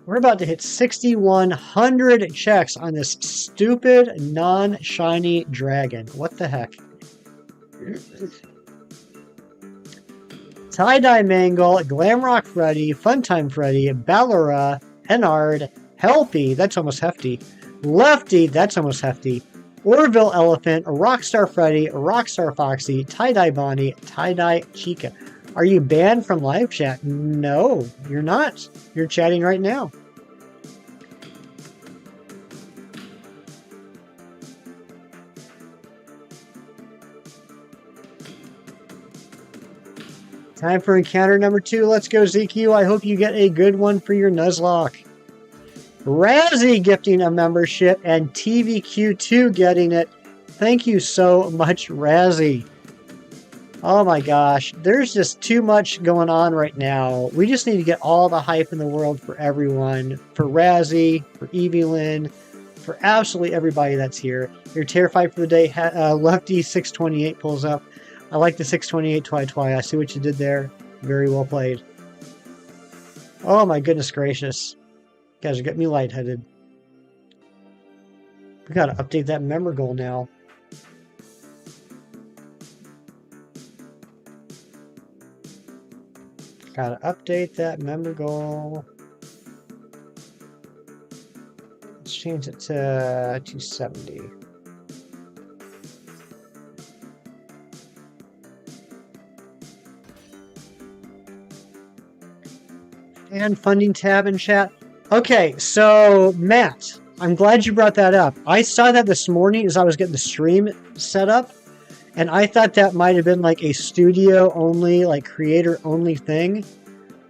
We're about to hit 6,100 checks on this stupid non-shiny dragon. What the heck? Tie-Dye Mangle, Glamrock Freddy, Funtime Freddy, Ballara, Hennard, Helpy, that's almost hefty, Lefty, that's almost hefty, Orville Elephant, Rockstar Freddy, Rockstar Foxy, Tie-Dye Bonnie, Tie-Dye Chica. Are you banned from live chat? No, you're not. You're chatting right now. Time for encounter number 2. Let's go, ZQ. I hope you get a good one for your Nuzlocke. Razzie gifting a membership and TVQ2 getting it. Thank you so much, Razzie. Oh my gosh, there's just too much going on right now. We just need to get all the hype in the world for everyone. For Razzie, for Evelyn, for absolutely everybody that's here. You're terrified for the day. Lefty 628 pulls up. I like the 628 Twi. I see what you did there. Very well played. Oh my goodness gracious. You guys are getting me lightheaded. We gotta update that member goal now. Gotta update that member goal. Let's change it to 270. And funding tab in chat. Okay, so Matt, I'm glad you brought that up. I saw that this morning as I was getting the stream set up. And I thought that might have been like a studio only, like creator only thing.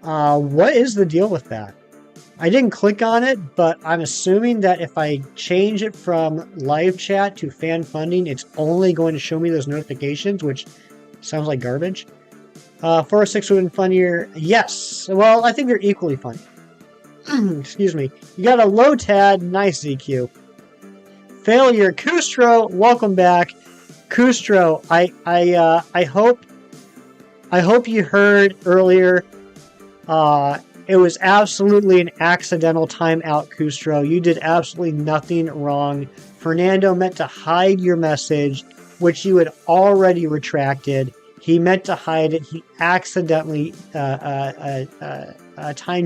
What is the deal with that? I didn't click on it, but I'm assuming that if I change it from live chat to fan funding, it's only going to show me those notifications, which sounds like garbage. 406 would have been funnier. Yes. Well, I think they're equally funny. Excuse me. You got a low tad. Nice, ZQ. Failure. Kustro, welcome back. Kustro, I hope you heard earlier. It was absolutely an accidental timeout, Kustro. You did absolutely nothing wrong. Fernando meant to hide your message, which you had already retracted. He meant to hide it. He accidentally timed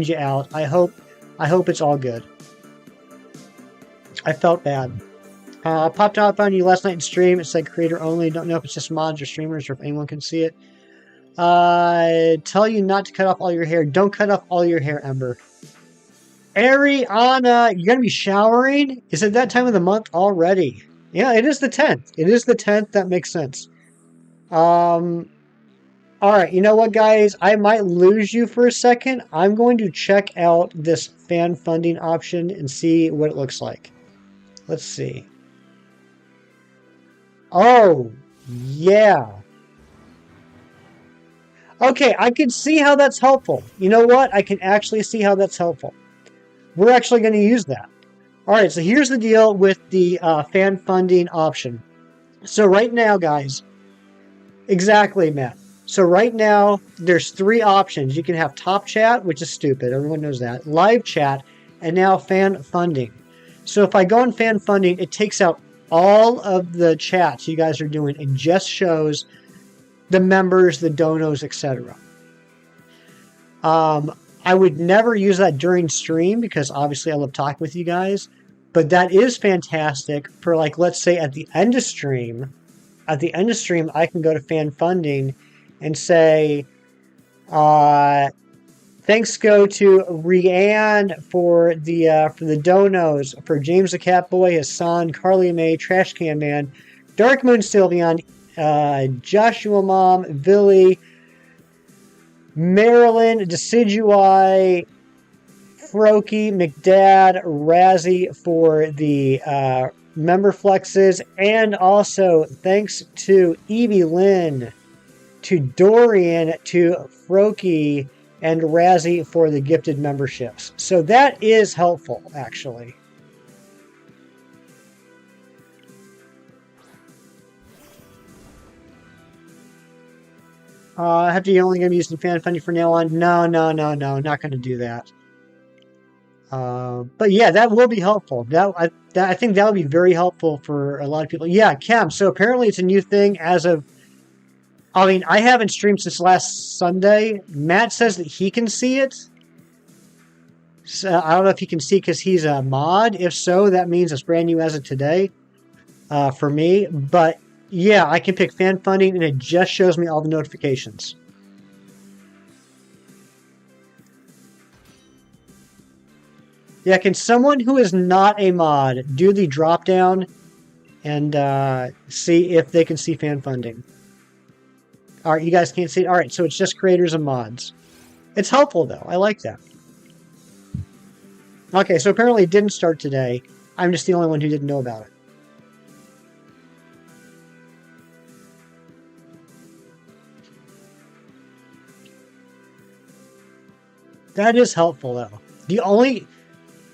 you out. I hope it's all good. I felt bad. Popped up on you last night in stream. It said creator only. Don't know if it's just mods or streamers or if anyone can see it. Tell you not to cut off all your hair. Don't cut off all your hair, Ember. Ariana, you're going to be showering? Is it that time of the month already? Yeah, it is the 10th. It is the 10th. That makes sense. Alright, you know what, guys? I might lose you for a second. I'm going to check out this fan funding option and see what it looks like. Let's see. Oh, yeah. Okay, I can see how that's helpful. You know what? I can actually see how that's helpful. We're actually going to use that. All right, so here's the deal with the fan funding option. So right now, guys, exactly, Matt. So right now, there's 3 options. You can have top chat, which is stupid. Everyone knows that. Live chat, and now fan funding. So if I go on fan funding, it takes out all of the chats you guys are doing. It just shows the members, the donos, etc. I would never use that during stream because obviously I love talking with you guys. But that is fantastic for, like, let's say at the end of stream. At the end of stream, I can go to fan funding and say, thanks go to Rianne for the donos, for James the Catboy, Hassan, Carly May, Trash Can Man, Dark Moon Sylveon, Joshua Mom, Billy, Marilyn, Decidui, Froky, McDad, Razzie for the member flexes, and also thanks to Evie Lynn, to Dorian, to Froky, and Razzie for the gifted memberships. So that is helpful, actually. I have to be only going to be using fan funding from now on. No, not going to do that. But yeah, that will be helpful. I think that would be very helpful for a lot of people. Yeah, Cam. So apparently it's a new thing as of. I mean, I haven't streamed since last Sunday. Matt says that he can see it. So I don't know if he can see because he's a mod. If so, that means it's brand new as of today for me. But yeah, I can pick fan funding and it just shows me all the notifications. Yeah, can someone who is not a mod do the drop down and see if they can see fan funding? All right, you guys can't see it. All right, so it's just creators and mods. It's helpful, though. I like that. Okay, so apparently it didn't start today. I'm just the only one who didn't know about it. That is helpful, though. The only...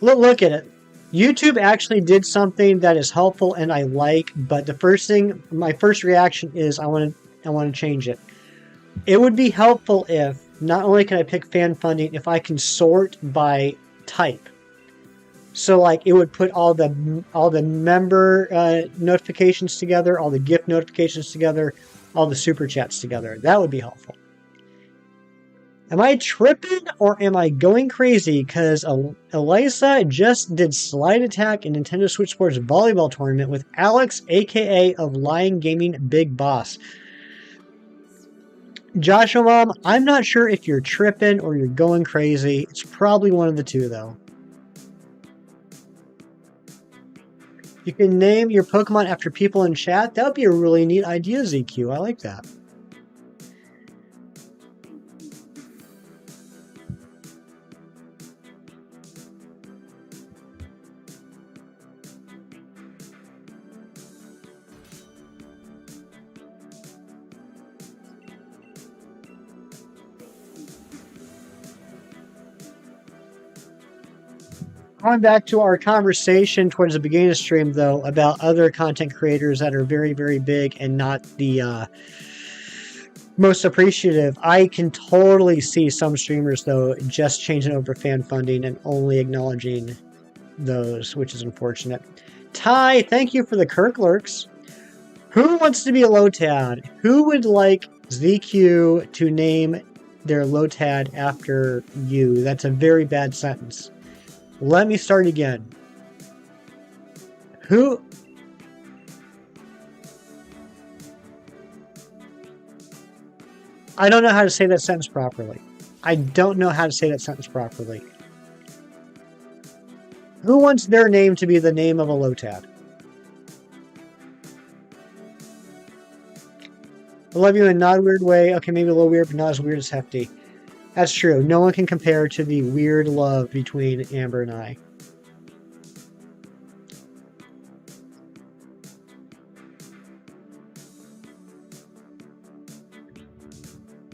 Look at it. YouTube actually did something that is helpful and I like, but the first thing, my first reaction is I want to change it. It would be helpful if not only can I pick fan funding, if I can sort by type. So like it would put all the member notifications together, all the gift notifications together, all the super chats together. That would be helpful. Am I tripping or am I going crazy? Because Elisa just did slide attack in Nintendo Switch Sports volleyball tournament with Alex, aka of Lion Gaming Big Boss. Joshua Mom, I'm not sure if you're tripping or you're going crazy. It's probably one of the two, though. You can name your Pokemon after people in chat. That would be a really neat idea, ZQ. I like that. Going back to our conversation towards the beginning of the stream, though, about other content creators that are very, very big and not the most appreciative, I can totally see some streamers, though, just changing over fan funding and only acknowledging those, which is unfortunate. Ty, thank you for the Kirk Lurks. Who wants to be a Lotad? Who would like ZQ to name their Lotad after you? That's a very bad sentence. Let me start again. Who? I don't know how to say that sentence properly. I don't know how to say that sentence properly. Who wants their name to be the name of a Lotad? I love you in a not weird way. Okay, maybe a little weird, but not as weird as Hefty. That's true. No one can compare to the weird love between Amber and I.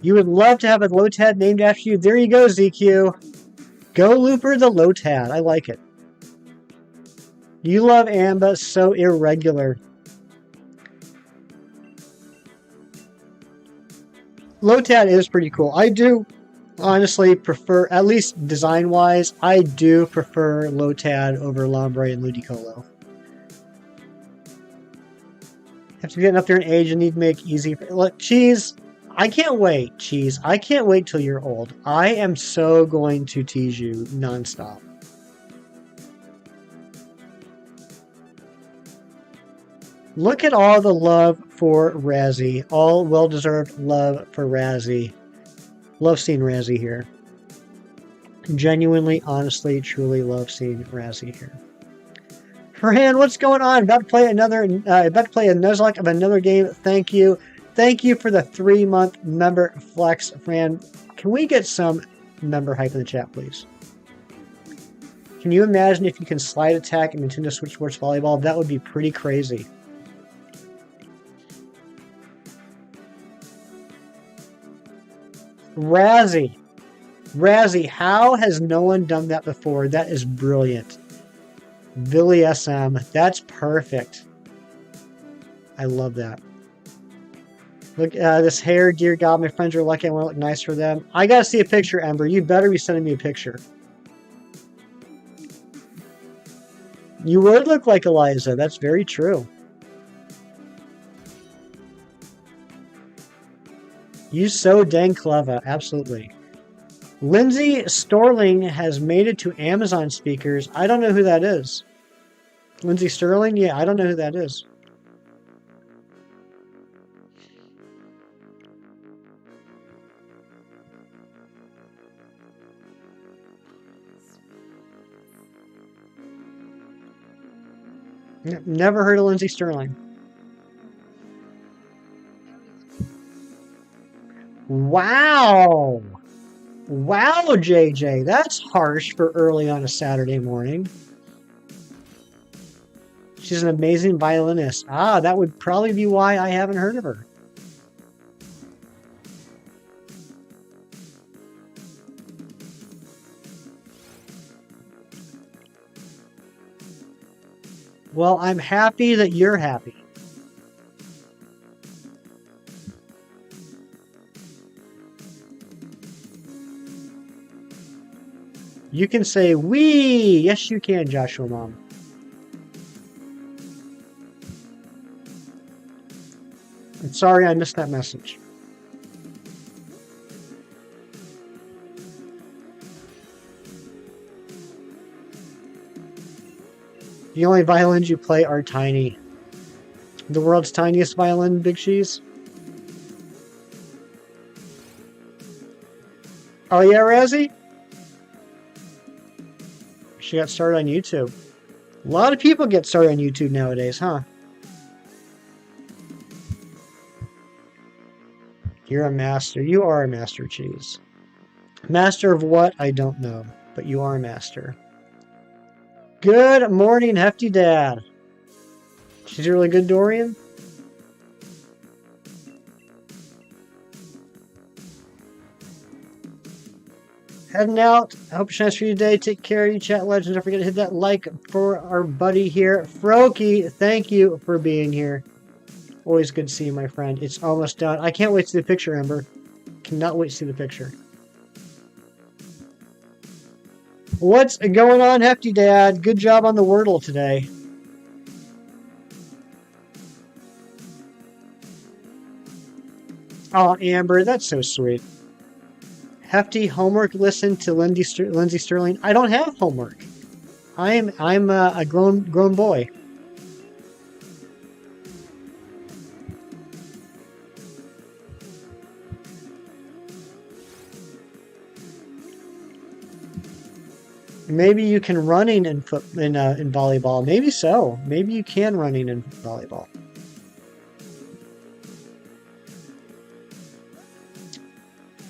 You would love to have a Lotad named after you. There you go, ZQ. Go Looper the Lotad. I like it. You love Amba, so irregular. Lotad is pretty cool. I do honestly prefer, at least design-wise, I do prefer Lotad over Lombre and Ludicolo. After getting up there in age, you need to make easy. Look, Cheese, I can't wait, Cheese. I can't wait till you're old. I am so going to tease you nonstop. Look at all the love for Razzie. All well-deserved love for Razzie. Love seeing Razzie here. Genuinely, honestly, truly love seeing Razzie here. Fran, what's going on? About to play another. About to play a Nuzlocke of another game. Thank you. Thank you for the 3-month member flex, Fran. Can we get some member hype in the chat, please? Can you imagine if you can slide attack in Nintendo Switch Sports Volleyball? That would be pretty crazy. Razzie. Razzie, how has no one done that before? That is brilliant. Billy SM, that's perfect. I love that. Look, this hair, dear God, my friends are lucky. I want to look nice for them. I gotta see a picture, Ember. You better be sending me a picture. You would look like Eliza. That's very true. You so dang clever. Absolutely. Lindsay Sterling has made it to Amazon speakers. I don't know who that is. Lindsay Sterling? Yeah, I don't know who that is. Never heard of Lindsay Sterling. Wow! Wow, JJ, that's harsh for early on a Saturday morning. She's an amazing violinist. Ah, that would probably be why I haven't heard of her. Well, I'm happy that you're happy. You can say, wee! Yes, you can, Joshua Mom. I'm sorry I missed that message. The only violins you play are tiny. The world's tiniest violin, Big Cheese? Oh yeah, Razzie? She got started on YouTube. A lot of people get started on YouTube nowadays, huh? You're a master. You are a master, Cheese. Master of what? I don't know. But you are a master. Good morning, Hefty Dad. She's really good, Dorian? Heading out. I hope it's nice for you today. Take care of you, chat legends. Don't forget to hit that like for our buddy here. Froky, thank you for being here. Always good to see you, my friend. It's almost done. I can't wait to see the picture, Ember. Cannot wait to see the picture. What's going on, Hefty Dad? Good job on the Wordle today. Oh, Amber, that's so sweet. Hefty homework. Listen to Lindsay Sterling. I don't have homework. I'm a grown boy. Maybe you can running in volleyball. Maybe so. Maybe you can running in volleyball.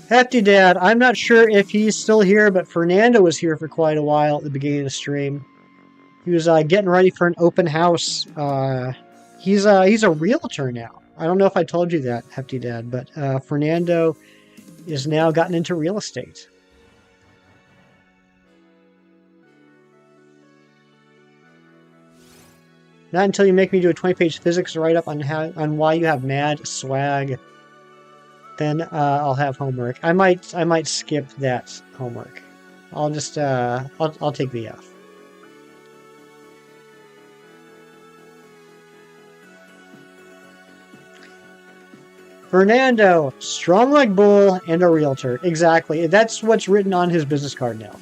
Hefty Dad, I'm not sure if he's still here, but Fernando was here for quite a while at the beginning of the stream. He was getting ready for an open house. He's a realtor now. I don't know if I told you that, Hefty Dad, but Fernando is now gotten into real estate. Not until you make me do a 20-page physics write-up on why you have mad swag. Then I'll have homework. I might skip that homework. I'll just I'll take the F. Fernando, strong like bull and a realtor. Exactly. That's what's written on his business card now.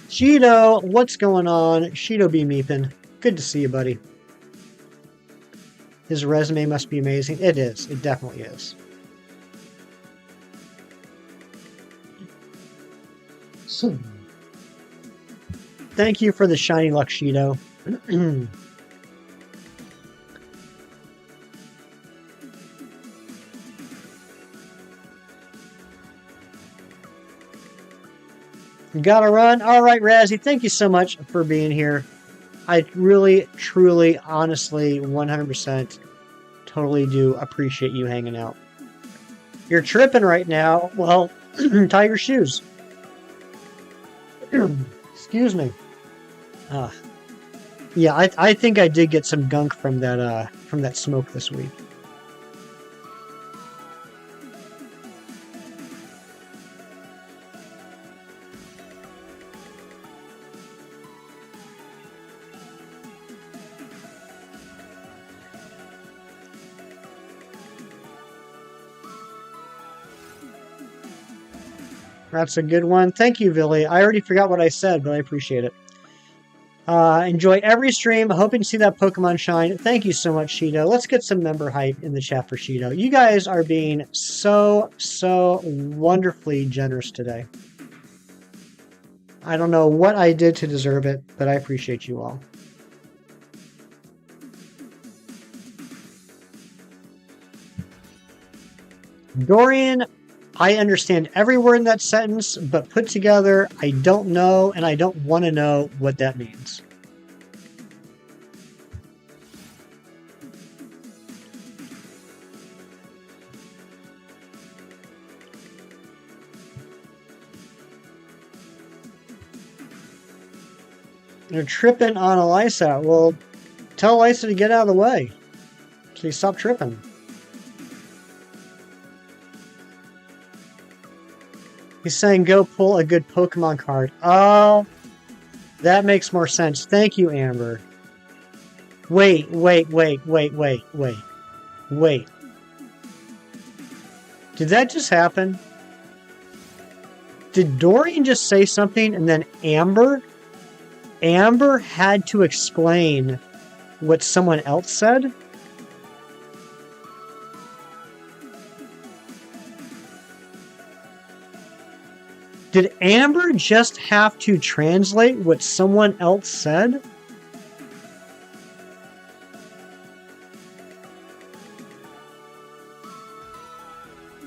Shido, what's going on? Shido be meepin'. Good to see you, buddy. His resume must be amazing. It is. It definitely is. Thank you for the shiny luck, Shido. Gotta run. All right, Razzie, thank you so much for being here. I really, truly, honestly, 100% totally do appreciate you hanging out. You're tripping right now. Well, tie your shoes. Excuse me. Yeah, I think I did get some gunk from that smoke this week. That's a good one. Thank you, Billy. I already forgot what I said, but I appreciate it. Enjoy every stream. Hoping to see that Pokemon shine. Thank you so much, Shido. Let's get some member hype in the chat for Shido. You guys are being so wonderfully generous today. I don't know what I did to deserve it, but I appreciate you all. Dorian, I understand every word in that sentence, but put together, I don't know, and I don't want to know what that means. They're tripping on Elisa. Well, tell Elisa to get out of the way. So you stop tripping. He's saying go pull a good Pokemon card. Oh, that makes more sense. Thank you, Amber. Wait. Did that just happen? Did Dorian just say something and then Amber had to explain what someone else said? Did Amber just have to translate what someone else said?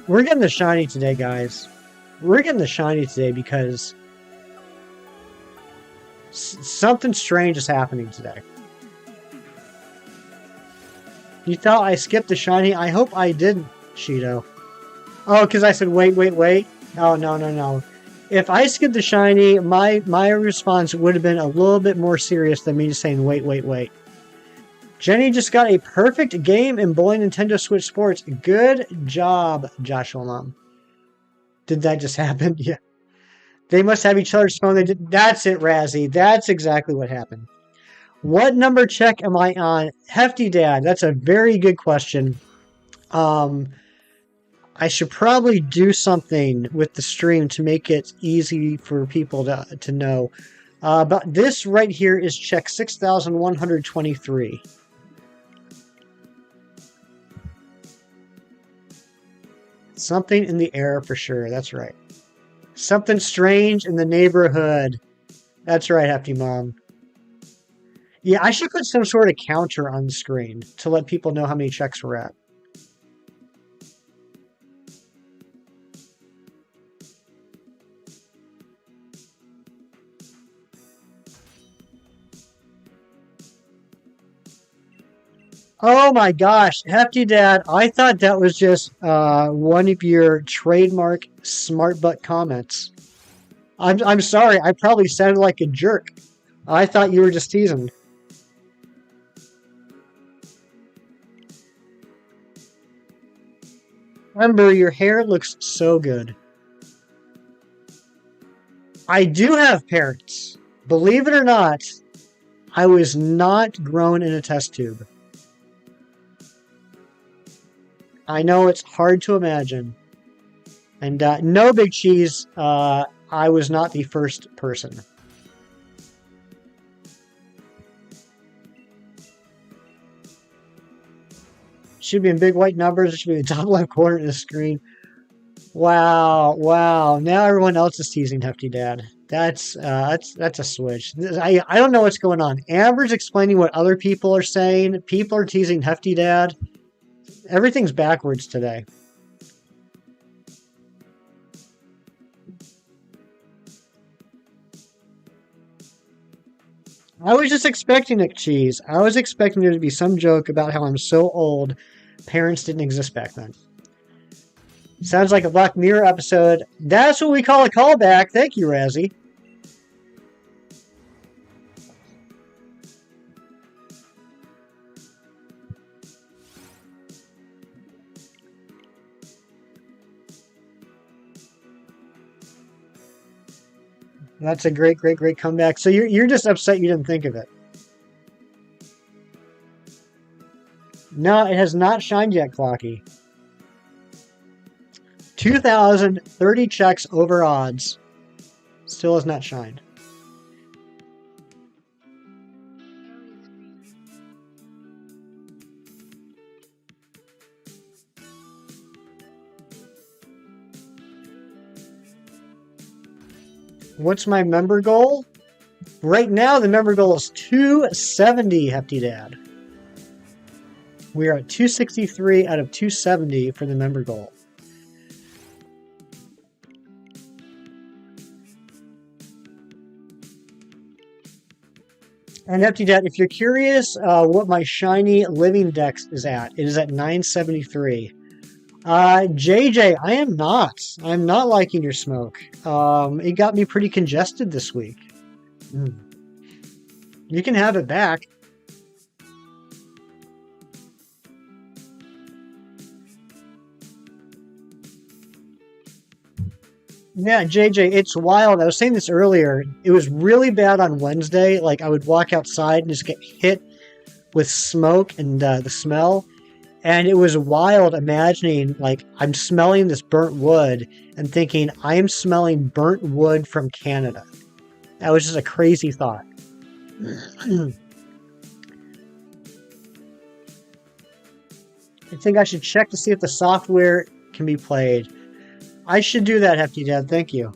We're getting the shiny today, guys. We're getting the shiny today because something strange is happening today. You thought I skipped the shiny? I hope I didn't, Shido. Oh, because I said wait. Oh, no. If I skipped the shiny, my response would have been a little bit more serious than me just saying wait. Jenny just got a perfect game in Bowling Nintendo Switch Sports. Good job, Joshua Mom. Did that just happen? Yeah. They must have each other's phone. That's it, Razzie. That's exactly what happened. What number check am I on? Hefty Dad, that's a very good question. I should probably do something with the stream to make it easy for people to know. But this right here is check 6,123. Something in the air for sure. That's right. Something strange in the neighborhood. That's right, Hefty Mom. Yeah, I should put some sort of counter on the screen to let people know how many checks we're at. Oh my gosh, Hefty Dad, I thought that was just one of your trademark smart butt comments. I'm sorry, I probably sounded like a jerk. I thought you were just teasing. Ember, your hair looks so good. I do have parents. Believe it or not, I was not grown in a test tube. I know it's hard to imagine. And no, Big Cheese, I was not the first person. Should be in big white numbers. It should be in the top left corner of the screen. Wow, wow. Now everyone else is teasing Hefty Dad. That's a switch. I don't know what's going on. Amber's explaining what other people are saying. People are teasing Hefty Dad. Everything's backwards today. I was just expecting it, Cheese. I was expecting there to be some joke about how I'm so old, parents didn't exist back then. Sounds like a Black Mirror episode. That's what we call a callback. Thank you, Razzie. That's a great, great, great comeback. So you're just upset you didn't think of it. No, it has not shined yet, Clocky. 2,030 checks over odds. Still has not shined. What's my member goal? Right now, the member goal is 270, Hefty Dad. We are at 263 out of 270 for the member goal. And Hefty Dad, if you're curious what my shiny living dex is at, it is at 973. JJ, I am not. I'm not liking your smoke. It got me pretty congested this week. You can have it back. Yeah, JJ, it's wild. I was saying this earlier. It was really bad on Wednesday. Like, I would walk outside and just get hit with smoke and the smell. And it was wild imagining, like, I'm smelling this burnt wood and thinking, I am smelling burnt wood from Canada. That was just a crazy thought. I think I should check to see if the software can be played. I should do that, Hefty Dad. Thank you.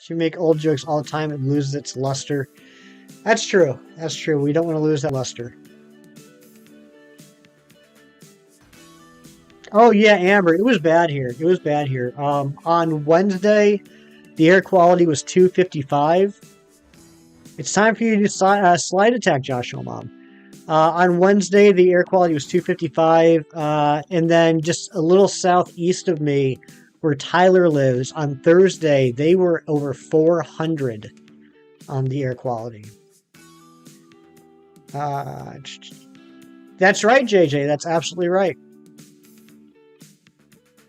If you make old jokes all the time, it loses its luster. That's true. That's true. We don't want to lose that luster. Oh, yeah, Amber. It was bad here. It was bad here. On Wednesday, the air quality was 255. It's time for you to slide attack, Joshua Mom. On Wednesday, the air quality was 255. And then just a little southeast of me, where Tyler lives, on Thursday, they were over 400 on the air quality. That's right, JJ. That's absolutely right.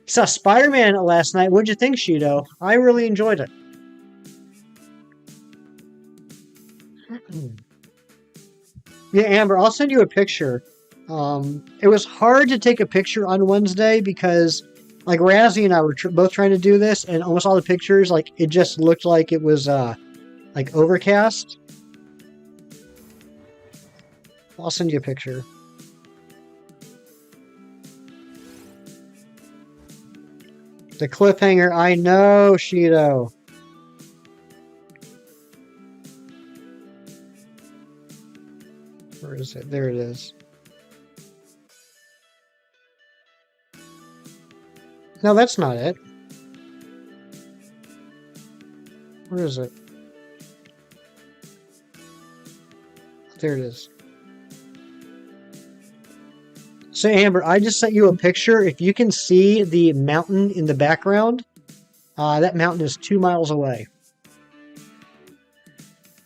Saw Spider-Man last night. What'd you think, Shido? I really enjoyed it. Yeah, Amber, I'll send you a picture. It was hard to take a picture on Wednesday because, like, Razzie and I were both trying to do this, and almost all the pictures, like, it just looked like it was, like, overcast. I'll send you a picture. The cliffhanger, I know, Shido. Where is it? There it is. No, that's not it. Where is it? There it is. So, Amber, I just sent you a picture. If you can see the mountain in the background, That mountain is 2 miles away.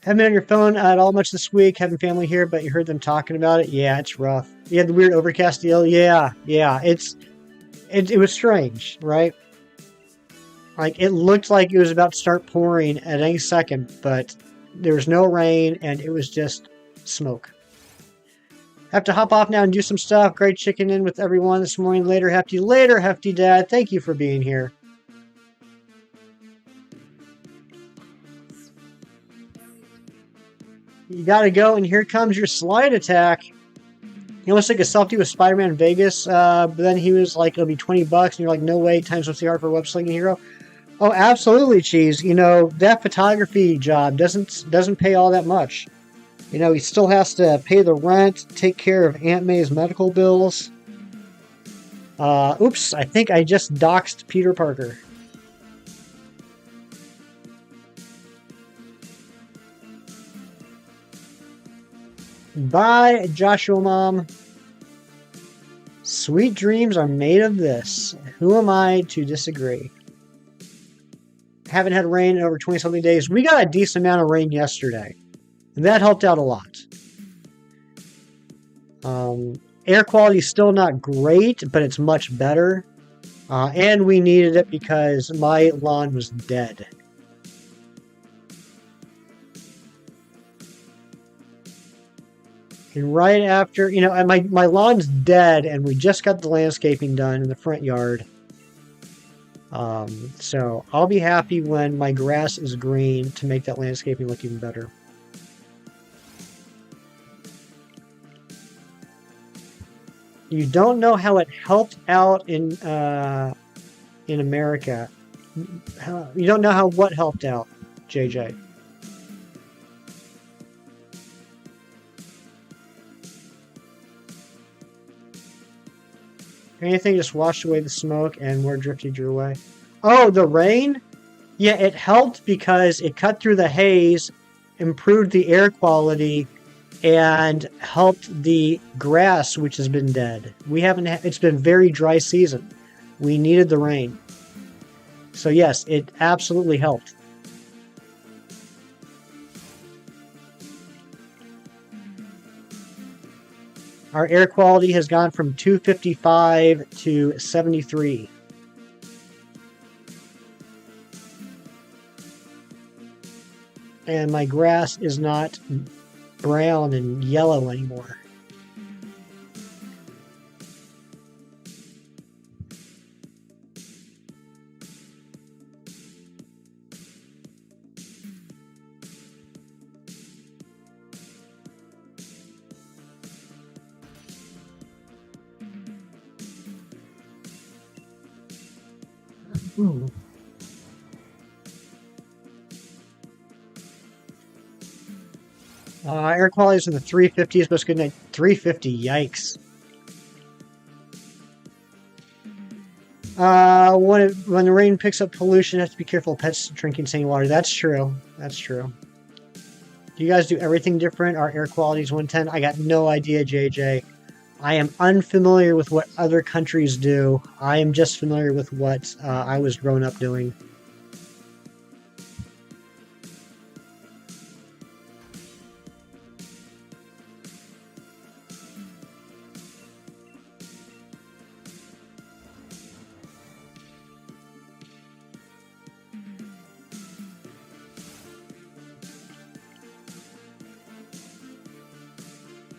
Haven't been on your phone at all much this week. Having family here, but you heard them talking about it. Yeah, it's rough. You had the weird overcast deal. Yeah. It was strange, right? Like it looked like it was about to start pouring at any second, but there was no rain and it was just smoke. Have to hop off now and do some stuff. Great chicken in with everyone this morning. Later, Hefty Dad. Thank you for being here. You gotta go, and here comes your slide attack. He almost took a selfie with Spider-Man in Vegas, but then he was like, it'll be $20, and you're like, no way, times what's the art for a web slinging hero? Oh, absolutely, Cheese. You know, that photography job doesn't pay all that much. You know, he still has to pay the rent, take care of Aunt May's medical bills. Oops, I think I just doxed Peter Parker. Bye, Joshua Mom. Sweet dreams are made of this. Who am I to disagree? Haven't had rain in over 20-something days. We got a decent amount of rain yesterday. And that helped out a lot. Air quality is still not great, but it's much better. And we needed it because my lawn was dead. And right after, you know, and my lawn's dead, and we just got the landscaping done in the front yard. So I'll be happy when my grass is green to make that landscaping look even better. You don't know how it helped out in America. You don't know how what helped out, JJ. Anything just washed away the smoke and more drifted your way. Oh, the rain? Yeah, it helped because it cut through the haze, improved the air quality, and helped the grass, which has been dead. It's been a very dry season. We needed the rain. So yes, it absolutely helped. Our air quality has gone from 255 to 73. And my grass is not brown and yellow anymore. Ooh. Air quality is in the 350s, but good night. 350, yikes. When the rain picks up pollution, you have to be careful of pets drinking same water. That's true. That's true. Do you guys do everything different? Our air quality is 110. I got no idea, JJ. I am unfamiliar with what other countries do. I am just familiar with what I was grown up doing.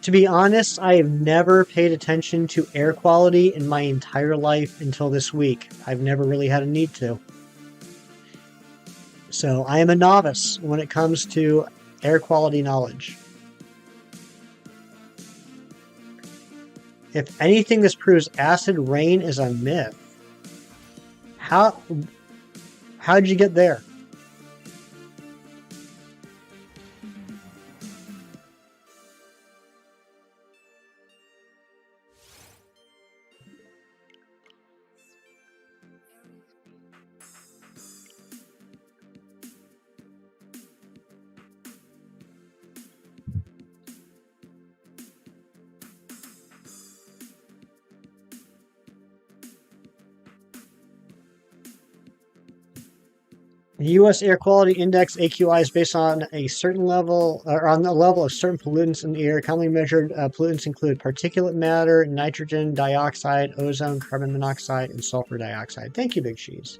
To be honest, I have never paid attention to air quality in my entire life until this week. I've never really had a need to. So I am a novice when it comes to air quality knowledge. If anything, this proves acid rain is a myth. How'd you get there? The U.S. Air Quality Index (AQI) is based on a certain level, or on the level of certain pollutants in the air. Commonly measured pollutants include particulate matter, nitrogen dioxide, ozone, carbon monoxide, and sulfur dioxide. Thank you, Big Cheese.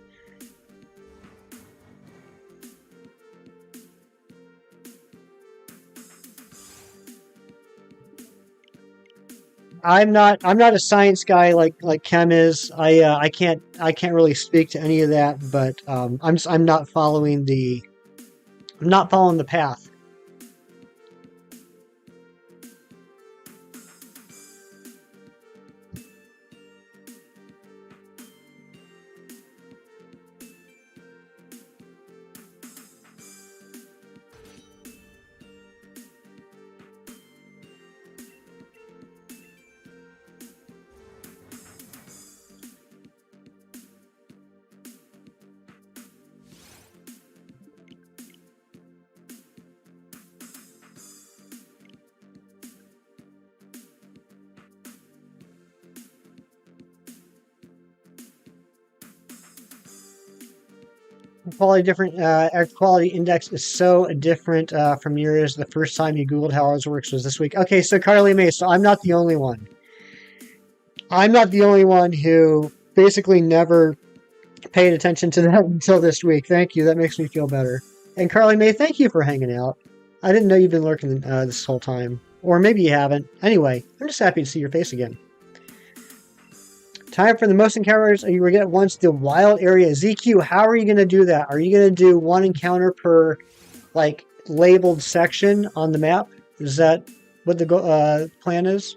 I'm not a science guy like Kem is. I can't really speak to any of that, but I'm not following the path. Air quality index is so different from yours. The first time you Googled how ours works was this week. Okay, so Carly May, so I'm not the only one. I'm not the only one who basically never paid attention to that until this week. Thank you. That makes me feel better. And Carly May, thank you for hanging out. I didn't know you've been lurking this whole time. Or maybe you haven't. Anyway, I'm just happy to see your face again. Time for the most encounters you will get once the wild area. ZQ, how are you going to do that? Are you going to do one encounter per, like, labeled section on the map? Is that what the plan is?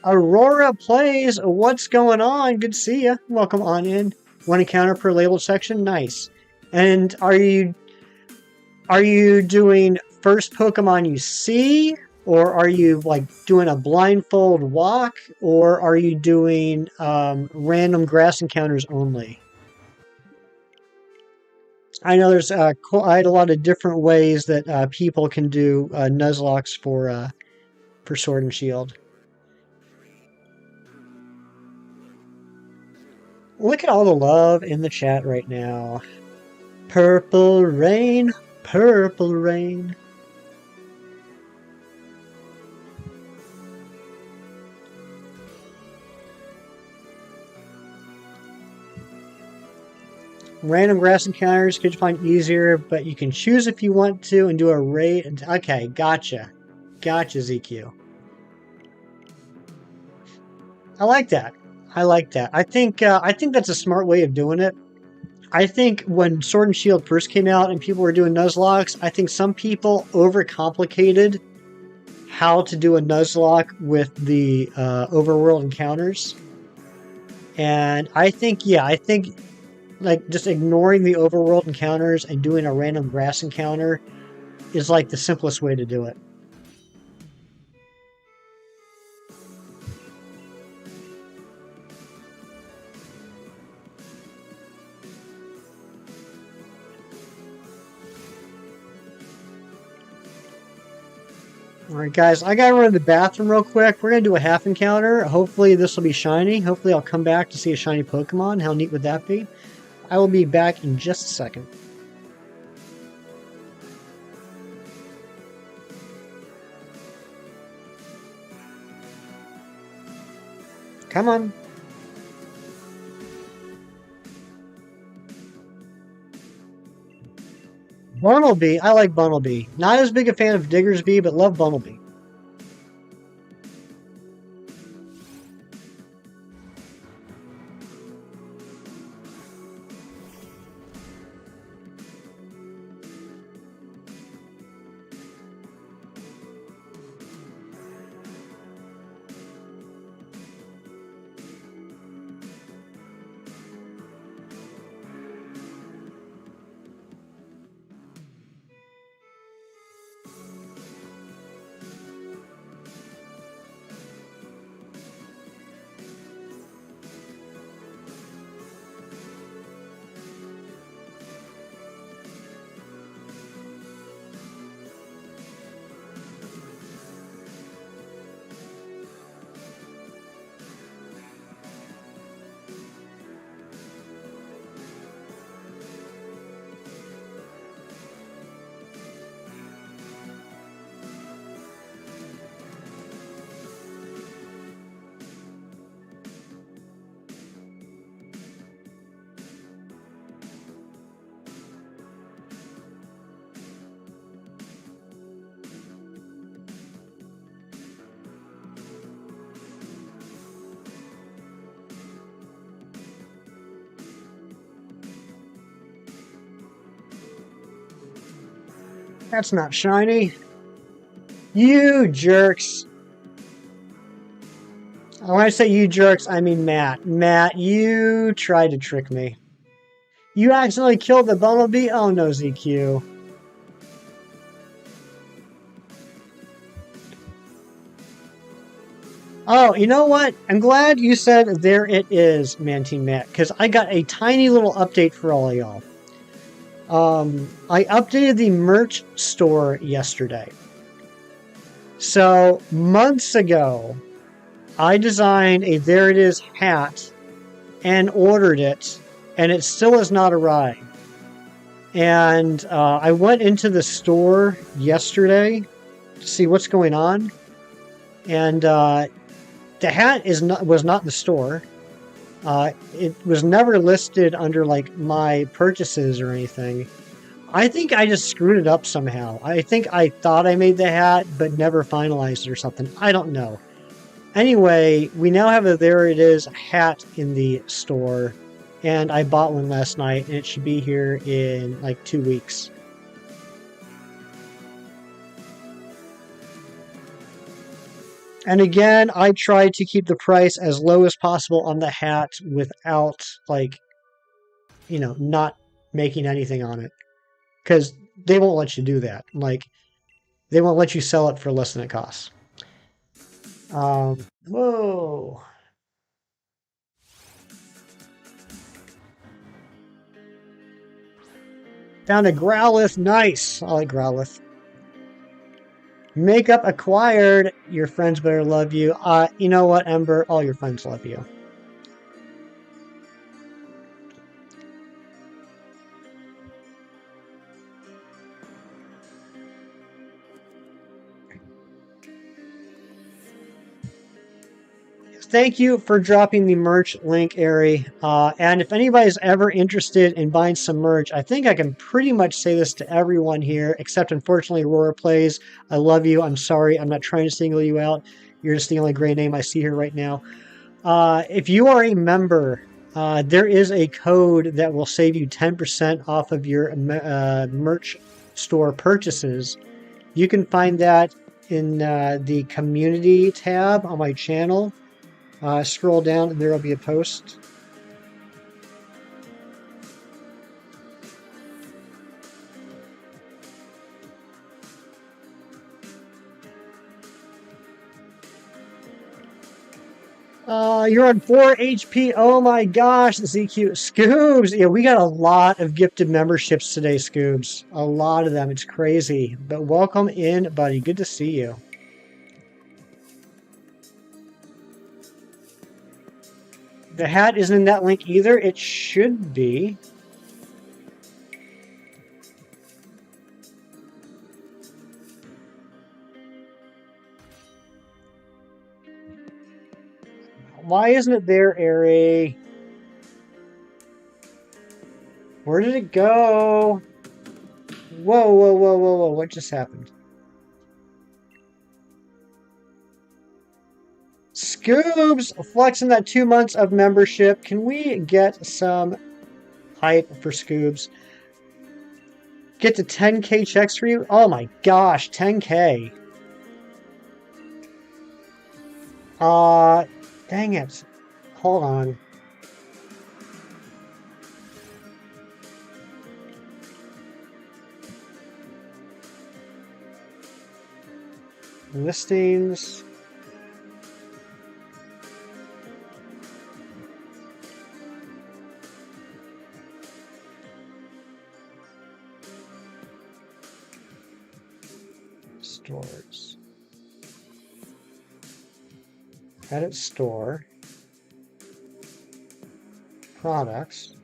Aurora plays. What's going on? Good to see you. Welcome on in. One encounter per labeled section. Nice. And are you doing first Pokemon you see, or are you like doing a blindfold walk, or are you doing random grass encounters only? I know there's quite a lot of different ways that people can do Nuzlocke for Sword and Shield. Look at all the love in the chat right now. Purple rain, purple rain. Random grass encounters could you find easier, but you can choose if you want to and do a raid. Okay, gotcha. Gotcha, ZQ. I like that. I like that. I think that's a smart way of doing it. I think when Sword and Shield first came out and people were doing Nuzlocke, I think some people overcomplicated how to do a Nuzlocke with the overworld encounters. And I think like just ignoring the overworld encounters and doing a random grass encounter is like the simplest way to do it. Alright guys, I gotta run to the bathroom real quick. We're gonna do a half encounter. Hopefully this will be shiny. Hopefully I'll come back to see a shiny Pokemon. How neat would that be? I will be back in just a second. Come on. Bunnelby. I like Bunnelby. Not as big a fan of Diggersby, but love Bunnelby. That's not shiny. You jerks. When I say you jerks, I mean Matt. Matt, you tried to trick me. You accidentally killed the bumblebee? Oh no, ZQ. Oh, you know what? I'm glad you said there it is, Mantine Matt, because I got a tiny little update for all of y'all. I updated the merch store yesterday. So, months ago, I designed a There It Is hat and ordered it, and it still has not arrived. And I went into the store yesterday to see what's going on, and the hat was not in the store. It was never listed under like my purchases or anything. I think I just screwed it up somehow. I think I thought I made the hat, but never finalized it or something. I don't know. Anyway, we now have a There It Is hat in the store, and I bought one last night, and it should be here in like 2 weeks. And again, I tried to keep the price as low as possible on the hat without, like, you know, not making anything on it. Because they won't let you do that. Like, they won't let you sell it for less than it costs. Whoa. Found a Growlithe. Nice. I like Growlithe. Makeup acquired. Your friends better love you. You know what, Ember? All your friends love you. Thank you for dropping the merch link, Ari. And if anybody's ever interested in buying some merch, I think I can pretty much say this to everyone here, except unfortunately Aurora Plays. I love you. I'm sorry. I'm not trying to single you out. You're just the only great name I see here right now. If you are a member, there is a code that will save you 10% off of your merch store purchases. You can find that in the community tab on my channel. Scroll down and there will be a post. You're on 4 HP. Oh my gosh, ZQ. Scoobs! Yeah, we got a lot of gifted memberships today, Scoobs. A lot of them. It's crazy. But welcome in, buddy. Good to see you. The hat isn't in that link either. It should be. Why isn't it there, Ari? Where did it go? Whoa, whoa, whoa, whoa, whoa. What just happened? Scoobs! Flexing that 2 months of membership. Can we get some hype for Scoobs? Get to 10K checks for you? Oh my gosh, 10K. Dang it. Hold on. Listings. Stores. Edit store. Products.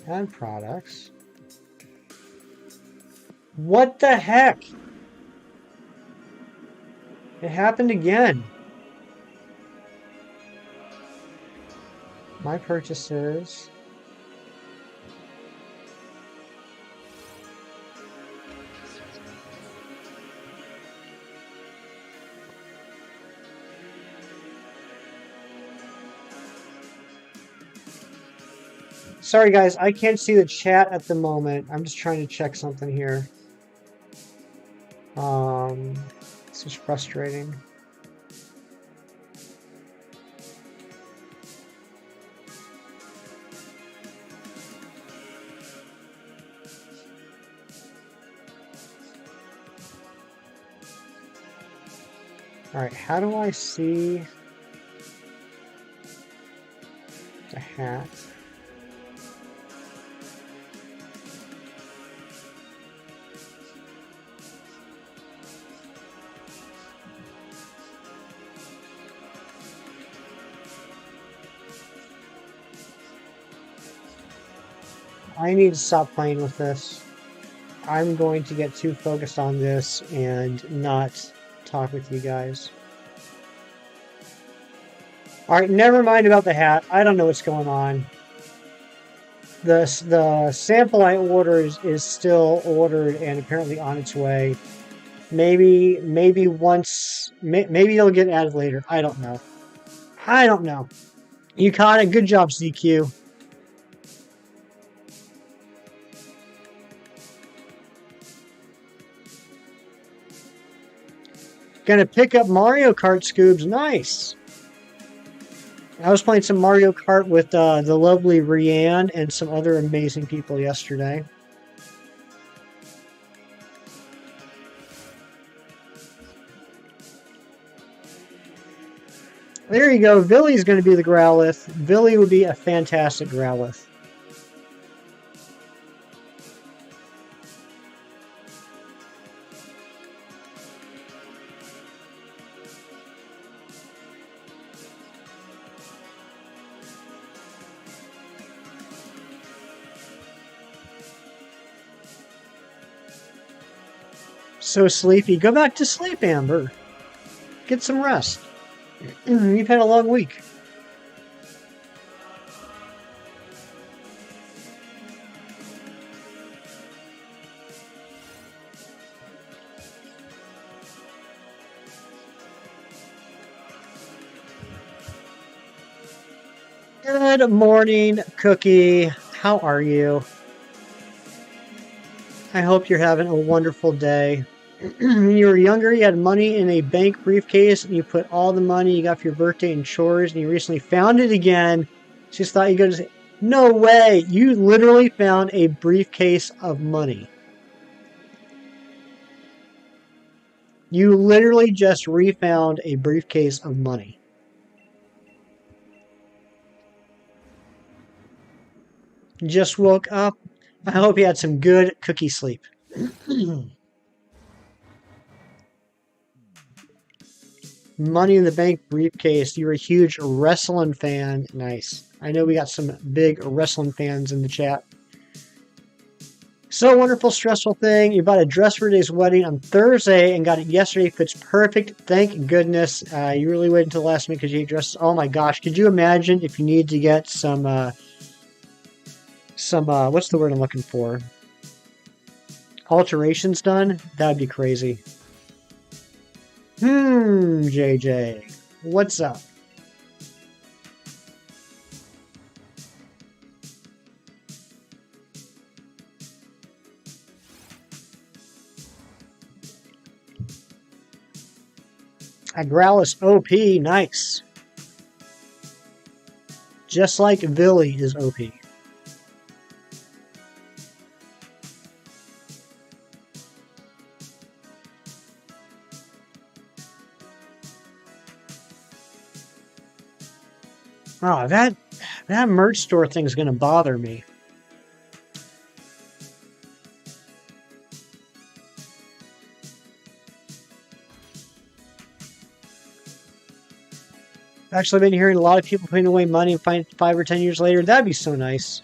Add products. What the heck? It happened again. My purchases. Sorry guys, I can't see the chat at the moment. I'm just trying to check something here. This is frustrating. All right, how do I see the hat? I need to stop playing with this. I'm going to get too focused on this and not talk with you guys. Alright, never mind about the hat. I don't know what's going on. The sample I ordered is still ordered and apparently on its way. Maybe it'll get added later. I don't know. I don't know. You caught it. Good job, CQ. Gonna pick up Mario Kart, Scoobs. Nice. I was playing some Mario Kart with the lovely Rianne and some other amazing people yesterday. There you go. Billy's going to be the Growlithe. Billy would be a fantastic Growlithe. So sleepy. Go back to sleep, Amber. Get some rest. You've had a long week. Good morning, Cookie. How are you? I hope you're having a wonderful day. When you were younger, you had money in a bank briefcase, and you put all the money you got for your birthday in chores, and you recently found it again. Just thought you could say, no way! You literally found a briefcase of money. You literally just refound a briefcase of money. Just woke up. I hope you had some good cookie sleep. Money in the Bank briefcase. You're a huge wrestling fan. Nice. I know we got some big wrestling fans in the chat. So wonderful, stressful thing. You bought a dress for today's wedding on Thursday and got it yesterday. Fits perfect. Thank goodness. You really waited until the last minute because you hate dresses. Oh my gosh. Could you imagine if you need to get some what's the word I'm looking for? Alterations done? That'd be crazy. JJ. What's up? Agralis OP. Nice. Just like Billy is OP. Oh, that merch store thing is going to bother me. Actually, I've been hearing a lot of people putting away money and find 5 or 10 years later. That'd be so nice.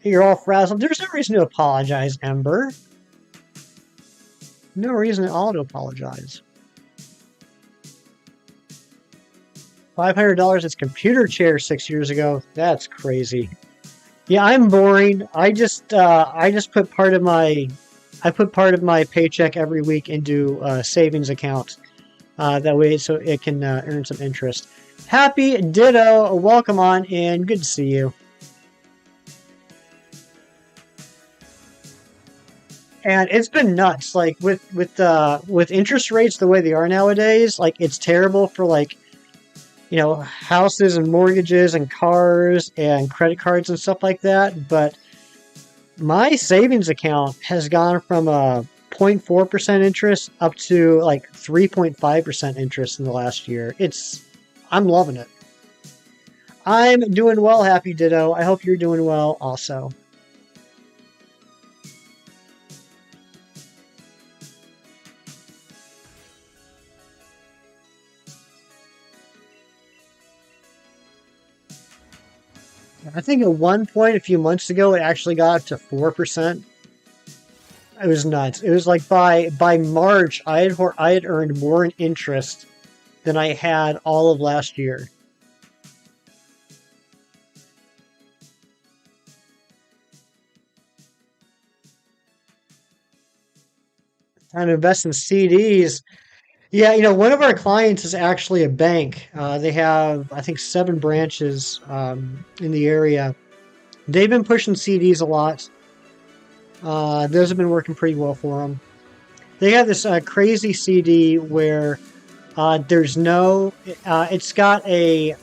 You're all frazzled. There's no reason to apologize, Ember. No reason at all to apologize. $500 its computer chair 6 years ago. That's crazy. Yeah, I'm boring. I just put part of my I put part of my paycheck every week into a savings account. That way, so it can earn some interest. Happy Ditto, welcome on in. Good to see you. And it's been nuts, like with interest rates the way they are nowadays. Like it's terrible for like houses and mortgages and cars and credit cards and stuff like that. But my savings account has gone from a 0.4% interest up to like 3.5% interest in the last year. I'm loving it. I'm doing well, Happy Ditto. I hope you're doing well also. I think at one point a few months ago it actually got up to 4%. It was nuts. It was like by March I had earned more in interest than I had all of last year. Trying to invest in CDs. Yeah, one of our clients is actually a bank. They have, I think, 7 branches in the area. They've been pushing CDs a lot. Those have been working pretty well for them. They have this crazy CD where there's no. It's got a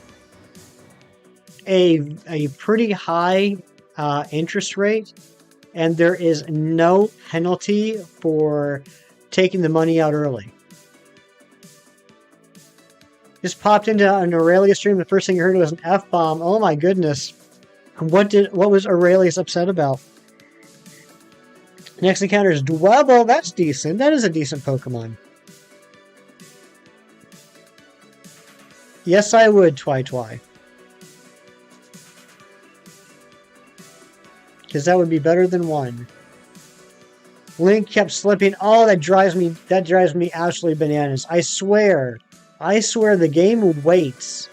pretty high interest rate, and there is no penalty for taking the money out early. Just popped into an Aurelius stream. The first thing you heard was an F-bomb. Oh my goodness. What was Aurelius upset about? Next encounter is Dwebble. That's decent. That is a decent Pokemon. Yes, I would, Twy. Because that would be better than 1. Link kept slipping. Oh, that drives me absolutely bananas. I swear the game waits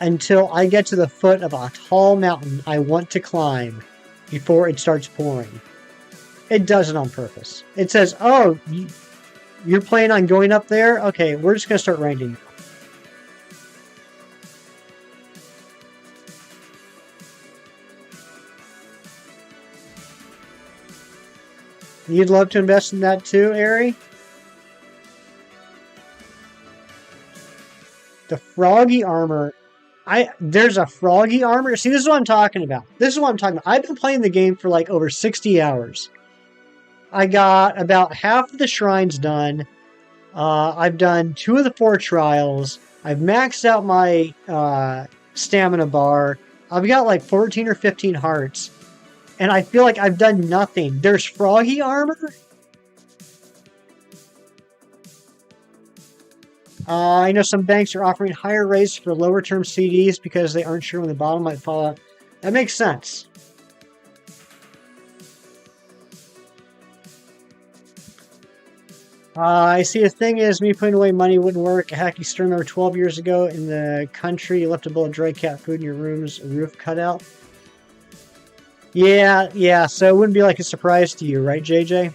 until I get to the foot of a tall mountain I want to climb before it starts pouring. It does it on purpose. It says, oh, you're planning on going up there? Okay, we're just going to start raining. You'd love to invest in that too, Ari? The froggy armor. There's a froggy armor. See, this is what I'm talking about. I've been playing the game for like over 60 hours. I got about half of the shrines done. I've done 2 of the 4 trials. I've maxed out my stamina bar. I've got like 14 or 15 hearts. And I feel like I've done nothing. There's froggy armor? I know some banks are offering higher rates for lower term CDs because they aren't sure when the bottom might fall out. That makes sense. I see the thing is, me putting away money wouldn't work. A hacky stream over 12 years ago in the country, you left a bowl of dry cat food in your room's roof cut out. Yeah, so it wouldn't be like a surprise to you, right, JJ?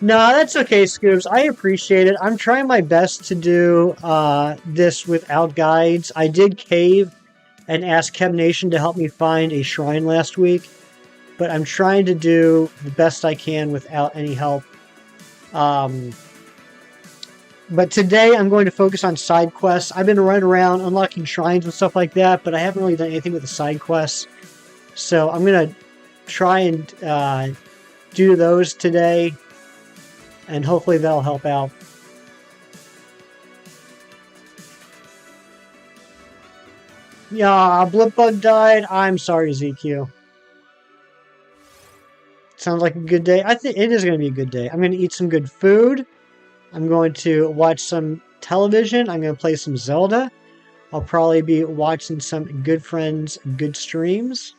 No, that's okay, Scoobs. I appreciate it. I'm trying my best to do this without guides. I did cave and ask Kev Nation to help me find a shrine last week, but I'm trying to do the best I can without any help. But today I'm going to focus on side quests. I've been running around unlocking shrines and stuff like that, but I haven't really done anything with the side quests. So I'm going to try and do those today, and hopefully that'll help out. Yeah, Blipbug died. I'm sorry, ZQ. Sounds like a good day. I think it is going to be a good day. I'm going to eat some good food. I'm going to watch some television. I'm going to play some Zelda. I'll probably be watching some good friends, good streams.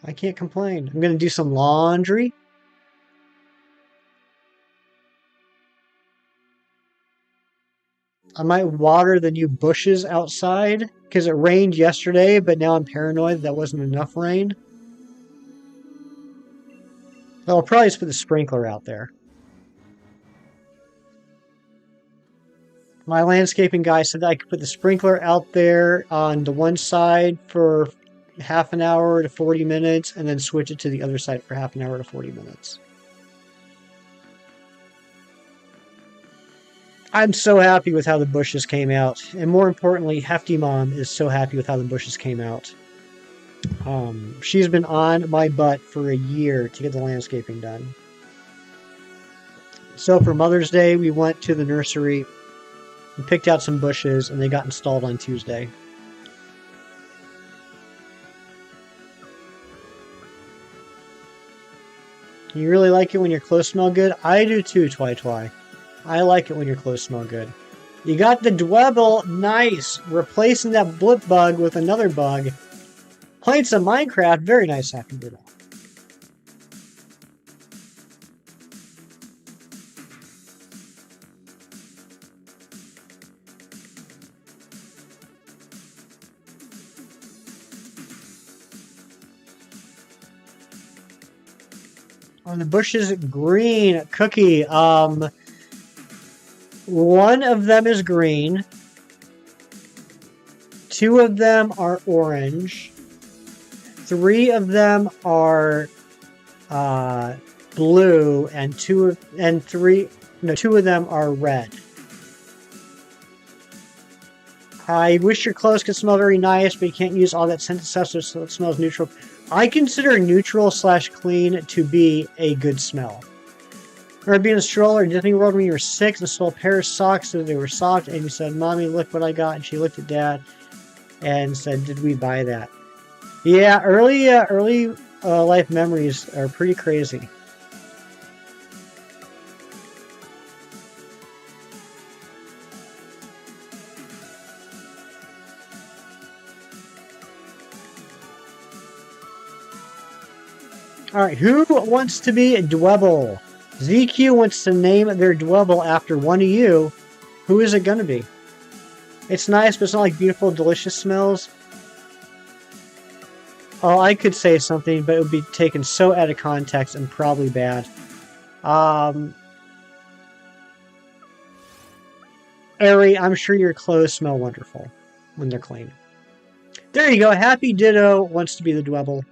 I can't complain. I'm going to do some laundry. I might water the new bushes outside because it rained yesterday, but now I'm paranoid that wasn't enough rain. I'll probably just put the sprinkler out there. My landscaping guy said that I could put the sprinkler out there on the one side for half an hour to 40 minutes and then switch it to the other side for half an hour to 40 minutes. I'm so happy with how the bushes came out. And more importantly, Hefty Mom is so happy with how the bushes came out. She's been on my butt for a year to get the landscaping done. So for Mother's Day, we went to the nursery and picked out some bushes, and they got installed on Tuesday. You really like it when your clothes smell good? I do too, Twi. I like it when your clothes smell good. You got the Dwebble, nice! Replacing that blip bug with another bug. Playing some Minecraft, very nice, Happy Ditto. On the bushes, green cookie. One of them is green. Two of them are orange. Three of them are blue, and two of them are red. I wish your clothes could smell very nice, but you can't use all that scented stuff so it smells neutral. I consider neutral/clean to be a good smell. Remember being a stroller at Disney World when you were 6 and stole a pair of socks so they were soft, and you said, "Mommy, look what I got," and she looked at Dad and said, "Did we buy that?" Yeah, early life memories are pretty crazy. Alright, who wants to be a Dwebble? ZQ wants to name their Dwebble after one of you. Who is it going to be? It's nice, but it's not like beautiful, delicious smells. Oh, I could say something, but it would be taken so out of context and probably bad. Ari, I'm sure your clothes smell wonderful when they're clean. There you go. Happy Ditto wants to be the Dwebble.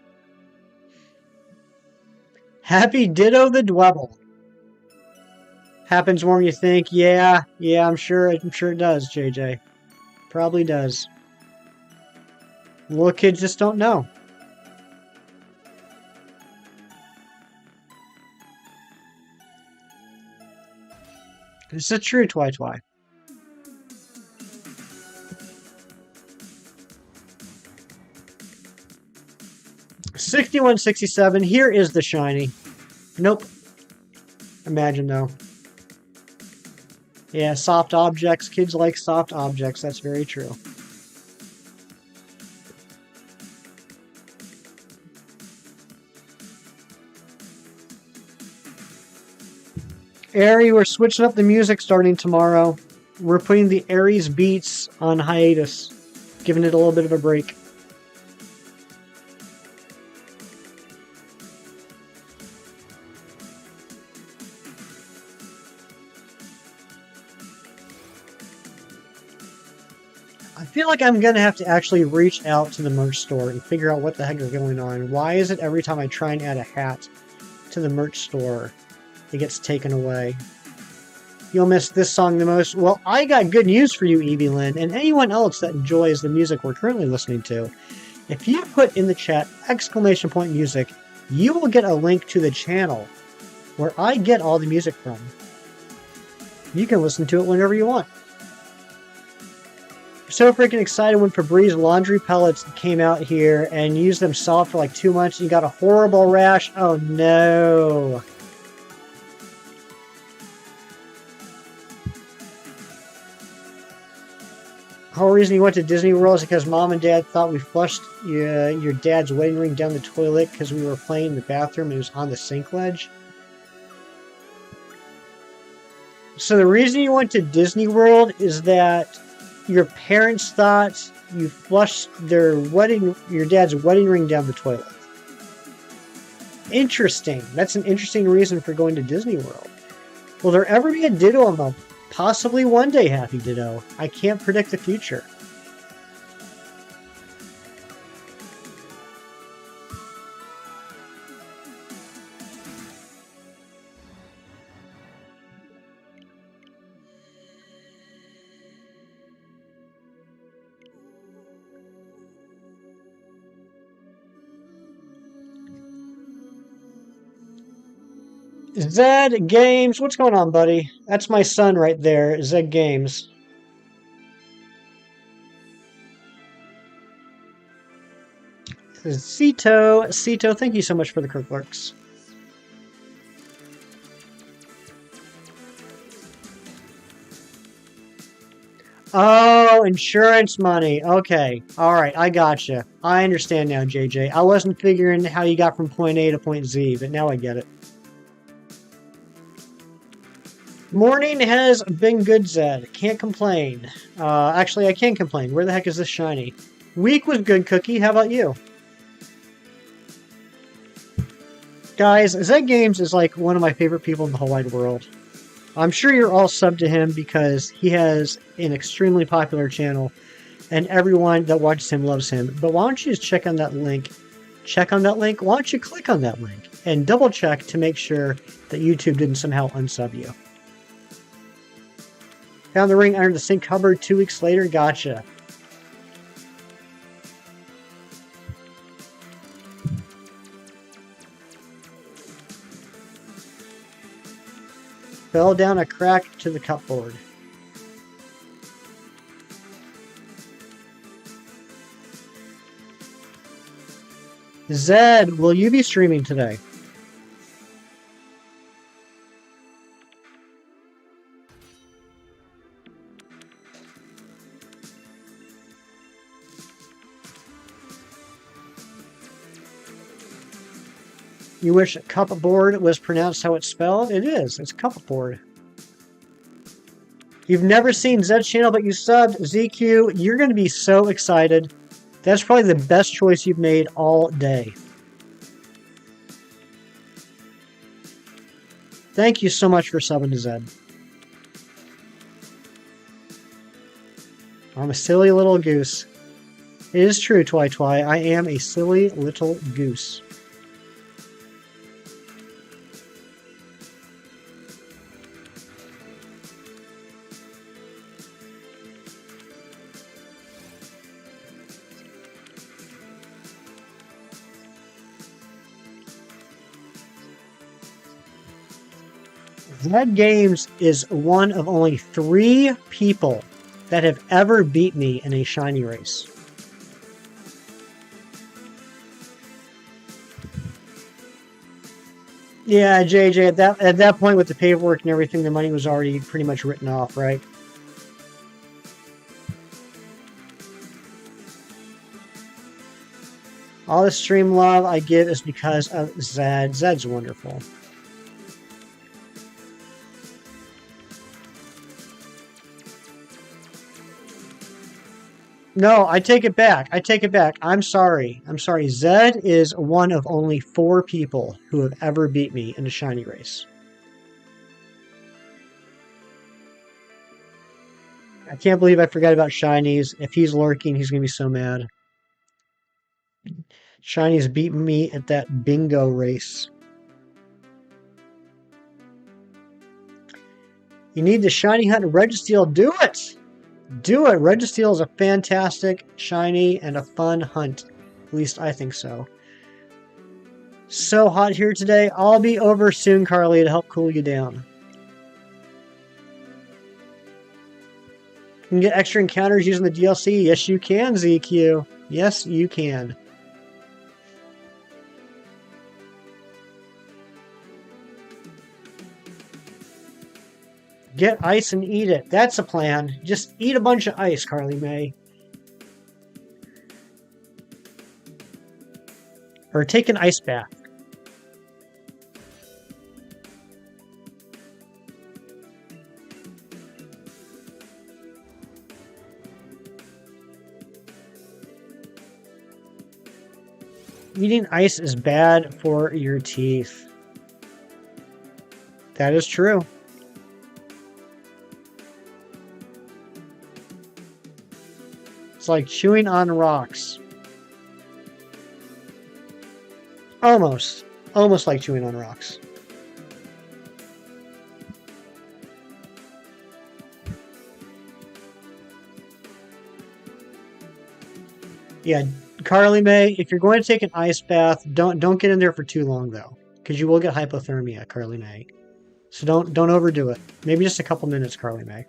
Happy Ditto the Dwebble. Happens more than you think. Yeah, I'm sure it does, JJ. Probably does. Little kids just don't know. This is true, Twi. 6167. Here is the shiny. Nope. Imagine though. Yeah, soft objects. Kids like soft objects. That's very true. Ari, we're switching up the music starting tomorrow. We're putting the Aries beats on hiatus, giving it a little bit of a break. I feel like I'm going to have to actually reach out to the merch store and figure out what the heck is going on. Why is it every time I try and add a hat to the merch store, it gets taken away? You'll miss this song the most. Well, I got good news for you, Evie Lynn, and anyone else that enjoys the music we're currently listening to. If you put in the chat !music, you will get a link to the channel where I get all the music from. You can listen to it whenever you want. So freaking excited when Febreze laundry pellets came out here and used them soft for like 2 months and you got a horrible rash. Oh no. The whole reason you went to Disney World is because Mom and Dad thought we flushed your dad's wedding ring down the toilet because we were playing in the bathroom and it was on the sink ledge. So the reason you went to Disney World is that your parents thought you flushed your dad's wedding ring down the toilet. Interesting. That's an interesting reason for going to Disney World. Will there ever be a Ditto of a possibly one day Happy Ditto? I can't predict the future. Zed Games, what's going on, buddy? That's my son right there, Zed Games. Cito, thank you so much for the Kirklerks. Oh, insurance money. Okay. All right. I gotcha. I understand now, JJ. I wasn't figuring how you got from point A to point Z, but now I get it. Morning has been good, Zed. Can't complain. Actually, I can complain. Where the heck is this shiny? Week was good, Cookie. How about you? Guys, Zed Games is like one of my favorite people in the whole wide world. I'm sure you're all subbed to him because he has an extremely popular channel and everyone that watches him loves him. But why don't you just check on that link? Check on that link. Why don't you click on that link and double check to make sure that YouTube didn't somehow unsub you? Found the ring under the sink cupboard 2 weeks later. Gotcha. Fell down a crack to the cupboard. Zed, will you be streaming today? You wish cupboard was pronounced how it's spelled? It is. It's cupboard. You've never seen Zed's channel, but you subbed. ZQ, you're going to be so excited. That's probably the best choice you've made all day. Thank you so much for subbing to Zed. I'm a silly little goose. It is true, Twi. I am a silly little goose. Zed Games is one of only 3 people that have ever beat me in a shiny race. Yeah, JJ, at that point with the paperwork and everything, the money was already pretty much written off, right? All the stream love I give is because of Zed. Zed's wonderful. No, I take it back. I take it back. I'm sorry. I'm sorry. Zed is one of only 4 people who have ever beat me in a shiny race. I can't believe I forgot about shinies. If he's lurking, he's going to be so mad. Shinies beat me at that bingo race. You need the shiny hunt Registeel. Do it! Do it! Registeel is a fantastic, shiny, and a fun hunt. At least I think so. So hot here today. I'll be over soon, Carly, to help cool you down. You can get extra encounters using the DLC. Yes, you can, ZQ. Yes, you can. Get ice and eat it. That's a plan. Just eat a bunch of ice, Carly May. Or take an ice bath. Eating ice is bad for your teeth. That is true. It's like chewing on rocks. Almost. Almost like chewing on rocks. Yeah, Carly May, if you're going to take an ice bath, don't get in there for too long though, because you will get hypothermia, Carly May. So don't overdo it. Maybe just a couple minutes, Carly May.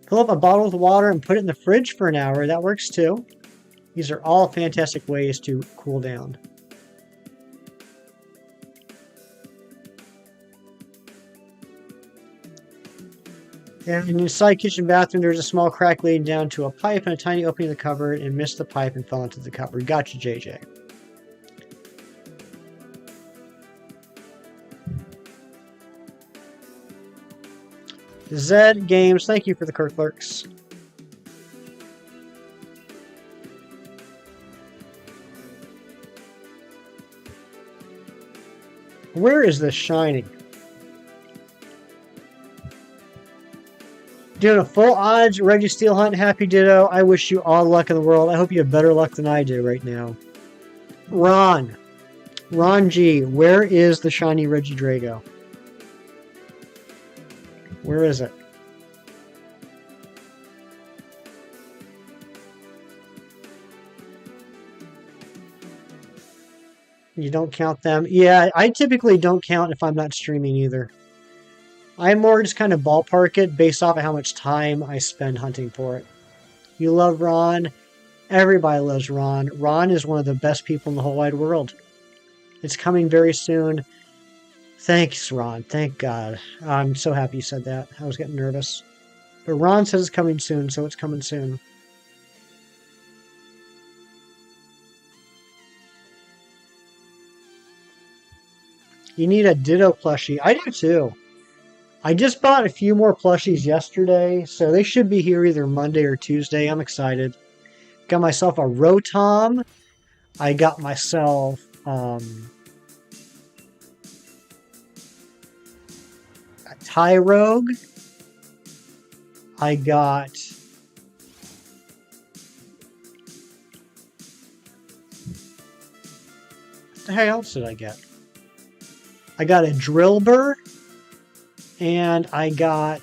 Fill up a bottle with water and put it in the fridge for an hour. That works too. These are all fantastic ways to cool down. And in the side kitchen bathroom, there's a small crack leading down to a pipe and a tiny opening in the cupboard, and missed the pipe and fell into the cupboard. Gotcha, JJ. Zed Games, thank you for the Kirklerks. Where is this shining? Doing a full odds Reggie Steel Hunt. Happy Ditto. I wish you all luck in the world. I hope you have better luck than I do right now. Ron G, where is the shiny Regidrago? Where is it? You don't count them? Yeah, I typically don't count if I'm not streaming either. I more just kind of ballpark it based off of how much time I spend hunting for it. You love Ron. Everybody loves Ron. Ron is one of the best people in the whole wide world. It's coming very soon. Thanks, Ron. Thank God. I'm so happy you said that. I was getting nervous. But Ron says it's coming soon, so it's coming soon. You need a Ditto plushie. I do too. I just bought a few more plushies yesterday, so they should be here either Monday or Tuesday. I'm excited. Got myself a Rotom. I got myself a Tyrogue. I got what the hell else did I get? I got a Drillbur. And I got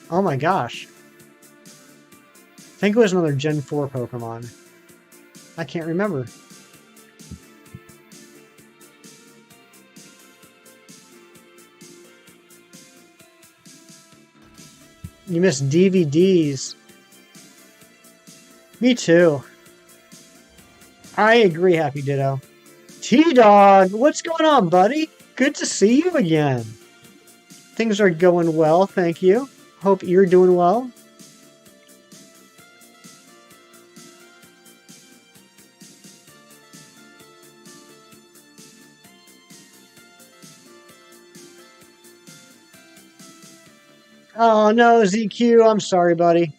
oh my gosh. I think it was another Gen 4 Pokemon. I can't remember. You missed DVDs. Me too. I agree, Happy Ditto. T-Dog, what's going on, buddy? Good to see you again. Things are going well, thank you. Hope you're doing well. Oh no, ZQ, I'm sorry, buddy.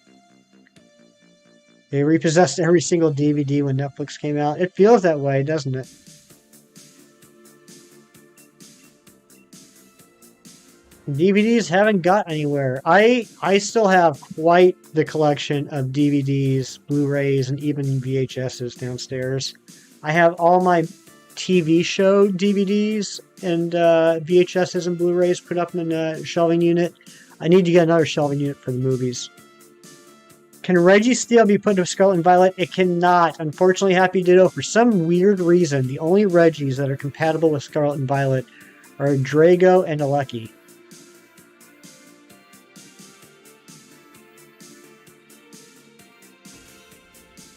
They repossessed every single DVD when Netflix came out. It feels that way, doesn't it? DVDs haven't got anywhere. I still have quite the collection of DVDs, Blu-rays, and even VHSs downstairs. I have all my TV show DVDs and VHSs and Blu-rays put up in a shelving unit. I need to get another shelving unit for the movies. Can Reggie Steel be put into Scarlet and Violet? It cannot. Unfortunately, Happy Ditto, for some weird reason, the only Reggies that are compatible with Scarlet and Violet are Drago and Alecki.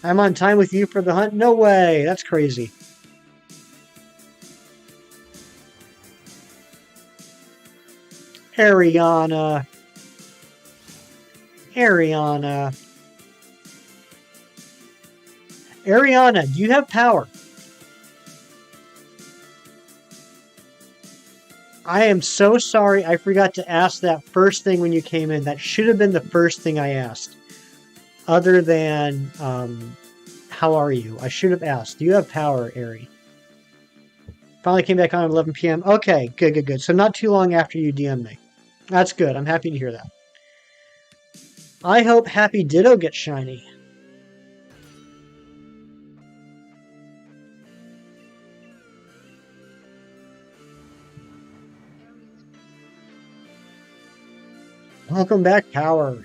I'm on time with you for the hunt? No way. That's crazy. Ariana. Ariana, do you have power? I am so sorry I forgot to ask that first thing when you came in. That should have been the first thing I asked. Other than, how are you? I should have asked. Do you have power, Ari? Finally came back on at 11 p.m. Okay, good, good, good. So not too long after you DM me. That's good. I'm happy to hear that. I hope Happy Ditto gets shiny. Welcome back, Power.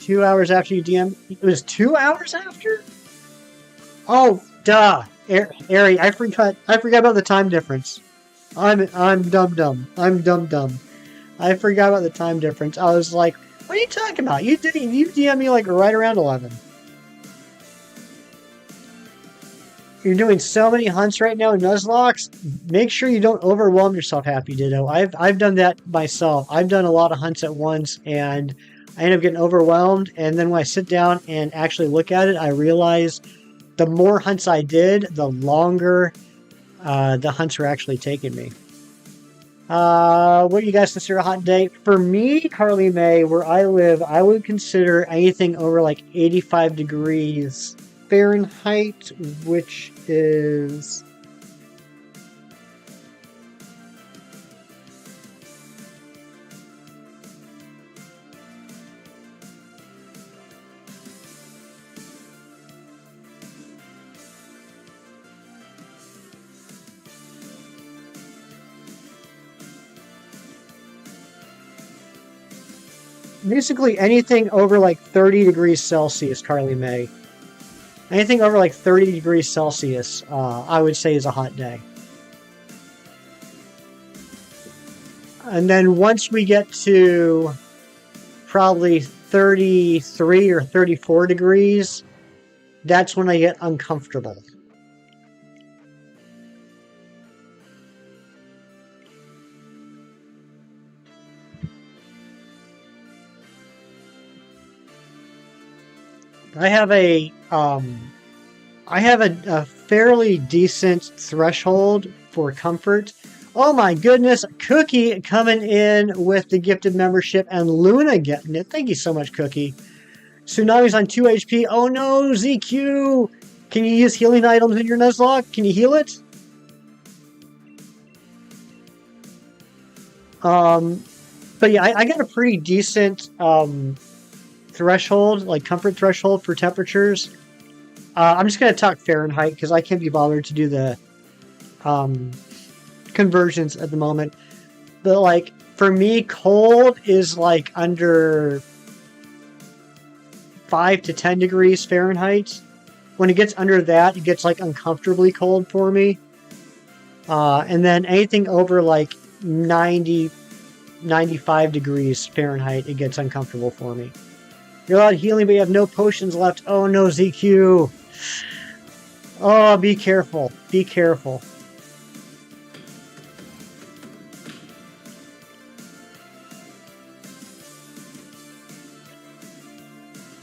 Two hours after you DM. It was 2 hours after? Oh, duh. Ari, I forgot about the time difference. I'm dumb. I'm dumb. I forgot about the time difference. I was like, what are you talking about? You DM me like right around 11. You're doing so many hunts right now in Nuzlocke. Make sure you don't overwhelm yourself, Happy Ditto. I've done that myself. I've done a lot of hunts at once, and I end up getting overwhelmed. And then when I sit down and actually look at it, I realize the more hunts I did, the longer the hunts were actually taking me. What do you guys consider a hot day? For me, Carly May, where I live, I would consider anything over like 85 degrees Fahrenheit, which is basically anything over like 30 degrees Celsius, Carly May. Anything over like 30 degrees Celsius, I would say is a hot day. And then once we get to probably 33 or 34 degrees, that's when I get uncomfortable. I have a fairly decent threshold for comfort. Oh my goodness, Cookie coming in with the gifted membership and Luna getting it. Thank you so much, Cookie. Tsunami's on 2 HP. Oh no, ZQ! Can you use healing items in your Nuzlocke? Can you heal it? But yeah, I got a pretty decent threshold, like comfort threshold for temperatures. I'm just going to talk Fahrenheit because I can't be bothered to do the conversions at the moment. But like for me, cold is like under 5 to 10 degrees Fahrenheit. When it gets under that, it gets like uncomfortably cold for me. And then anything over like 90, 95 degrees Fahrenheit, it gets uncomfortable for me. You're allowed healing, but you have no potions left. Oh no, ZQ. Oh, be careful. Be careful.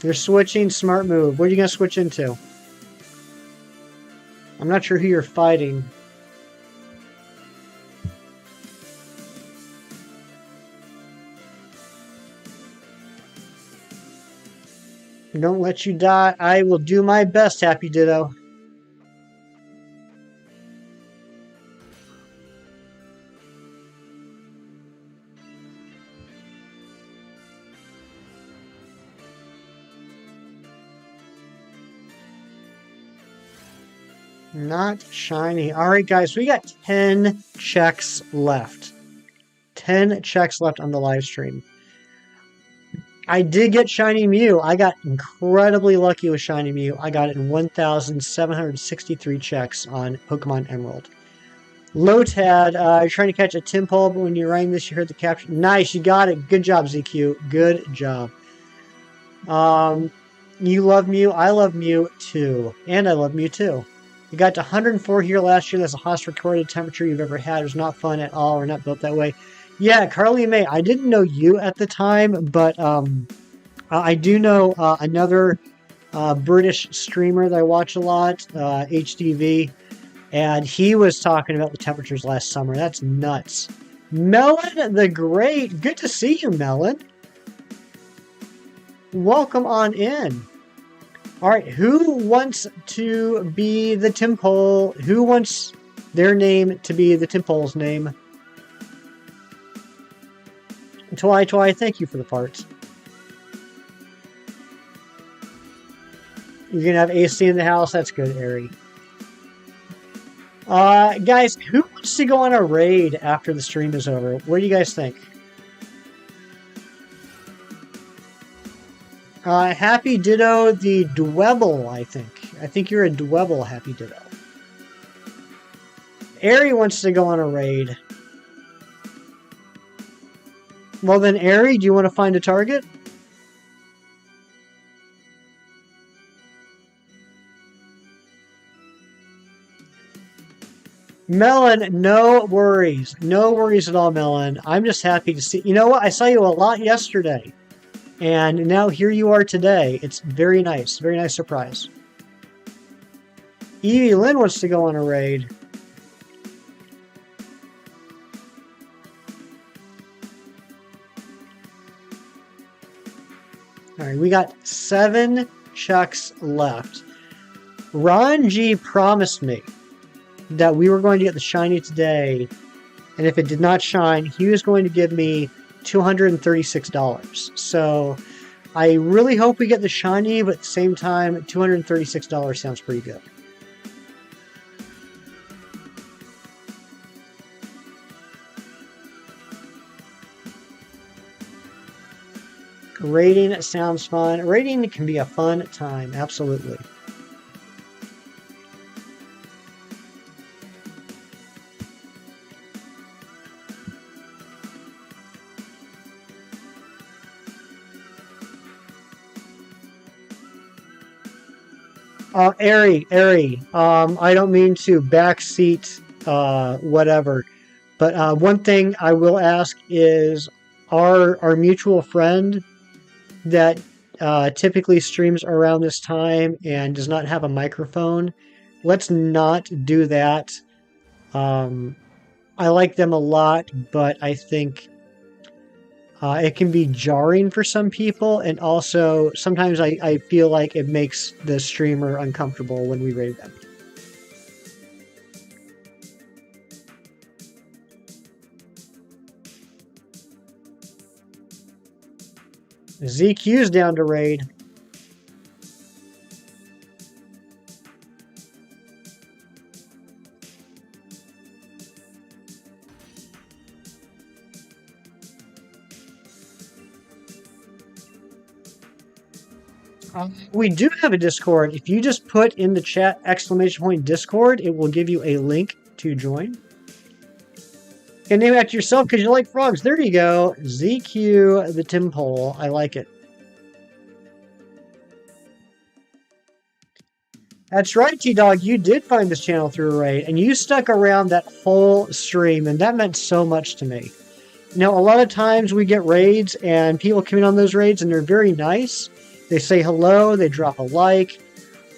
You're switching. Smart move. What are you going to switch into? I'm not sure who you're fighting. Don't let you die. I will do my best, Happy Ditto. Not shiny. Alright, guys, we got 10 checks left. 10 checks left on the live stream. I did get Shiny Mew. I got incredibly lucky with Shiny Mew. I got it in 1,763 checks on Pokemon Emerald. Lotad, you're trying to catch a Timpole, but when you're writing this, you heard the caption. Nice, you got it. Good job, ZQ. Good job. You love Mew. I love Mew too. And I love Mew too. You got to 104 here last year. That's the highest recorded temperature you've ever had. It was not fun at all. We're not built that way. Yeah, Carly May, I didn't know you at the time, but I do know another British streamer that I watch a lot, HDV, and he was talking about the temperatures last summer. That's nuts. Melon the Great, good to see you, Melon. Welcome on in. All right, who wants to be the Timpole? Who wants their name to be the Timpole's name? Twy, thank you for the parts. You're going to have AC in the house? That's good, Ari. Guys, who wants to go on a raid after the stream is over? What do you guys think? Happy Ditto the Dwebble, I think. I think you're a Dwebble, Happy Ditto. Ari wants to go on a raid. Well then, Ari, do you want to find a target? Melon, no worries. No worries at all, Melon. I'm just happy to see. You know what? I saw you a lot yesterday. And now here you are today. It's very nice. Very nice surprise. Evie Lynn wants to go on a raid. All right, we got 7 chucks left. Ron G promised me that we were going to get the shiny today, and if it did not shine, he was going to give me $236. So I really hope we get the shiny, but at the same time, $236 sounds pretty good. Raiding sounds fun. Raiding can be a fun time, absolutely. Ari, I don't mean to backseat whatever, but one thing I will ask is our mutual friend that typically streams around this time and does not have a microphone, let's not do that. I like them a lot, but I think it can be jarring for some people, and also sometimes I feel like it makes the streamer uncomfortable when we raid them. ZQ's down to raid. We do have a Discord. If you just put in the chat !Discord, it will give you a link to join. You can name it after yourself because you like frogs. There you go. ZQ the Timpole. I like it. That's right, T-Dog. You did find this channel through a raid, and you stuck around that whole stream, and that meant so much to me. You know, a lot of times we get raids, and people come in on those raids, and they're very nice. They say hello, they drop a like,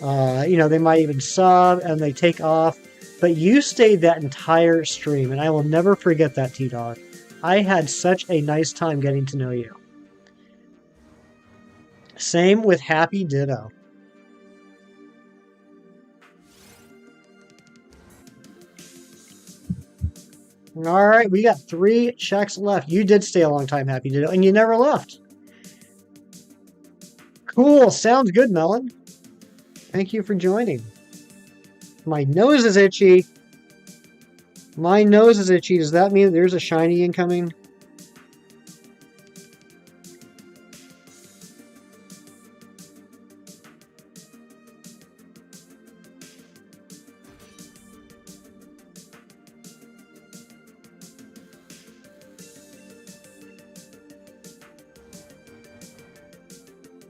you know, they might even sub, and they take off. But you stayed that entire stream, and I will never forget that, T-Dog. I had such a nice time getting to know you. Same with Happy Ditto. All right, we got 3 checks left. You did stay a long time, Happy Ditto, and you never left. Cool, sounds good, Melon. Thank you for joining. My nose is itchy. My nose is itchy. Does that mean there's a shiny incoming?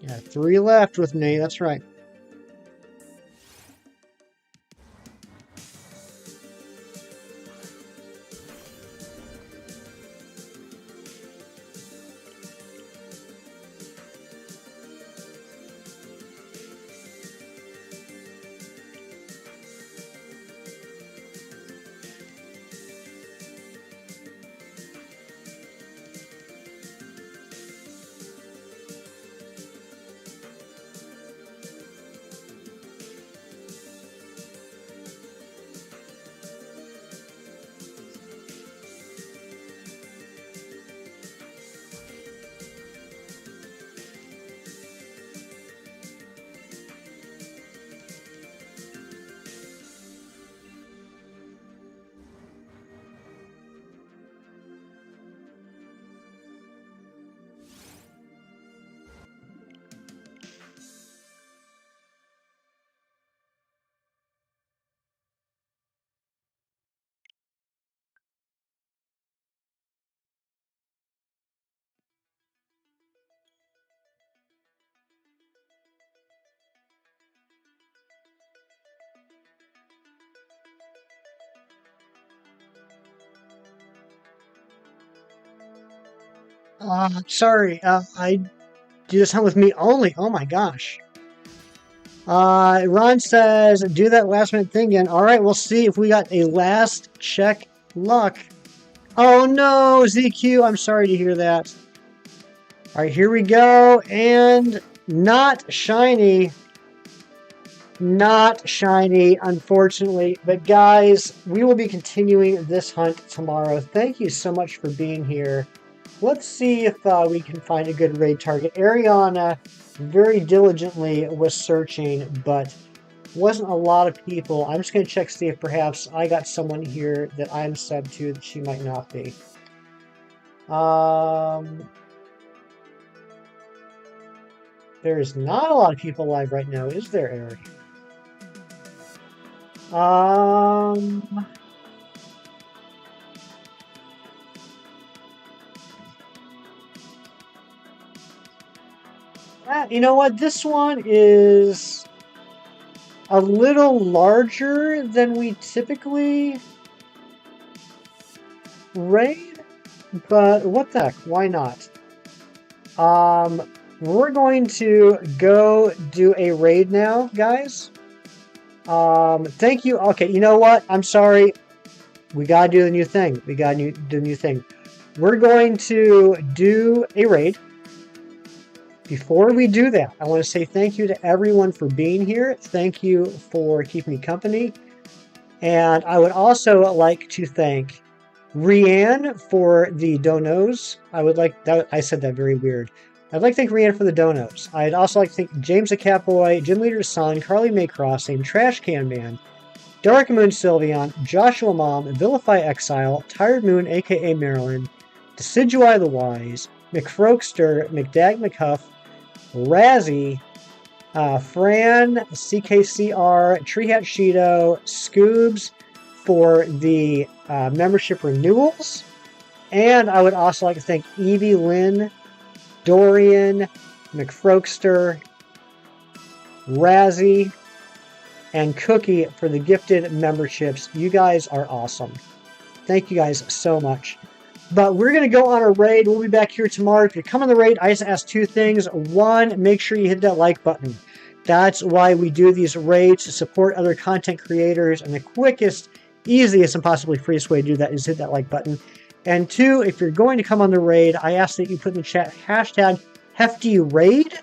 Yeah, 3 left with me. That's right. Sorry. I do this hunt with me only. Oh my gosh. Ron says, do that last minute thing again. All right, we'll see if we got a last check luck. Oh no, ZQ, I'm sorry to hear that. All right, here we go. And not shiny. Not shiny, unfortunately. But guys, we will be continuing this hunt tomorrow. Thank you so much for being here. Let's see if we can find a good raid target. Ariana very diligently was searching, but wasn't a lot of people. I'm just going to check, see if perhaps I got someone here that I'm sub to that she might not be. There's not a lot of people live right now, is there, Eric? You know what? This one is a little larger than we typically raid, but what the heck? Why not? We're going to go do a raid now, guys. Thank you. Okay, you know what? I'm sorry. We gotta do the new thing. We gotta do the new thing. We're going to do a raid. Before we do that, I want to say thank you to everyone for being here. Thank you for keeping me company. And I would also like to thank Rianne for the donos. I said that very weird. I'd like to thank Rianne for the donos. I'd also like to thank James the Catboy, Gym Leader's Son, Carly May Crossing, Trash Can Man, Dark Moon Sylveon, Joshua Mom, Vilify Exile, Tired Moon aka Marilyn, Decidui the Wise, McFroakster, McDag McHuff, Razzie, Fran, CKCR, Treehat Shido, Scoobs for the membership renewals. And I would also like to thank Evie Lynn, Dorian, McFroakster, Razzie, and Cookie for the gifted memberships. You guys are awesome. Thank you guys so much. But we're going to go on a raid. We'll be back here tomorrow. If you come on the raid, I just ask two things. One, make sure you hit that like button. That's why we do these raids, to support other content creators. And the quickest, easiest, and possibly freest way to do that is hit that like button. And two, if you're going to come on the raid, I ask that you put in the chat hashtag HeftyRaid.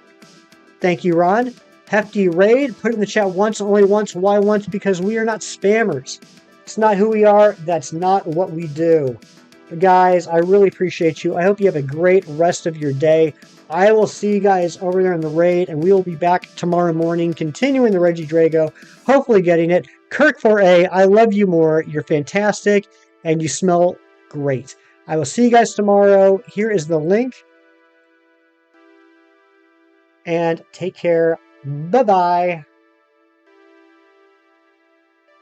Thank you, Ron. HeftyRaid. Put it in the chat once, only once. Why once? Because we are not spammers. It's not who we are. That's not what we do. But guys, I really appreciate you. I hope you have a great rest of your day. I will see you guys over there in the raid, and we will be back tomorrow morning, continuing the REGIDRAGO, hopefully getting it. Kirk 4A, I love you more. You're fantastic, and you smell great. I will see you guys tomorrow. Here is the link. And take care. Bye-bye.